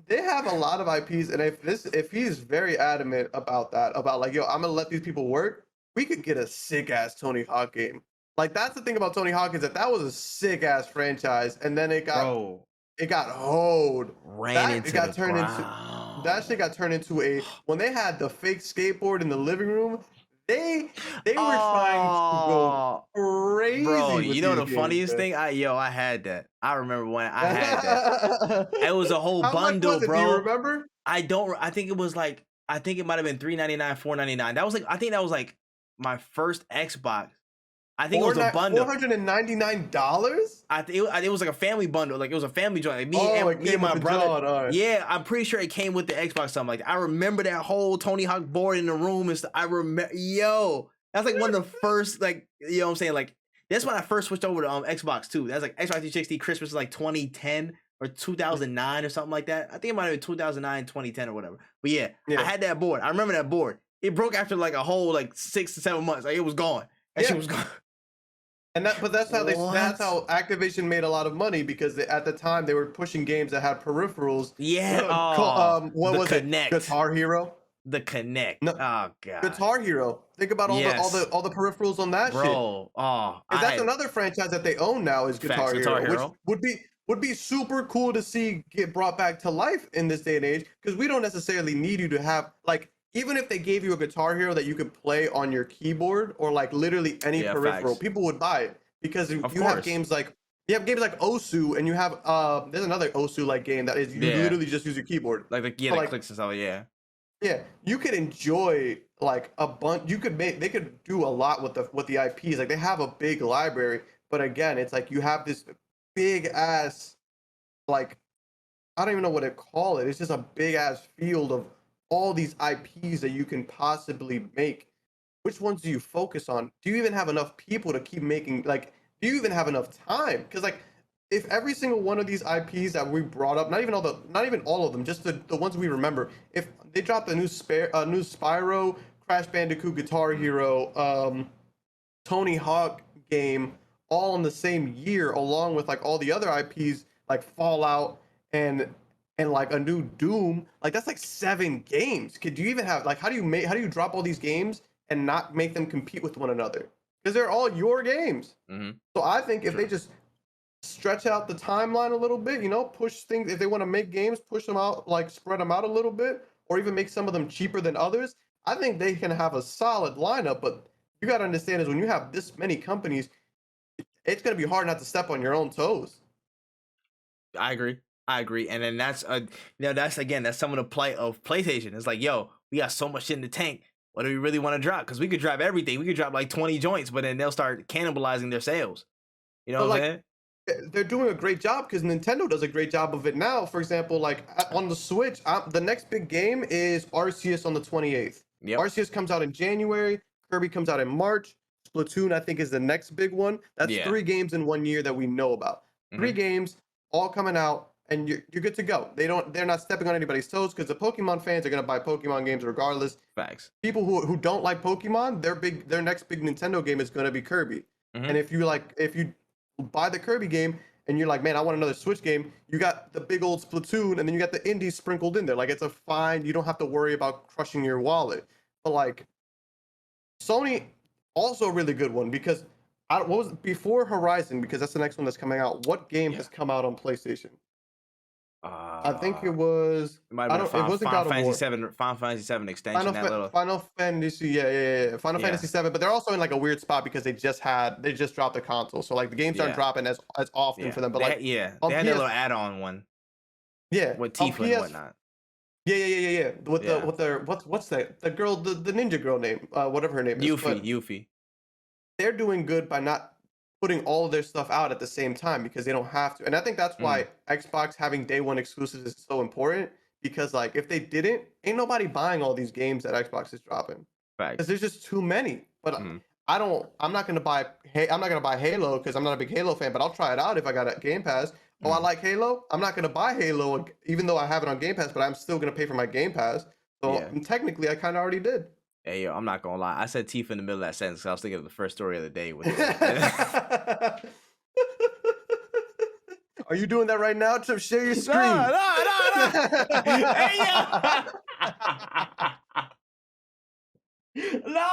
They have a lot of IPs, and if he's very adamant about that, about like, yo, I'm gonna let these people work, we could get a sick ass Tony Hawk game. Like that's the thing about Tony Hawk is that was a sick ass franchise, and then it got hoed. That shit got turned into a when they had the fake skateboard in the living room. They were trying to go crazy. Bro, you know the funniest thing? I had that. I remember when I had that. It was a whole bundle, bro. Do you remember? I think it was like, I think it might have been $3.99, $4.99. That was like, I think that was like my first Xbox. I think it was a bundle. $499? It was like a family bundle. Like it was a family joint. Like me and my brother. Right. Yeah, I'm pretty sure it came with the Xbox. Something like that. I remember that whole Tony Hawk board in the room and stuff. I remember, that's like one of the first, like, you know what I'm saying? Like that's when I first switched over to Xbox too. That's like Xbox 360 Christmas, like 2010 or 2009 or something like that. I think it might have been 2009, 2010 or whatever. But yeah, I had that board. I remember that board. It broke after like a whole like 6 to 7 months. Like it was gone. That shit was gone. But that's how that's how Activision made a lot of money, because at the time they were pushing games that had peripherals. Yeah. What was Kinect. it? Guitar Hero. The Kinect. No, oh god. Guitar Hero. Think about all the peripherals on that shit. Bro. That's another franchise that they own now is Guitar Hero, which would be super cool to see get brought back to life in this day and age, because we don't necessarily need you to have like. Even if they gave you a Guitar Hero that you could play on your keyboard or like literally any peripheral, people would buy it, because you have games like Osu, and you have there's another Osu like game that is you literally just use your keyboard. Like the clicks and stuff, yeah. Yeah, you could enjoy like a bunch. They could do a lot with the IPs. Like they have a big library, but again, it's like you have this big ass, like I don't even know what to call it. It's just a big ass field of all these IPs that you can possibly make. Which ones do you focus on? Do you even have enough people to keep making? Like, do you even have enough time? Because like, if every single one of these IPs that we brought up, not even all of them, just the ones we remember, if they dropped a new Spyro, Crash Bandicoot, Guitar Hero, Tony Hawk game, all in the same year, along with like all the other IPs like Fallout and like a new Doom, like that's like 7 games. Could you even have like how do you drop all these games and not make them compete with one another? Because they're all your games. So I think if they just stretch out the timeline a little bit, push things, if they want to make games, push them out, like spread them out a little bit, or even make some of them cheaper than others, I think they can have a solid lineup. But you got to understand is when you have this many companies, it's going to be hard not to step on your own toes. I agree. And then that's that's some of the play of PlayStation. It's like, yo, we got so much shit in the tank. What do we really want to drop? Because we could drop everything. We could drop like 20 joints, but then they'll start cannibalizing their sales. You know what I'm saying? they're doing a great job because Nintendo does a great job of it now. For example, like on the Switch, the next big game is Arceus on the 28th. Yep. Arceus comes out in January. Kirby comes out in March. Splatoon, I think, is the next big one. That's 3 games in 1 year that we know about. 3 games all coming out, and you're good to go. They're not stepping on anybody's toes because the Pokemon fans are gonna buy Pokemon games regardless. Facts. People who don't like Pokemon, their next big Nintendo game is gonna be Kirby. And if you buy the Kirby game and you're like, man, I want another Switch game, you got the big old Splatoon, and then you got the indies sprinkled in there. Like, it's a fine, you don't have to worry about crushing your wallet. But like, Sony, also a really good one, because what was before Horizon, because that's the next one that's coming out. What game has come out on PlayStation? I think it was. It might have been it wasn't Final God of War. Fantasy 7 extension. Final Fantasy, yeah. Final Fantasy 7, but they're also in like a weird spot because they just dropped the console, so like the games aren't dropping as often for them. But they had their little add-on one. Yeah, with Tifa and whatnot. Yeah. What's that? The girl, the ninja girl name, whatever her name is. Yuffie. They're doing good by not putting all of their stuff out at the same time because they don't have to. And I think that's why Xbox having day one exclusives is so important, because like if they didn't, ain't nobody buying all these games that Xbox is dropping. Right. Because there's just too many. But I'm not gonna buy Halo because I'm not a big Halo fan, but I'll try it out if I got a Game Pass. Oh, I like Halo. I'm not gonna buy Halo even though I have it on Game Pass, but I'm still gonna pay for my Game Pass. So technically I kinda already did. Hey, yo, I'm not gonna lie. I said Tifa in the middle of that sentence because I was thinking of the first story of the day. With Are you doing that right now, Tripp? Share your screen. No. Hey, yo. No.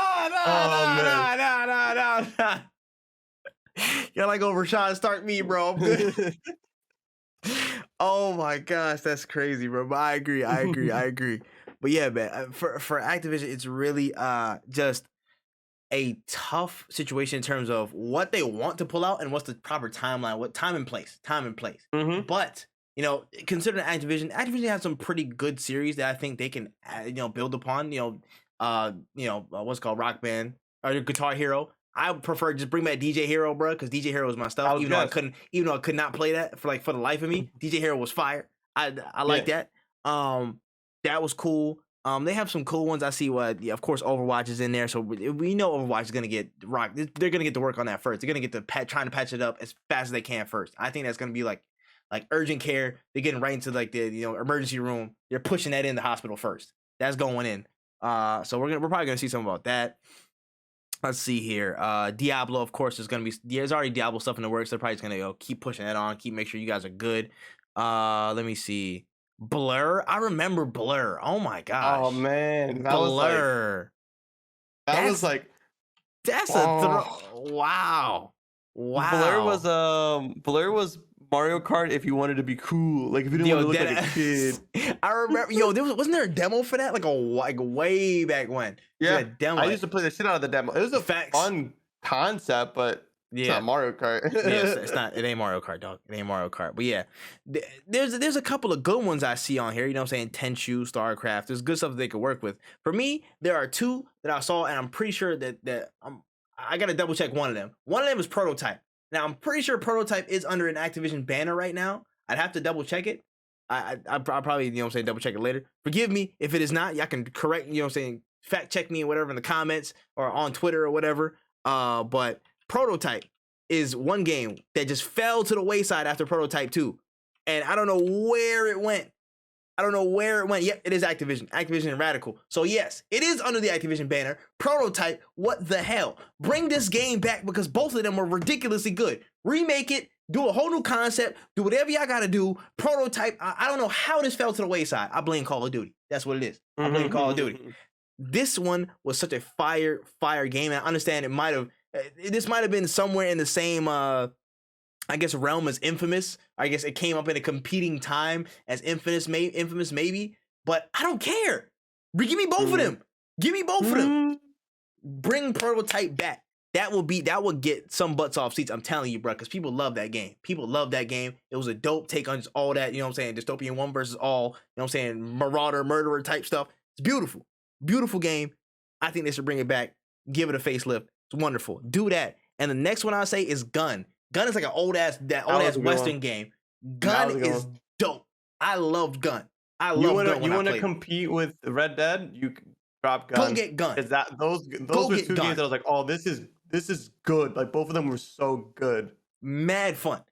You're like over Rashad, start me, bro. I'm good. Oh my gosh, that's crazy, bro. But I agree. But yeah, man, for Activision, it's really just a tough situation in terms of what they want to pull out and what's the proper timeline, what time and place. But you know, considering Activision has some pretty good series that I think they can build upon. What's called Rock Band or Guitar Hero. I prefer just bring back DJ Hero, bro, because DJ Hero is my stuff. Even though I could not play that for the life of me. DJ Hero was fire. I like that. That was cool. They have some cool ones. I see of course, Overwatch is in there, so we know Overwatch is gonna get rocked. They're gonna get to work on that first. They're gonna get to trying to patch it up as fast as they can first. I think that's gonna be like urgent care. They're getting right into like the emergency room. They're pushing that in the hospital first. That's going in. So we're probably gonna see something about that. Let's see here. Diablo, of course, is gonna be. There's already Diablo stuff in the works. They're probably just gonna keep pushing that on. Make sure you guys are good. Let me see. Blur. I remember Blur. Oh my gosh. Oh man, Blur. That's a wow. Blur was Mario Kart if you wanted to be cool, like if you didn't want to look like a kid. I remember, wasn't there a demo for that like way back when? Yeah, a demo. I used to play the shit out of the demo. It was a fun concept, but it's not Mario Kart. It's not. It ain't Mario Kart, dog. It ain't Mario Kart. But yeah, there's a couple of good ones I see on here. You know what I'm saying? Tenchu, StarCraft. There's good stuff that they could work with. For me, there are 2 that I saw, and I'm pretty sure that I gotta double check one of them. One of them is Prototype. Now, I'm pretty sure Prototype is under an Activision banner right now. I'd have to double check it. I'll probably, double check it later. Forgive me if it is not. Y'all can correct, fact check me or whatever in the comments or on Twitter or whatever. But Prototype is one game that just fell to the wayside after Prototype 2. And I don't know where it went. Yep, it is Activision. Activision and Radical. So yes, it is under the Activision banner. Prototype, what the hell? Bring this game back because both of them were ridiculously good. Remake it, do a whole new concept, do whatever y'all gotta do. Prototype, I don't know how this fell to the wayside. I blame Call of Duty. That's what it is. I blame Call of Duty. This one was such a fire game. And I understand this might have been somewhere in the same realm as Infamous. I guess it came up in a competing time as Infamous maybe, but I don't care. Give me both of them. Bring Prototype back. That will get some butts off seats. I'm telling you, bro, because people love that game. It was a dope take on just all that, dystopian 1 versus all, marauder, murderer type stuff. It's beautiful game. I think they should bring it back. Give it a facelift. It's wonderful. Do that. And the next one I'll say is Gun. Gun is like an old ass Western game. Gun is dope. I loved Gun. I love Gun. You want to compete with Red Dead? You drop Gun. Go get Gun. Is that those were two games that I was like, oh, this is good. Like both of them were so good. Mad fun.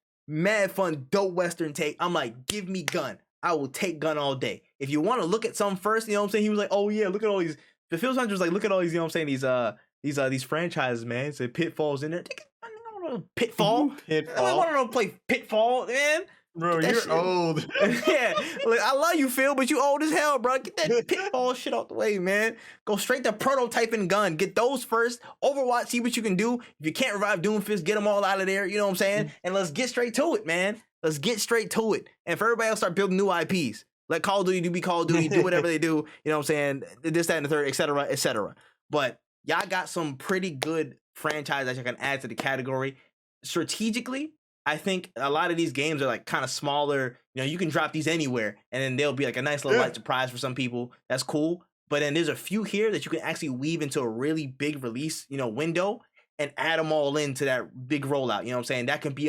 Dope Western take. I'm like, give me Gun. I will take Gun all day. If you want to look at some first, you know what I'm saying? He was like, oh yeah, look at all these. The Phil Spencer was like, look at all these, you know what I'm saying? These franchises, man. It's Pitfall's in there. I don't want to Pitfall. I want to play Pitfall, man. Bro, you're old. Yeah, like, I love you, Phil, but you old as hell, bro. Get that Pitfall shit out the way, man. Go straight to prototyping Gun. Get those first. Overwatch, see what you can do. If you can't revive Doomfist, get them all out of there. You know what I'm saying? And let's get straight to it, man. Let's get straight to it. And for everybody else, start building new IPs. Let Call of Duty be Call of Duty. Do whatever they do. You know what I'm saying? This, that, and the third, etc., etc. But y'all got some pretty good franchise that you can add to the category. Strategically, I think a lot of these games are like kind of smaller. You know, you can drop these anywhere, and then they'll be like a nice little light surprise for some people. That's cool. But then there's a few here that you can actually weave into a really big release, you know, window, and add them all into that big rollout. You know what I'm saying? That can be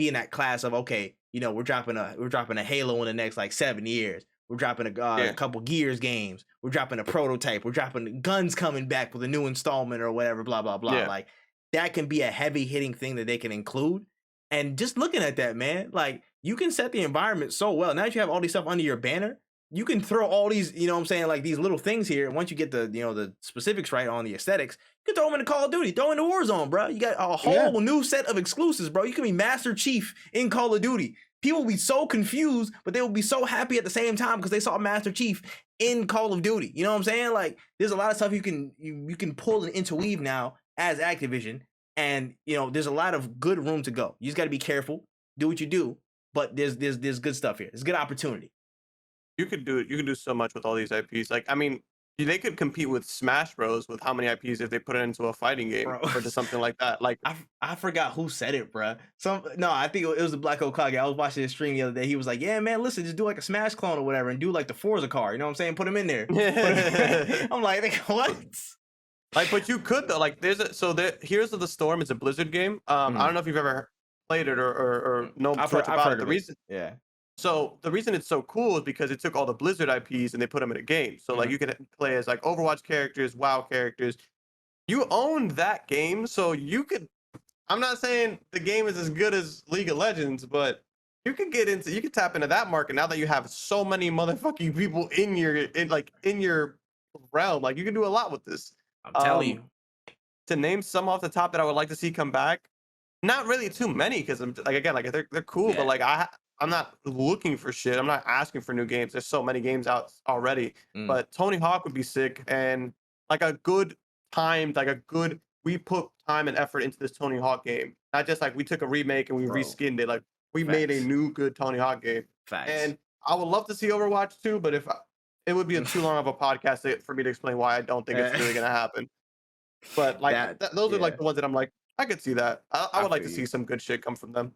in that class of, okay, you know, we're dropping a Halo in the next like 7 years. We're dropping a couple Gears games. We're dropping a prototype. We're dropping Guns coming back with a new installment or whatever. Blah blah blah. Like that can be a heavy hitting thing that they can include. And just looking at that, man, like you can set the environment so well. Now that you have all these stuff under your banner, you can throw all these, you know what I'm saying, like these little things here. And once you get the, you know, the specifics right on the aesthetics, you can throw them into Call of Duty, throw in the Warzone, bro. You got a whole new set of exclusives, bro. You can be Master Chief in Call of Duty. People will be so confused, but they will be so happy at the same time because they saw Master Chief in Call of Duty. You know what I'm saying? Like there's a lot of stuff you can pull and interweave now as Activision. And, you know, there's a lot of good room to go. You just got to be careful, do what you do, but there's good stuff here. It's good opportunity. You could do so much with all these IPs. Like, I mean, they could compete with Smash Bros with how many IPs if they put it into a fighting game or to something like that. Like, I forgot who said it, bro. I think it was the Black Okage. I was watching his stream the other day. He was like, yeah, man, listen, just do like a Smash clone or whatever and do like the Forza car. You know what I'm saying? Put him in there. I'm like, what? Like, but you could though. Like, Heroes of the Storm is a Blizzard game. I don't know if you've ever played it or know much about it. The reason, So the reason it's so cool is because it took all the Blizzard IPs and they put them in a game. So like you can play as like Overwatch characters, WoW characters. You owned that game, so you could. I'm not saying the game is as good as League of Legends, but you can tap into that market now that you have so many motherfucking people in your realm. Like you can do a lot with this. I'm telling you. To name some off the top that I would like to see come back, not really too many because I'm like again like they're cool, but like I'm not looking for shit. I'm not asking for new games. There's so many games out already. But Tony Hawk would be sick and like a good timed, we put time and effort into this Tony Hawk game. Not just like we took a remake and we reskinned it. Like we made a new good Tony Hawk game. And I would love to see Overwatch too, but it would be too long of a podcast for me to explain why I don't think it's really gonna happen. But like those are like the ones that I'm like, I could see that. I would like to see some good shit come from them.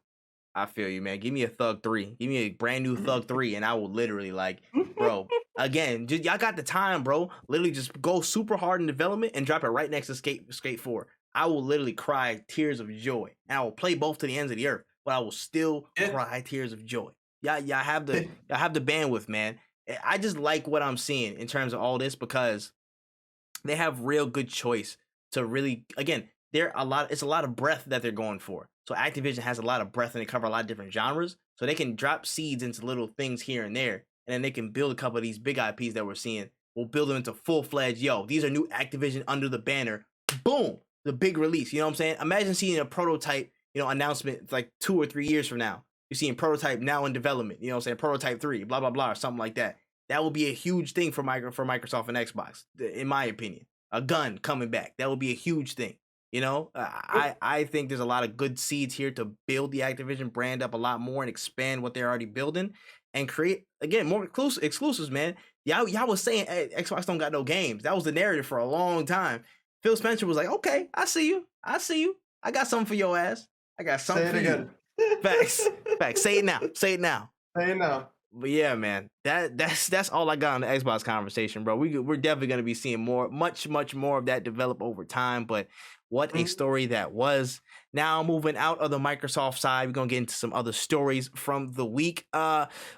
I feel you, man. Give me a Thug 3. Give me a brand new Thug 3, and I will literally like, bro. Again, y'all got the time, bro. Literally, just go super hard in development and drop it right next to Skate 4. I will literally cry tears of joy, and I will play both to the ends of the earth, but I will still cry tears of joy. Y'all have the bandwidth, man. I just like what I'm seeing in terms of all this because they have real good choice to really, again, it's a lot of breadth that they're going for. So Activision has a lot of breadth and they cover a lot of different genres. So they can drop seeds into little things here and there, and then they can build a couple of these big IPs that we're seeing. We'll build them into full-fledged, these are new Activision under the banner. Boom, the big release. You know what I'm saying? Imagine seeing a prototype, announcement like 2 or 3 years from now. You're seeing prototype now in development. You know what I'm saying? Prototype 3, blah, blah, blah, or something like that. That will be a huge thing for Microsoft and Xbox, in my opinion. A gun coming back. That will be a huge thing. I think there's a lot of good seeds here to build the Activision brand up a lot more and expand what they're already building and create, again, more exclusives, man. Y'all was saying, hey, Xbox don't got no games. That was the narrative for a long time. Phil Spencer was like, okay, I see you. I got something for your ass. I got something for you. Facts. Say it now. But yeah, man, that's all I got on the Xbox conversation, bro. We're definitely gonna be seeing much more of that develop over time. But what a Mhm. story that was. Now moving out of the Microsoft side, we're gonna get into some other stories from the week.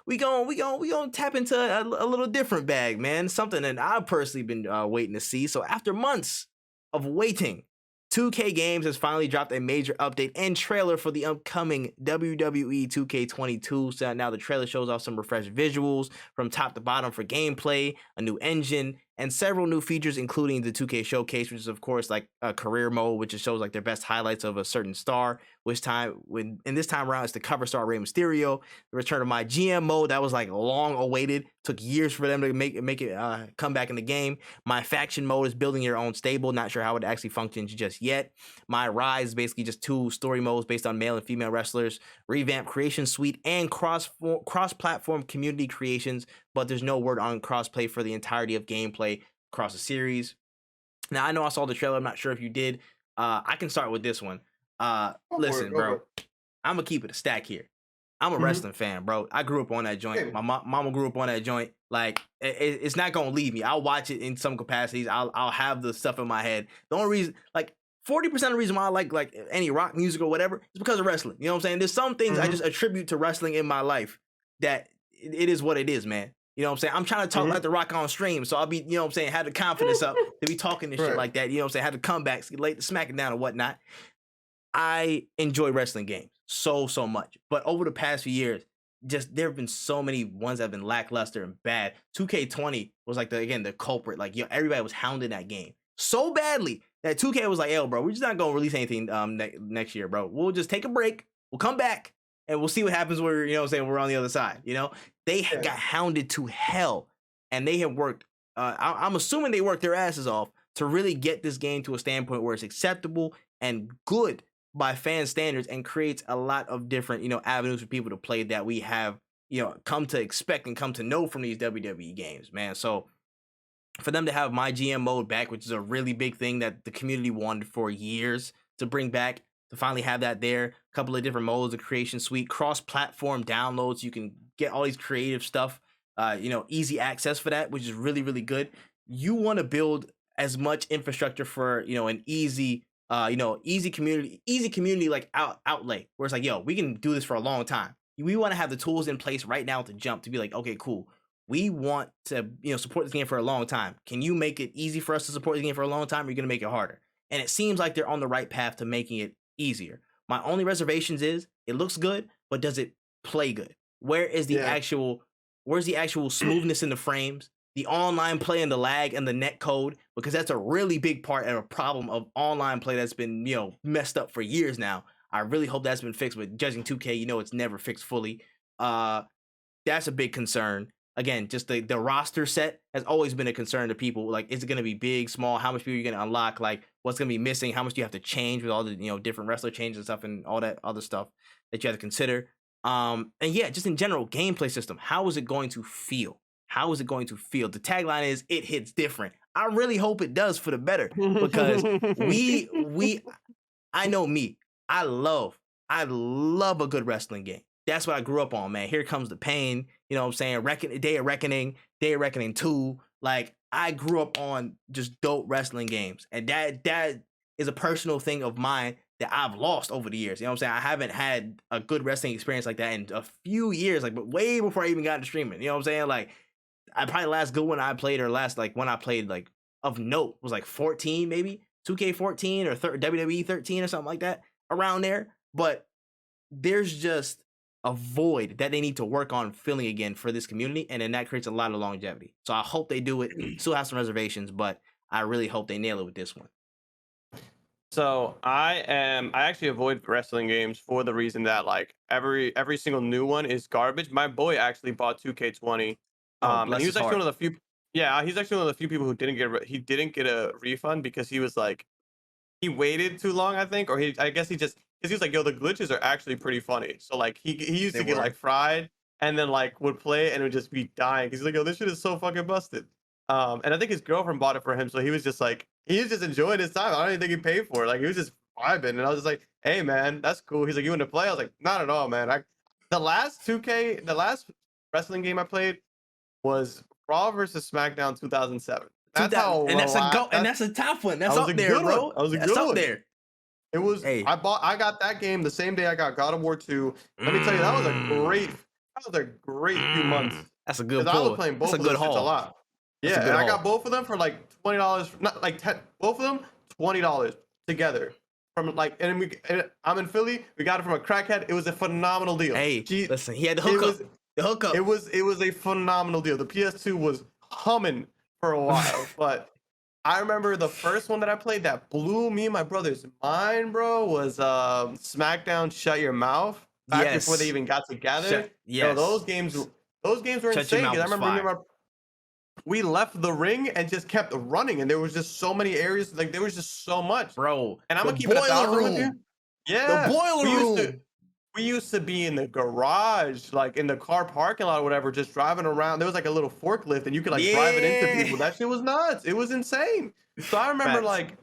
We gonna tap into a little different bag, man. Something that I've personally been waiting to see. So after months of waiting, 2K Games has finally dropped a major update and trailer for the upcoming WWE 2K22. So now the trailer shows off some refreshed visuals from top to bottom for gameplay, a new engine, and several new features, including the 2K Showcase, which is of course like a career mode, which just shows like their best highlights of a certain star. In this time around, it's the cover star Rey Mysterio. The return of my GM mode that was like long awaited, took years for them to make it come back in the game. My faction mode is building your own stable. Not sure how it actually functions just yet. My Rise is basically just 2 story modes based on male and female wrestlers. Revamped creation suite and cross-platform community creations, but there's no word on crossplay for the entirety of gameplay across the series. Now I know I saw the trailer. I'm not sure if you did. I can start with this one. Listen, Go for bro. it. I'm gonna keep it a stack here. I'm a Mhm. wrestling fan, bro. I grew up on that joint. Same. My mama grew up on that joint. Like it's not gonna leave me. I'll watch it in some capacities. I'll have the stuff in my head. The only reason, like 40% of the reason why I like any rock music or whatever is because of wrestling. You know what I'm saying? There's some things I Mhm. just attribute to wrestling in my life that it is what it is, man. You know what I'm saying? I'm trying to talk Mhm. like the rock on stream, so I'll be, you know what I'm saying, had the confidence up to be talking and shit Right. like that. You know what I'm saying? Had the comebacks, late the smacking down and whatnot. I enjoy wrestling games so much, but over the past few years, just there have been so many ones that have been lackluster and bad. 2K20 was like the culprit. Like, yo, everybody was hounding that game so badly that 2K was like, "Yo, bro, we're just not gonna release anything next year, bro. We'll just take a break. We'll come back and we'll see what happens. Where you know what I'm saying we're on the other side. You know, they Yeah. got hounded to hell, and they have worked. I'm assuming they worked their asses off to really get this game to a standpoint where it's acceptable and good by fan standards, and creates a lot of different, you know, avenues for people to play that we have, you know, come to expect and come to know from these WWE games, man. So for them to have my GM mode back, which is a really big thing that the community wanted for years to bring back, to finally have that there, a couple of different modes, of creation suite, cross-platform downloads, you can get all these creative stuff, you know, easy access for that, which is really good. You want to build as much infrastructure for, you know, an easy you know, easy community like outlay where it's like, yo, we can do this for a long time. We want to have the tools in place right now to jump to be like, okay, cool, we want to, you know, support this game for a long time. Can you make it easy for us to support the game for a long time, or are you going to make it harder? And it seems like they're on the right path to making it easier. My only reservations is it looks good, but does it play good? Yeah. Where's the actual smoothness in the frames, the online play and the lag and the net code? Because that's a really big part and a problem of online play that's been, you know, messed up for years now. I really hope that's been fixed, but judging 2K, you know, it's never fixed fully. Uh that's a big concern. Again, just the roster set has always been a concern to people. Like, is it going to be big, small? How much people are you going to unlock? Like, what's going to be missing? How much do you have to change with all the, you know, different wrestler changes and stuff and all that other stuff that you have to consider? And yeah, just in general, gameplay system. How is it going to feel? How is it going to feel? The tagline is "It hits different." I really hope it does for the better, because we I know me. I love, I love a good wrestling game. That's what I grew up on, man. Here Comes the Pain. You know what I'm saying? Day of Reckoning 2. Like, I grew up on just dope wrestling games. And that is a personal thing of mine that I've lost over the years. You know what I'm saying? I haven't had a good wrestling experience like that in a few years, like, but way before I even got into streaming. You know what I'm saying? Like, I probably last good one I played, or last like one I played like of note, was like 14, maybe 2K14 or WWE 13 or something like that, around there. But there's just a void that they need to work on filling again for this community, and then that creates a lot of longevity. So I hope they do it. Still have some reservations, but I really hope they nail it with this one. So I actually avoid wrestling games for the reason that like every single new one is garbage. My boy actually bought 2K20, Oh, and bless he his was actually heart. one of the few. Yeah, he's actually one of the few people who he didn't get a refund because he was like he waited too long, I think, or I guess he just because he was like, yo, the glitches are actually pretty funny. So like he used They to get were. like fried and then like would play and would just be dying because he's like, yo, this shit is so fucking busted. And I think his girlfriend bought it for him, so he was just like he was just enjoying his time. I don't even think he paid for it. Like he was just vibing, and I was just like, hey man, that's cool. He's like, you want to play? I was like, not at all, man. The last 2K, the last wrestling game I played was Raw versus SmackDown 2007. That's 2000, how and that's a go, and relaxed. that's a top one. That That's was a up there, good one. bro. That was a That's good up one. there. It was. Hey, I got that game the same day I got God of War 2. Let me tell you, that was a great. That was a great few months that's a good because I was pull. playing That's both a of good those shits a haul. lot. That's a Yeah, good and I haul. got both of them for like $20, not like 10. Both of them $20 together. From like, and I'm in Philly. We got it from a crackhead. It was a phenomenal deal. Hey, listen, he had the hookup. The hookup. It was a phenomenal deal. The PS2 was humming for a while, but I remember the first one that I played that blew me and my brother's mind, bro, was SmackDown Shut Your Mouth. Back before they even got together. Yes. Those games were Shut Your insane. Mouth Because I was remember we left the ring and just kept running, and there was just so many areas, like there was just so much. Bro, And I'm the gonna keep it boiler 1,000 with you. room. Yeah, The boiler room. we used to be in the garage, like in the car parking lot or whatever, just driving around. There was like a little forklift, and you could like drive it into Yeah. people. That shit was nuts. It was insane. So I remember Facts. like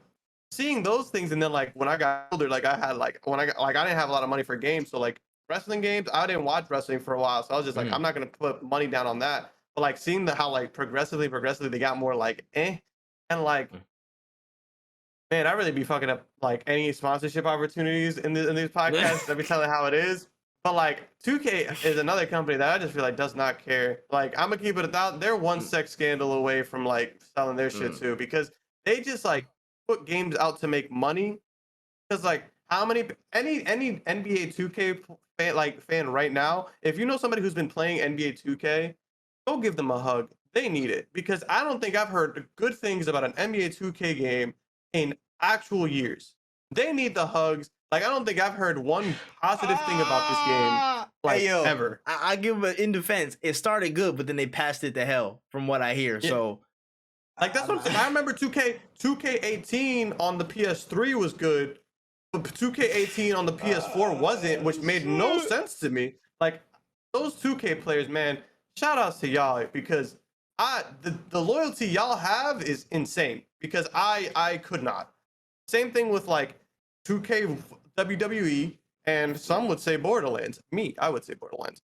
seeing those things, and then like when I got older, like I had like when I got like I didn't have a lot of money for games, so like wrestling games, I didn't watch wrestling for a while, so I was just like, I'm not gonna put money down on that. But like seeing how like progressively they got more like and like man, I really be fucking up like any sponsorship opportunities in these podcasts. Let me tell you how it is. But like 2K is another company that I just feel like does not care. Like I'm gonna keep it 1,000. They're one sex scandal away from like selling their shit too, because they just like put games out to make money. Because like how many any NBA 2K fan right now, if you know somebody who's been playing NBA 2K, go give them a hug. They need it, because I don't think I've heard good things about an NBA 2K game in actual years. They need the hugs. Like I don't think I've heard one positive thing about this game like ever. I give it in defense. It started good, but then they passed it to hell, from what I hear. Yeah. So like that's what I'm saying. I remember 2K18 on the PS3 was good, but 2K18 on the PS4 wasn't, which made no sense to me. Like those 2K players, man, shout outs to y'all, because the loyalty y'all have is insane, because I could not. Same thing with like 2K WWE, and some would say Borderlands. I would say Borderlands.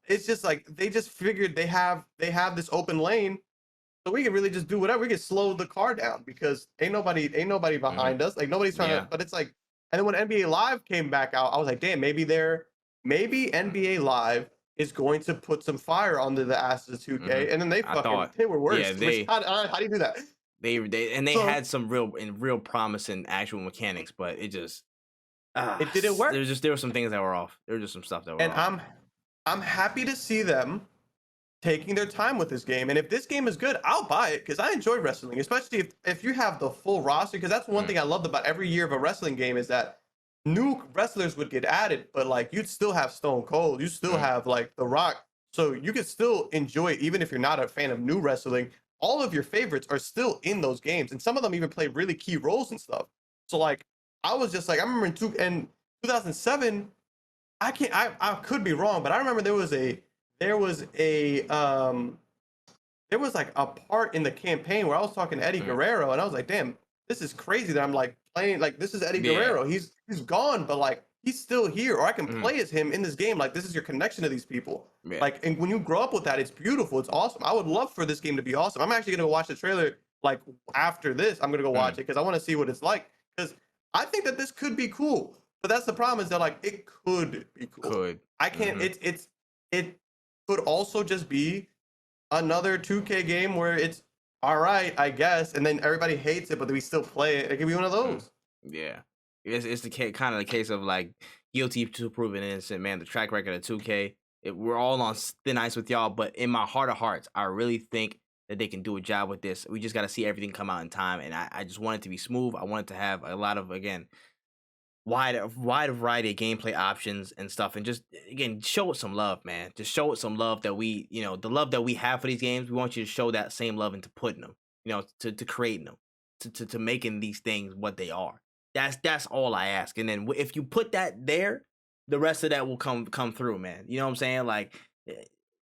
It's just like they just figured they have this open lane, so we can really just do whatever. We can slow the car down, because ain't nobody behind us. Like nobody's trying to. But it's like, and then when NBA Live came back out, I was like, damn, maybe NBA Live is going to put some fire under the asses of 2K, and then they were worse. Yeah, how do you do that? They had some real promising actual mechanics, but it just it didn't work. There were some things that were off. There was just some stuff that were off. And I'm happy to see them taking their time with this game. And if this game is good, I'll buy it, because I enjoy wrestling, especially if you have the full roster. Because that's one thing I loved about every year of a wrestling game, is that new wrestlers would get added, but like you'd still have Stone Cold, you still have like The Rock, so you could still enjoy it even if you're not a fan of new wrestling. All of your favorites are still in those games, and some of them even play really key roles and stuff. So like I was just like, I remember in 2007, I could be wrong, but I remember there was like a part in the campaign where I was talking to Eddie Guerrero, and I was like, damn, this is crazy that I'm like playing, like this is Eddie Guerrero. He's gone, but like he's still here, or I can play as him in this game. Like this is your connection to these people. Like, and when you grow up with that, it's beautiful. It's awesome. I would love for this game to be awesome. I'm actually gonna go watch the trailer like after this. I'm gonna go watch it because I want to see what it's like. Because I think that this could be cool. But that's the problem, is that like it could be cool. I can't. It could also just be another 2K game where it's all right, I guess, and then everybody hates it, but we still play it. It could be one of those. Yeah, it's the kind of the case of like guilty to proven innocent, man. The track record of 2K, we're all on thin ice with y'all, but in my heart of hearts, I really think that they can do a job with this. We just got to see everything come out in time, and I just want it to be smooth. I want it to have a lot of, again, wide variety of gameplay options and stuff, and just again show it some love, man. Just show it some love, that we, the love that we have for these games. We want you to show that same love into putting them, to creating them, to making these things what they are. That's all I ask. And then if you put that there, the rest of that will come through, man. You know what I'm saying? Like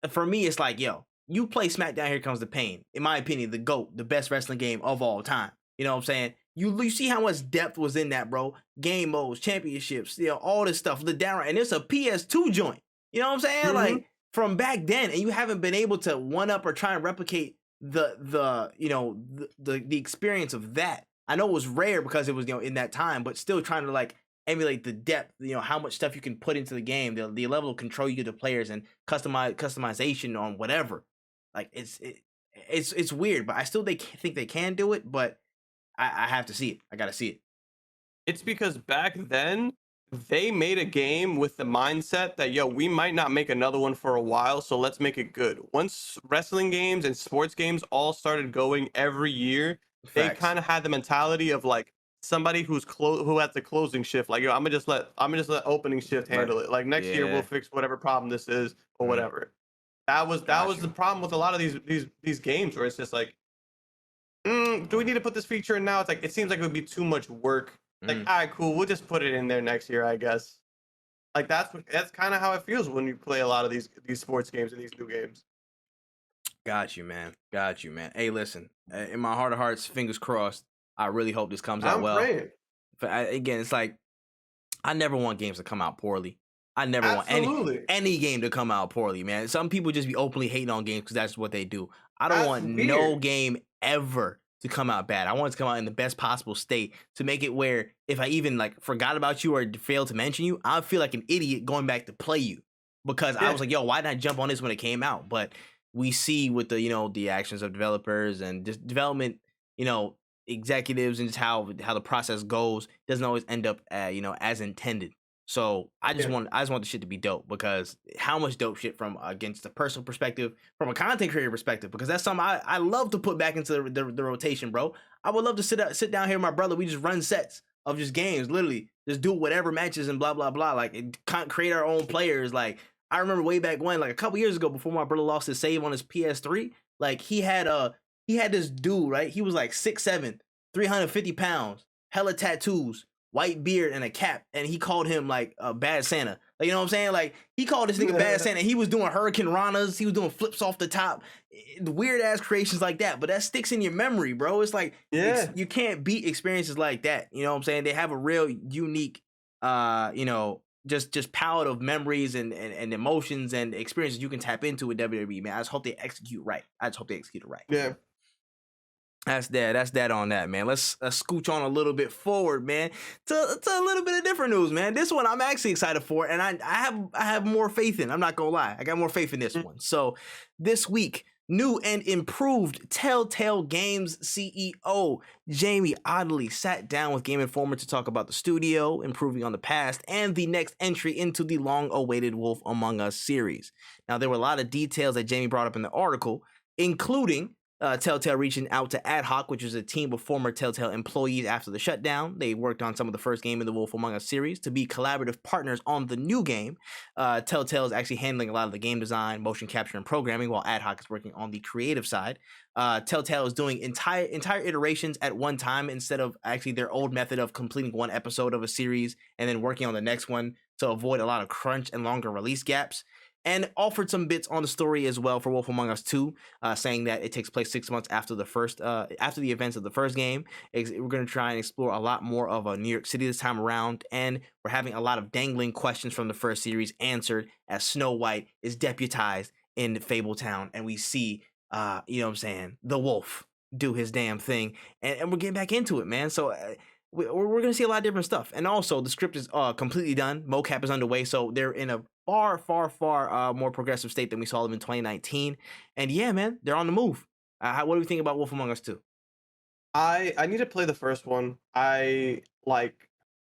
for me, it's like, yo, you play SmackDown, Here Comes the Pain. In my opinion, the GOAT, the best wrestling game of all time. You know what I'm saying? You see how much depth was in that, bro. Game modes, championships, all this stuff, the downright, and it's a PS2 joint. You know what I'm saying? Like from back then, and you haven't been able to one up or try and replicate the experience of that. I know it was rare because it was in that time, but still trying to like emulate the depth, how much stuff you can put into the game, the level of control you give to players, and customization on whatever. Like it's weird, but I still think they can do it, but I have to see it. I gotta see it. It's because back then they made a game with the mindset that we might not make another one for a while, so let's make it good. Once wrestling games and sports games all started going every year, they kind of had the mentality of like somebody who has the closing shift. Like, I'm gonna just let opening shift handle it. Like next year we'll fix whatever problem this is or whatever. That was the problem with a lot of these games where it's just like, do we need to put this feature in now? It's like it seems like it would be too much work. Like, all right, cool, we'll just put it in there next year, I guess. Like that's kind of how it feels when you play a lot of these sports games and these new games. Got you, man. Hey, listen, in my heart of hearts, fingers crossed. I really hope this comes out well. Praying. But again, it's like I never want games to come out poorly. I never want any game to come out poorly, man. Some people just be openly hating on games because that's what they do. I don't want no game ever to come out bad. I want it to come out in the best possible state to make it where if I even like forgot about you or failed to mention you, I feel like an idiot going back to play you because I was like, yo, why not jump on this when it came out? But we see with the the actions of developers and just development, executives and just how the process goes doesn't always end up as intended. So I just want the shit to be dope because how much dope shit from against a personal perspective, from a content creator perspective, because that's something I love to put back into the rotation, bro. I would love to sit down here with my brother. We just run sets of just games, literally just do whatever matches and blah blah blah. Like create our own players. Like I remember way back when, like a couple years ago, before my brother lost his save on his PS3, like he had this dude, right? He was like 6'7", 350 pounds, hella tattoos, white beard and a cap, and he called him like a bad Santa. Like, you know what I'm saying? Like he called this nigga bad Santa. He was doing hurricane ranas. He was doing flips off the top, weird ass creations like that. But that sticks in your memory, bro. It's like you can't beat experiences like that. You know what I'm saying? They have a real unique, just palette of memories and emotions and experiences you can tap into with WWE. Man, I just hope they execute right. Yeah. That's that on that, man. Let's scooch on a little bit forward, man, to a little bit of different news, man. This one I'm actually excited for, and I have more faith in. I'm not gonna lie, I got more faith in this one. So this week, new and improved Telltale Games CEO Jamie Odley sat down with Game Informer to talk about the studio, improving on the past, and the next entry into the long-awaited Wolf Among Us series. Now, there were a lot of details that Jamie brought up in the article, including Telltale reaching out to Ad Hoc, which is a team of former Telltale employees after the shutdown. They worked on some of the first game in the Wolf Among Us series to be collaborative partners on the new game. Telltale is actually handling a lot of the game design, motion capture, and programming, while Ad Hoc is working on the creative side. Telltale is doing entire iterations at one time instead of actually their old method of completing one episode of a series and then working on the next one to avoid a lot of crunch and longer release gaps. And offered some bits on the story as well for Wolf Among Us 2, saying that it takes place 6 months after after the events of the first game. We're going to try and explore a lot more of New York City this time around, and we're having a lot of dangling questions from the first series answered as Snow White is deputized in Fabletown, and we see, the wolf do his damn thing, and we're getting back into it, man. So we're going to see a lot of different stuff. And also, the script is completely done. Mocap is underway, so they're in a far more progressive state than we saw them in 2019. And yeah, man, they're on the move. What do you think about Wolf Among Us 2? I need to play the first one. I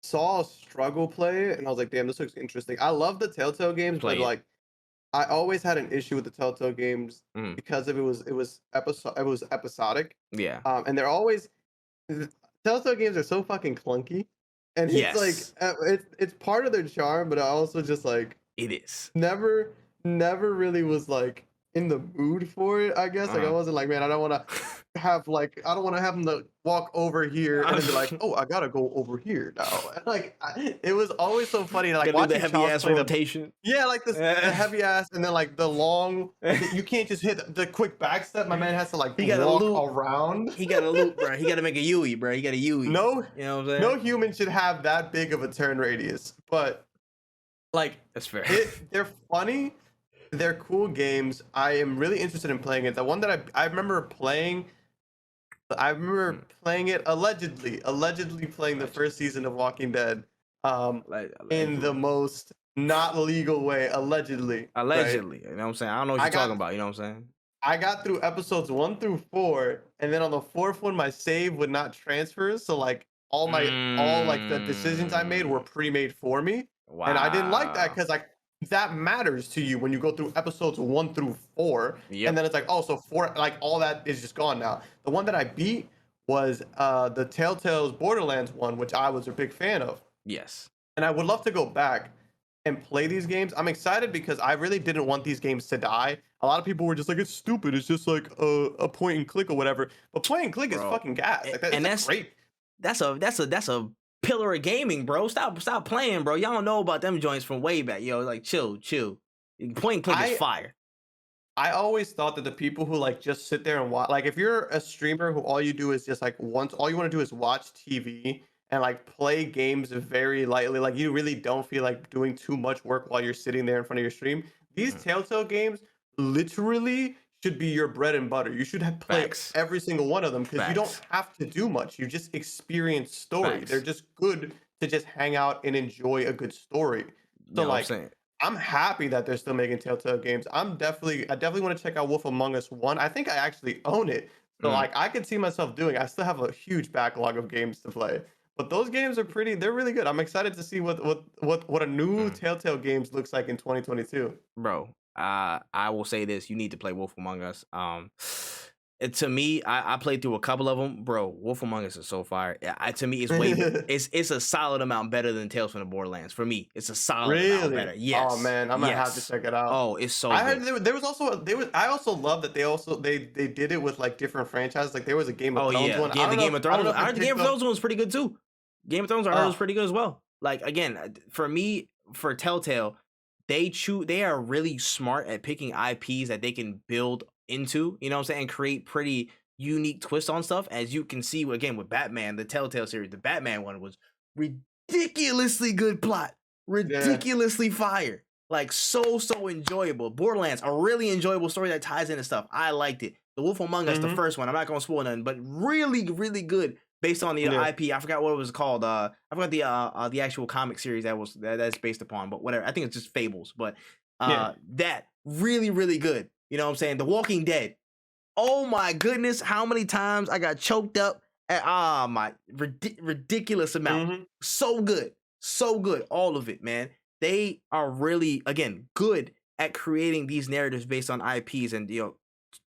saw a struggle play and I was like, damn, this looks interesting. I love the Telltale games, but I always had an issue with the Telltale games because it was episodic. Yeah. And they're always Telltale games are so fucking clunky. And it's it's part of their charm, but I also just it is. Never really was in the mood for it, I guess. I wasn't like, man, I don't want to have them to walk over here and then be like, oh, I gotta go over here now. It was always so funny, watching the heavy ass rotation. The heavy ass, and then the long. You can't just hit the quick back step. My man has to walk around. He got a loop, bro. He got to make a Yui, bro. He got a Yui. No, you know what I'm saying? No human should have that big of a turn radius, but that's fair. They're funny. they're cool games. I am really interested in playing it. The one that I remember playing. I remember Mm, playing it allegedly playing the alleged, first season of Walking Dead, um, in the allegedly, most not legal way, allegedly, right? allegedly. You know what I'm saying? I don't know what I you're got talking about. You know what I'm saying? I got through episodes 1 through 4, and then on the fourth one, my save would not transfer. So like all like the decisions I made were Mm, pre-made for me, and I didn't like that wow. because like that matters to you when you go through episodes 1 through 4, and Yep. then it's like, oh, so four, like all that is just gone now. The one that I beat was the Telltale's Borderlands one, which I was a big fan of, Yes. and I would love to go back and play these games. I'm excited because I really didn't want these games to die. A lot of people were just like, it's stupid. It's just like a point and click or whatever. But point and click is Bro. fucking gas. Like And it's a great. that's a pillar of gaming, bro. Stop playing, bro. Y'all don't know about them joints from way back. Yo, like chill. Point and click is I fire. I always thought that the people who like just sit there and watch, like if you're a streamer who all you do is just like once, all you want to do is watch TV and like play games very lightly, like you really don't feel like doing too much work while you're sitting there in front of your stream. These Mm, Telltale games literally should be your bread and butter. You should have play facts. every single one of them because you don't Facts. have to do much. You just experience story. They're Facts. just good to just hang out and enjoy a good story. You So know what I'm like saying? I'm happy that they're still making Telltale games. I definitely want to check out Wolf Among Us 1. I think I actually own it. So Mm, like I could see myself doing. I still have a huge backlog of games to play. But those games are they're really good. I'm excited to see what a new mm. Telltale games looks like in 2022. Bro, I will say this: you need to play Wolf Among Us. To me, I played through a couple of them, bro. Wolf Among Us is so fire. To me, it's way it's a solid amount better than Tales from the Borderlands. For me, it's a solid amount Really? better. Oh Yes, man, I'm gonna have to yes. check it out. Oh, it's so I heard good. there was also there was I also love that they did it with like different franchises. Like there was a Game of Oh Thrones yeah, one. I don't The know Game if of I don't Thrones. know if I it heard the Game picked of up. Thrones one was pretty good too. Game of Thrones I heard was Oh, pretty good as well. Like again, for me, for Telltale, they are really smart at picking IPs that they can build into, you know what I'm saying, and create pretty unique twists on stuff. As you can see again with Batman, the Telltale series, the Batman one was ridiculously good plot, yeah. ridiculously fire. Like so enjoyable. Borderlands, a really enjoyable story that ties into stuff. I liked it. The Wolf Among Us, the Mhm. first one. I'm not gonna spoil nothing, but really good based on the Yeah. IP. I forgot what it was called. I forgot the actual comic series that's based upon, but whatever. I think it's just Fables, but Yeah. that really good. You know what I'm saying? The Walking Dead. Oh my goodness, how many times I got choked up at my ridiculous amount. Mhm. So good, all of it, man. They are really again good at creating these narratives based on IPs and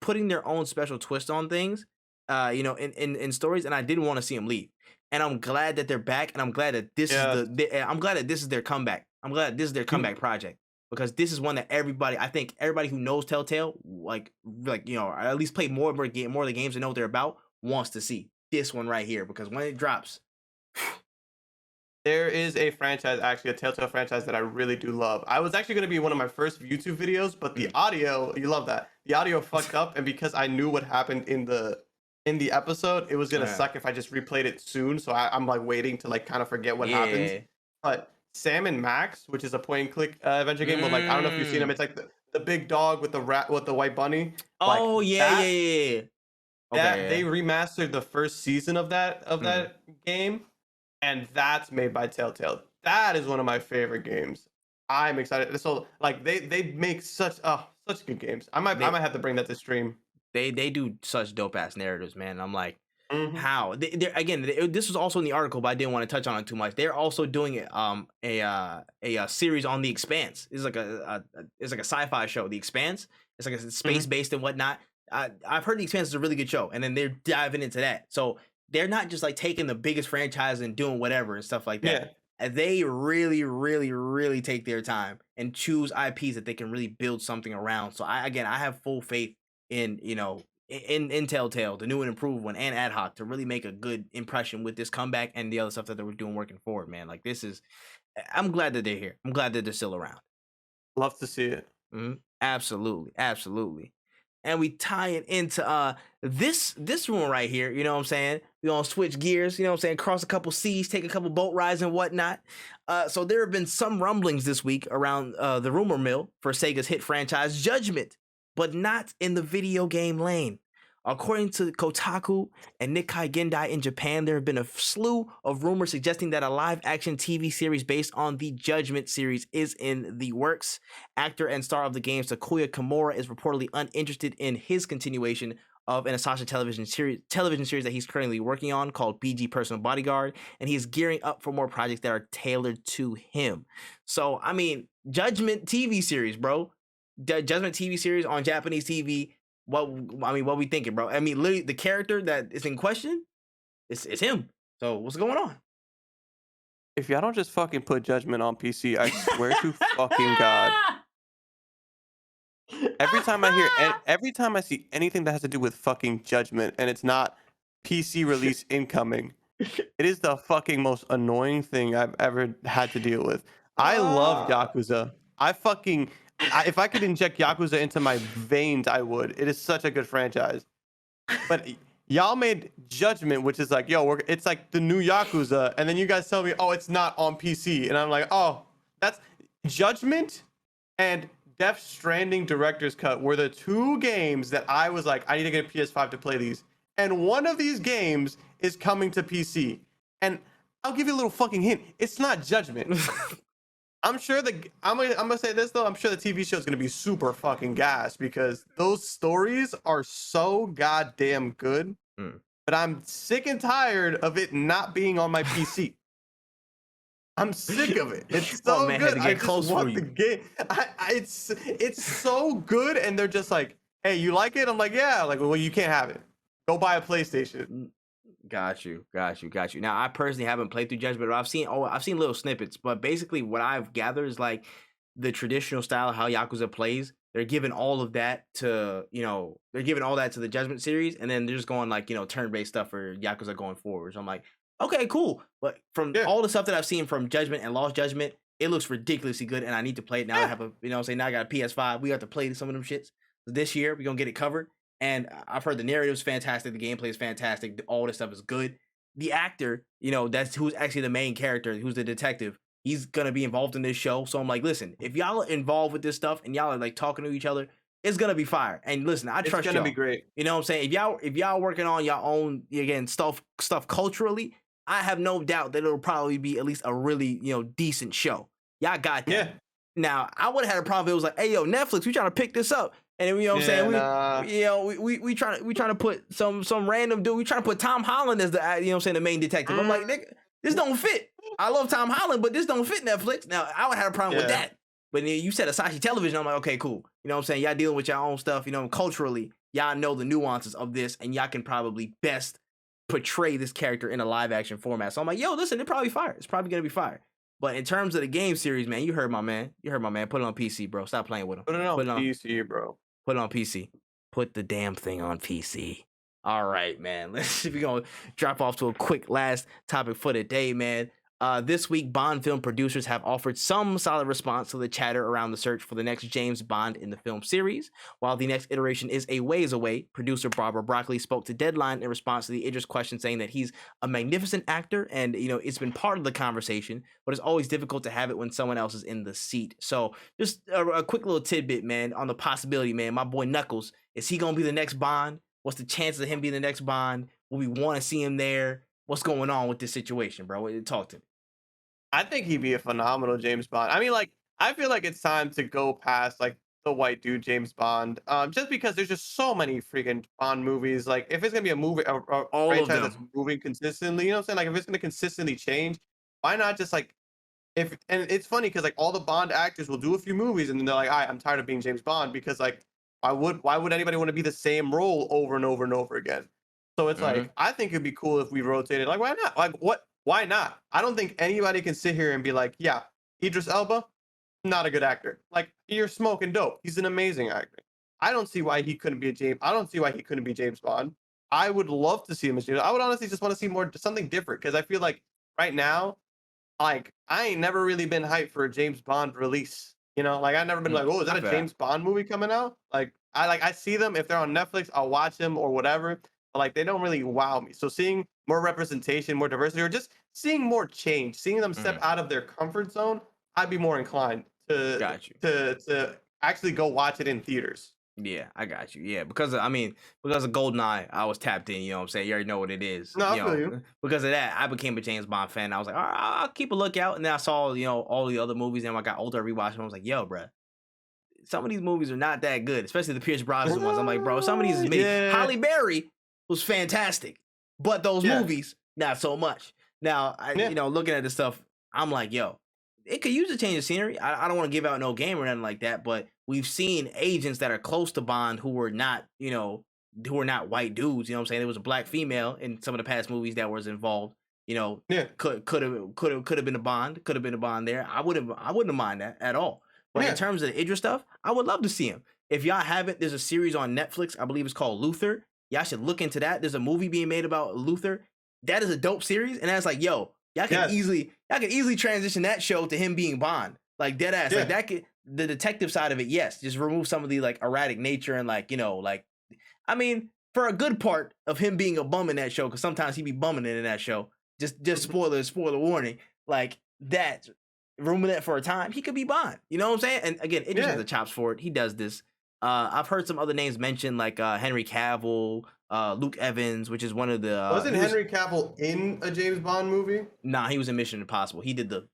putting their own special twist on things. In stories, and I didn't want to see them leave. And I'm glad that they're back, and I'm glad that Yes. I'm glad that this is their comeback. I'm glad this is their You comeback project because this is one that I think everybody who knows Telltale, or at least played more of the games and know what they're about, wants to see this one right here because when it drops, There is a franchise, actually a Telltale franchise that I really do love. I was actually going to be one of my first YouTube videos, but the mm, audio, you love that. The audio fucked up, and because I knew what happened in the episode, it was gonna uh, suck if I just replayed it soon. So I'm like waiting to like kind of forget what happens. yeah, But Sam and Max, which is a point and click adventure game with like I don't know if you've seen them. mm. It's like the big dog with the rat with the white bunny. Like Oh yeah, that yeah. Okay, they yeah. remastered the first season of Mm. that game, and that's made by Telltale. That is one of my favorite games. I'm excited. So like they make such good games. I They might have to bring that to stream. they do such dope ass narratives, man. I'm like, Hmm. how? This was also in the article, but I didn't want to touch on it too much. They're also doing it, a series on The Expanse. It's like it's like a sci-fi show. The Expanse. It's like a space Hmm. based and whatnot. I've heard The Expanse is a really good show, and then they're diving into that. So they're not just like taking the biggest franchise and doing whatever and stuff like that. Yeah. They really take their time and choose IPs that they can really build something around. So I have full faith in in Telltale, the new and improved one, and Ad Hoc to really make a good impression with this comeback and the other stuff that they were doing working forward, man. Like this is, I'm glad that they're here. I'm glad that they're still around. Love to see it. Absolutely. And we tie it into this one right here. You know what I'm saying? We're gonna switch gears, you know what I'm saying, cross a couple seas, take a couple boat rides and whatnot. So there have been some rumblings this week around the rumor mill for Sega's hit franchise Judgment, but not in the video game lane. According to Kotaku and Nikkei Gendai in Japan, there have been a slew of rumors suggesting that a live-action TV series based on the Judgment series is in the works. Actor and star of the game Takuya Kimura is reportedly uninterested in his continuation of an Asahi television series that he's currently working on called BG Personal Bodyguard, and he's gearing up for more projects that are tailored to him. So, I mean, Judgment TV series, bro. Judgment TV series on Japanese TV. What we thinking, bro? I mean, literally, the character that is in question, it's him. So, what's going on? If y'all don't just fucking put Judgment on PC, I swear to fucking God. Every time I see anything that has to do with fucking Judgment and it's not PC release incoming, it is the fucking most annoying thing I've ever had to deal with. I love Yakuza. If I could inject Yakuza into my veins, I would. It is such a good franchise. But y'all made Judgment, which is like, it's like the new Yakuza, and then you guys tell me, oh, it's not on PC, and I'm like, oh, that's Judgment and Death Stranding Director's Cut were the two games that I was like, I need to get a PS5 to play these. And one of these games is coming to PC. And I'll give you a little fucking hint. It's not Judgment. I'm gonna say this though. I'm sure the TV show is gonna be super fucking gas because those stories are so goddamn good. But I'm sick and tired of it not being on my PC. I'm sick of it. It's so good. I just want the game. It's so good, and they're just like, "Hey, you like it?" I'm like, "Yeah." Like, well, you can't have it. Go buy a PlayStation. Got you. Now, I personally haven't played through Judgment, but I've seen little snippets. But basically, what I've gathered is like the traditional style of how Yakuza plays. They're giving all of that to the Judgment series, and then they're just going like turn-based stuff for Yakuza going forward. So I'm like, okay, cool. But from all the stuff that I've seen from Judgment and Lost Judgment, it looks ridiculously good, and I need to play it now. I have now I got a PS5. We got to play some of them shits this year. We're gonna get it covered. And I've heard the narrative's fantastic, the gameplay is fantastic, all this stuff is good. The actor, that's who's actually the main character, who's the detective. He's gonna be involved in this show. So I'm like, listen, if y'all are involved with this stuff and y'all are like talking to each other, it's gonna be fire. And listen, I trust y'all. It's gonna be great. You know what I'm saying? If y'all working on your own stuff culturally, I have no doubt that it'll probably be at least a really decent show. Y'all got that. Yeah. Now I would have had a problem if it was like, hey yo, Netflix, we trying to pick this up. And then, what I'm saying? We trying to put some random dude. We trying to put Tom Holland as the main detective. I'm like, nigga, this don't fit. I love Tom Holland, but this don't fit Netflix. Now, I would have a problem with that. But then you said Asahi Television. I'm like, okay, cool. You know what I'm saying? Y'all dealing with your own stuff. Culturally, y'all know the nuances of this, and y'all can probably best portray this character in a live action format. So I'm like, yo, listen, it's probably fire. It's probably gonna be fire. But in terms of the game series, man, you heard my man. Put it on PC, bro. Stop playing with him. Put it on PC, bro. Put it on PC. Put the damn thing on PC. All right, man. We're going to drop off to a quick last topic for the day, man. This week, Bond film producers have offered some solid response to the chatter around the search for the next James Bond in the film series. While the next iteration is a ways away, producer Barbara Broccoli spoke to Deadline in response to the Idris question, saying that he's a magnificent actor and, it's been part of the conversation, but it's always difficult to have it when someone else is in the seat. So just a quick little tidbit, man, on the possibility, man. My boy Knuckles, is he going to be the next Bond? What's the chances of him being the next Bond? Will we want to see him there? What's going on with this situation, bro? Talk to me. I think he'd be a phenomenal James Bond. I mean, like, I feel like it's time to go past like the white dude James Bond, just because there's just so many freaking Bond movies. Like, if it's gonna be a movie, a franchise that's moving consistently, you know what I'm saying? Like, if it's gonna consistently change, why not just like and it's funny because like all the Bond actors will do a few movies and then they're like, all right, I'm tired of being James Bond because like why would anybody want to be the same role over and over and over again? So it's like I think it'd be cool if we rotated. Like, why not? Like, what? Why not? I don't think anybody can sit here and be like, yeah, Idris Elba, not a good actor. Like, you're smoking dope. He's an amazing actor. I don't see why he couldn't be James Bond. I would love to see him as James. I would honestly just want to see something different because I feel like right now, like, I ain't never really been hyped for a James Bond release. Like I've never been like, oh, is that a James Bond movie coming out? Like I see them if they're on Netflix, I'll watch them or whatever. but like they don't really wow me. So seeing more representation, more diversity, or just seeing more change, seeing them step out of their comfort zone, I'd be more inclined Got you. to actually go watch it in theaters. Yeah, I got you. Yeah, because because of GoldenEye, I was tapped in. You know what I'm saying? You already know what it is. No, I You feel you. know, because of that, I became a James Bond fan. I was like, all right, I'll keep a lookout. And then I saw all the other movies. And when I got older, I rewatched them. I was like, yo, bro, some of these movies are not that good, especially the Pierce Brosnan ones. I'm like, bro, some of these is mid. Yeah. Halle Berry was fantastic, but those Yeah. movies not so much. Now, Yeah. looking at this stuff, I'm like, yo, it could use a change of scenery. I don't want to give out no game or nothing like that, but we've seen agents that are close to Bond who were not, who were not white dudes. You know what I'm saying? There was a black female in some of the past movies that was involved. Yeah. Could have been a Bond. Could have been a Bond there. I wouldn't mind that at all. But Yeah. in terms of the Idris stuff, I would love to see him. If y'all haven't, there's a series on Netflix. I believe it's called Luther. Y'all should look into that. There's a movie being made about Luther. That is a dope series, and that's like, yo, y'all can easily transition that show to him being Bond, like dead ass. Yeah. Like that could, the detective side of it, yes, just remove some of the like erratic nature and for a good part of him being a bum in that show, because sometimes he be bumming in that show. Just spoiler warning, like that. Rooming that for a time, he could be Bond. You know what I'm saying? And again, Idris has the chops for it. He does this. I've heard some other names mentioned, like Henry Cavill, Luke Evans, which is one of the. Wasn't Henry Cavill in a James Bond movie? Nah, he was in Mission Impossible. He did the.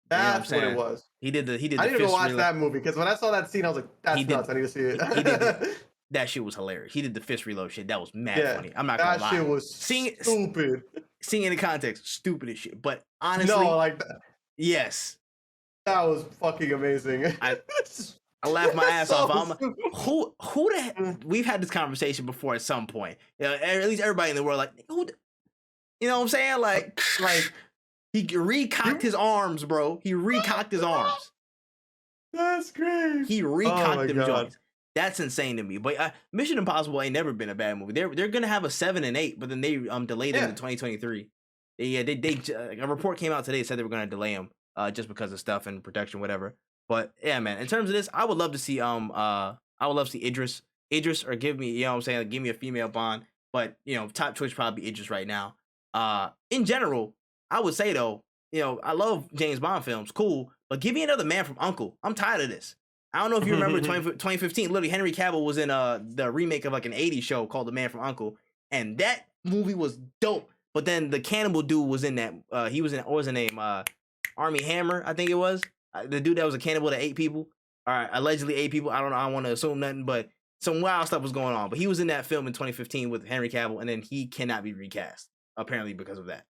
That's what it was. He did the. I need to go watch that movie because when I saw that scene, I was like, "That's nuts. I need to see it." He did that shit was hilarious. He did the fist reload shit. That was mad funny. I'm not gonna lie. That shit was stupid. Seeing in the context, stupid as shit. But honestly, no, like that. Yes, that was fucking amazing. I laughed my ass off. Who we've had this conversation before at some point. At least everybody in the world, like, who, you know what I'm saying? Like he recocked his arms, bro. He recocked his arms. That's great. He recocked them joints. That's insane to me. But Mission Impossible ain't never been a bad movie. They're gonna have a 7 and 8, but then they delayed them to 2023. They a report came out today that said they were gonna delay them just because of stuff and protection, whatever. But yeah, man. In terms of this, I would love to see Idris, or give me, you know what I'm saying, like, give me a female Bond. But top choice probably be Idris right now. In general, I would say though, I love James Bond films, cool, but give me another Man from U.N.C.L.E. I'm tired of this. I don't know if you remember 2015. Literally, Henry Cavill was in the remake of like an 80s show called The Man from U.N.C.L.E., and that movie was dope. But then the cannibal dude was in that. He was in, what was his name? Army Hammer, I think it was. The dude that was a cannibal that ate people. All right, allegedly ate people. I don't know. I don't want to assume nothing, but some wild stuff was going on. But he was in that film in 2015 with Henry Cavill, and then he cannot be recast apparently because of that.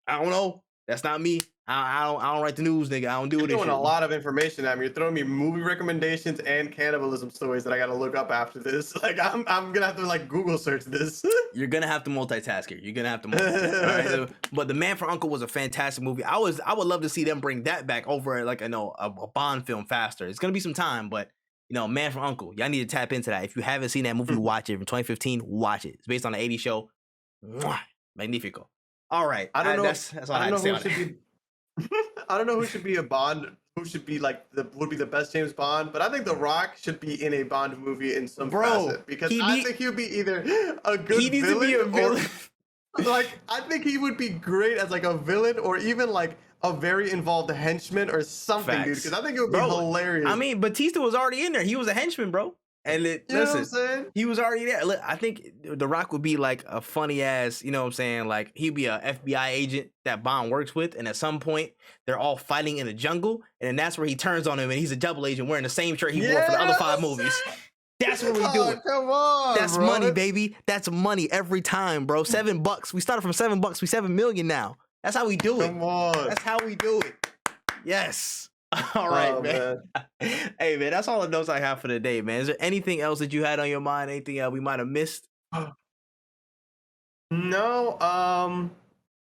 I don't know. That's not me. I don't write the news, nigga. I don't do it. You're throwing a lot of information at me. You're throwing me movie recommendations and cannibalism stories that I gotta look up after this. Like I'm gonna have to like Google search this. You're gonna have to multitask here. You're gonna have to multitask. All right? So, but The Man from U.N.C.L.E. was a fantastic movie. I would love to see them bring that back over like a Bond film faster. It's gonna be some time, but Man from U.N.C.L.E. Y'all need to tap into that. If you haven't seen that movie, watch it. From 2015, watch it. It's based on the 80s show. Mwah, magnifico. All right. I don't know. That's all I had to say on that. I don't know who should be a Bond, who should be like would be the best James Bond, but I think The Rock should be in a Bond movie in some facet because I think he'll be either a good villain or like I think he would be great as like a villain or even like a very involved henchman or something, dude. Because I think it would be hilarious. I mean, Batista was already in there. He was a henchman, bro. And listen, he was already there. Look, I think The Rock would be like a funny ass, you know what I'm saying? Like he'd be a FBI agent that Bond works with, and at some point they're all fighting in the jungle, and then that's where he turns on him, and he's a double agent wearing the same shirt he wore for the other 5 movies. That's what we do. Come on, that's money, baby. That's money every time, bro. $7. We started from $7. We $7 million now. That's how we do it. Come on. That's how we do it. Yes. All right, man. Hey, man, that's all the notes I have for the day, man. Is there anything else that you had on your mind? Anything we might have missed? No.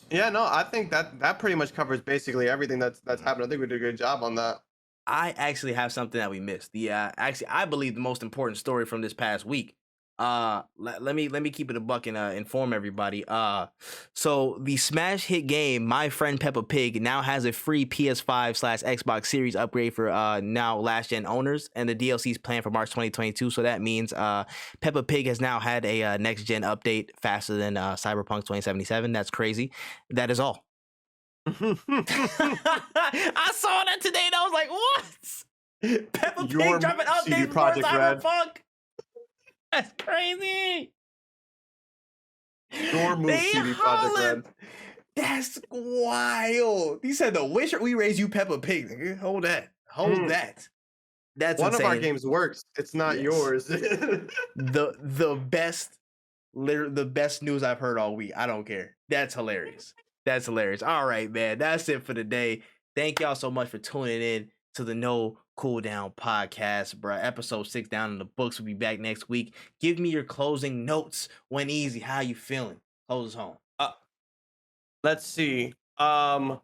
Yeah, no. I think that pretty much covers basically everything that's happened. I think we did a good job on that. I actually have something that we missed. Actually, I believe the most important story from this past week Let me keep it a buck and inform everybody. So the smash hit game My Friend Peppa Pig now has a free PS5/Xbox Series upgrade for now last gen owners, and the DLC is planned for March 2022. So that means Peppa Pig has now had a next gen update faster than Cyberpunk 2077. That's crazy. That is all. I saw that today and I was like, what? Peppa Pig dropping updates for Cyberpunk? That's crazy. Your move, CD Projekt Red. That's wild. He said, "The Witcher, we raise you Peppa Pig." Nigga. Hold that. Hold that. That's one insane. of our games works. It's not yours. the best, literally the best news I've heard all week. I don't care. That's hilarious. That's hilarious. All right, man. That's it for today. Thank y'all so much for tuning in to the No Cooldown podcast, bro. Episode 6 down in the books. We'll be back next week. Give me your closing notes. WenEazy, how you feeling? Close us home. Let's see. Don't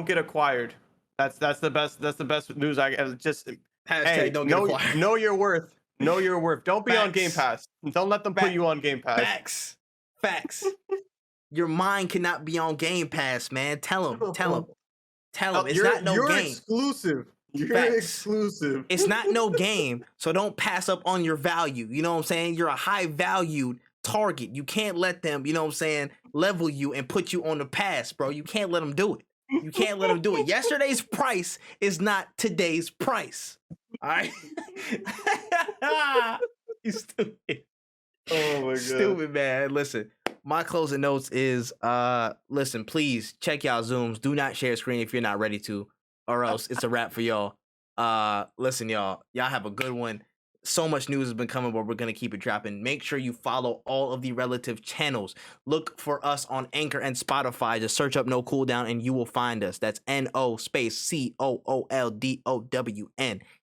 get acquired. That's the best. That's the best news. Just hashtag don't get acquired. Know your worth. Know your worth. Don't be on Game Pass. Don't let them put you on Game Pass. Facts. Your mind cannot be on Game Pass, man. Tell them. It's not no game. You're exclusive. You're exclusive. It's not no game, so don't pass up on your value. You know what I'm saying? You're a high valued target. You can't let them, you know what I'm saying, level you and put you on the pass, bro. You can't let them do it. You can't let them do it. Yesterday's price is not today's price. All right? You stupid. Oh my god. Stupid, man. Listen, my closing notes is listen, please check y'all Zooms. Do not share screen if you're not ready to, or else it's a wrap for y'all. Listen, y'all have a good one. So much news has been coming, but we're gonna keep it dropping. Make sure you follow all of the relative channels. Look for us on Anchor and Spotify. Just search up No Cooldown and you will find us. That's NO space COOLDOWN.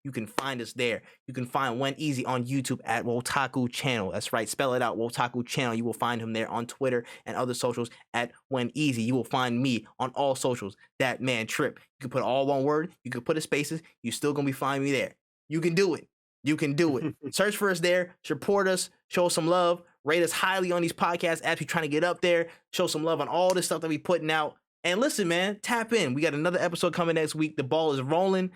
You can find us there. You can find WenEazy on YouTube at Wotaku Channel. That's right, spell it out, Wotaku Channel. You will find him there on Twitter and other socials at WenEazy. You will find me on all socials, ThatManTripp. You can put all one word. You can put a spaces. You still gonna be finding me there. You can do it. You can do it. Search for us there. Support us. Show us some love. Rate us highly on these podcasts as we trying to get up there. Show some love on all this stuff that we putting out. And listen, man, tap in. We got another episode coming next week. The ball is rolling.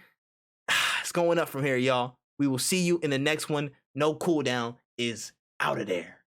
It's going up from here, y'all. We will see you in the next one. No Cooldown is out of there.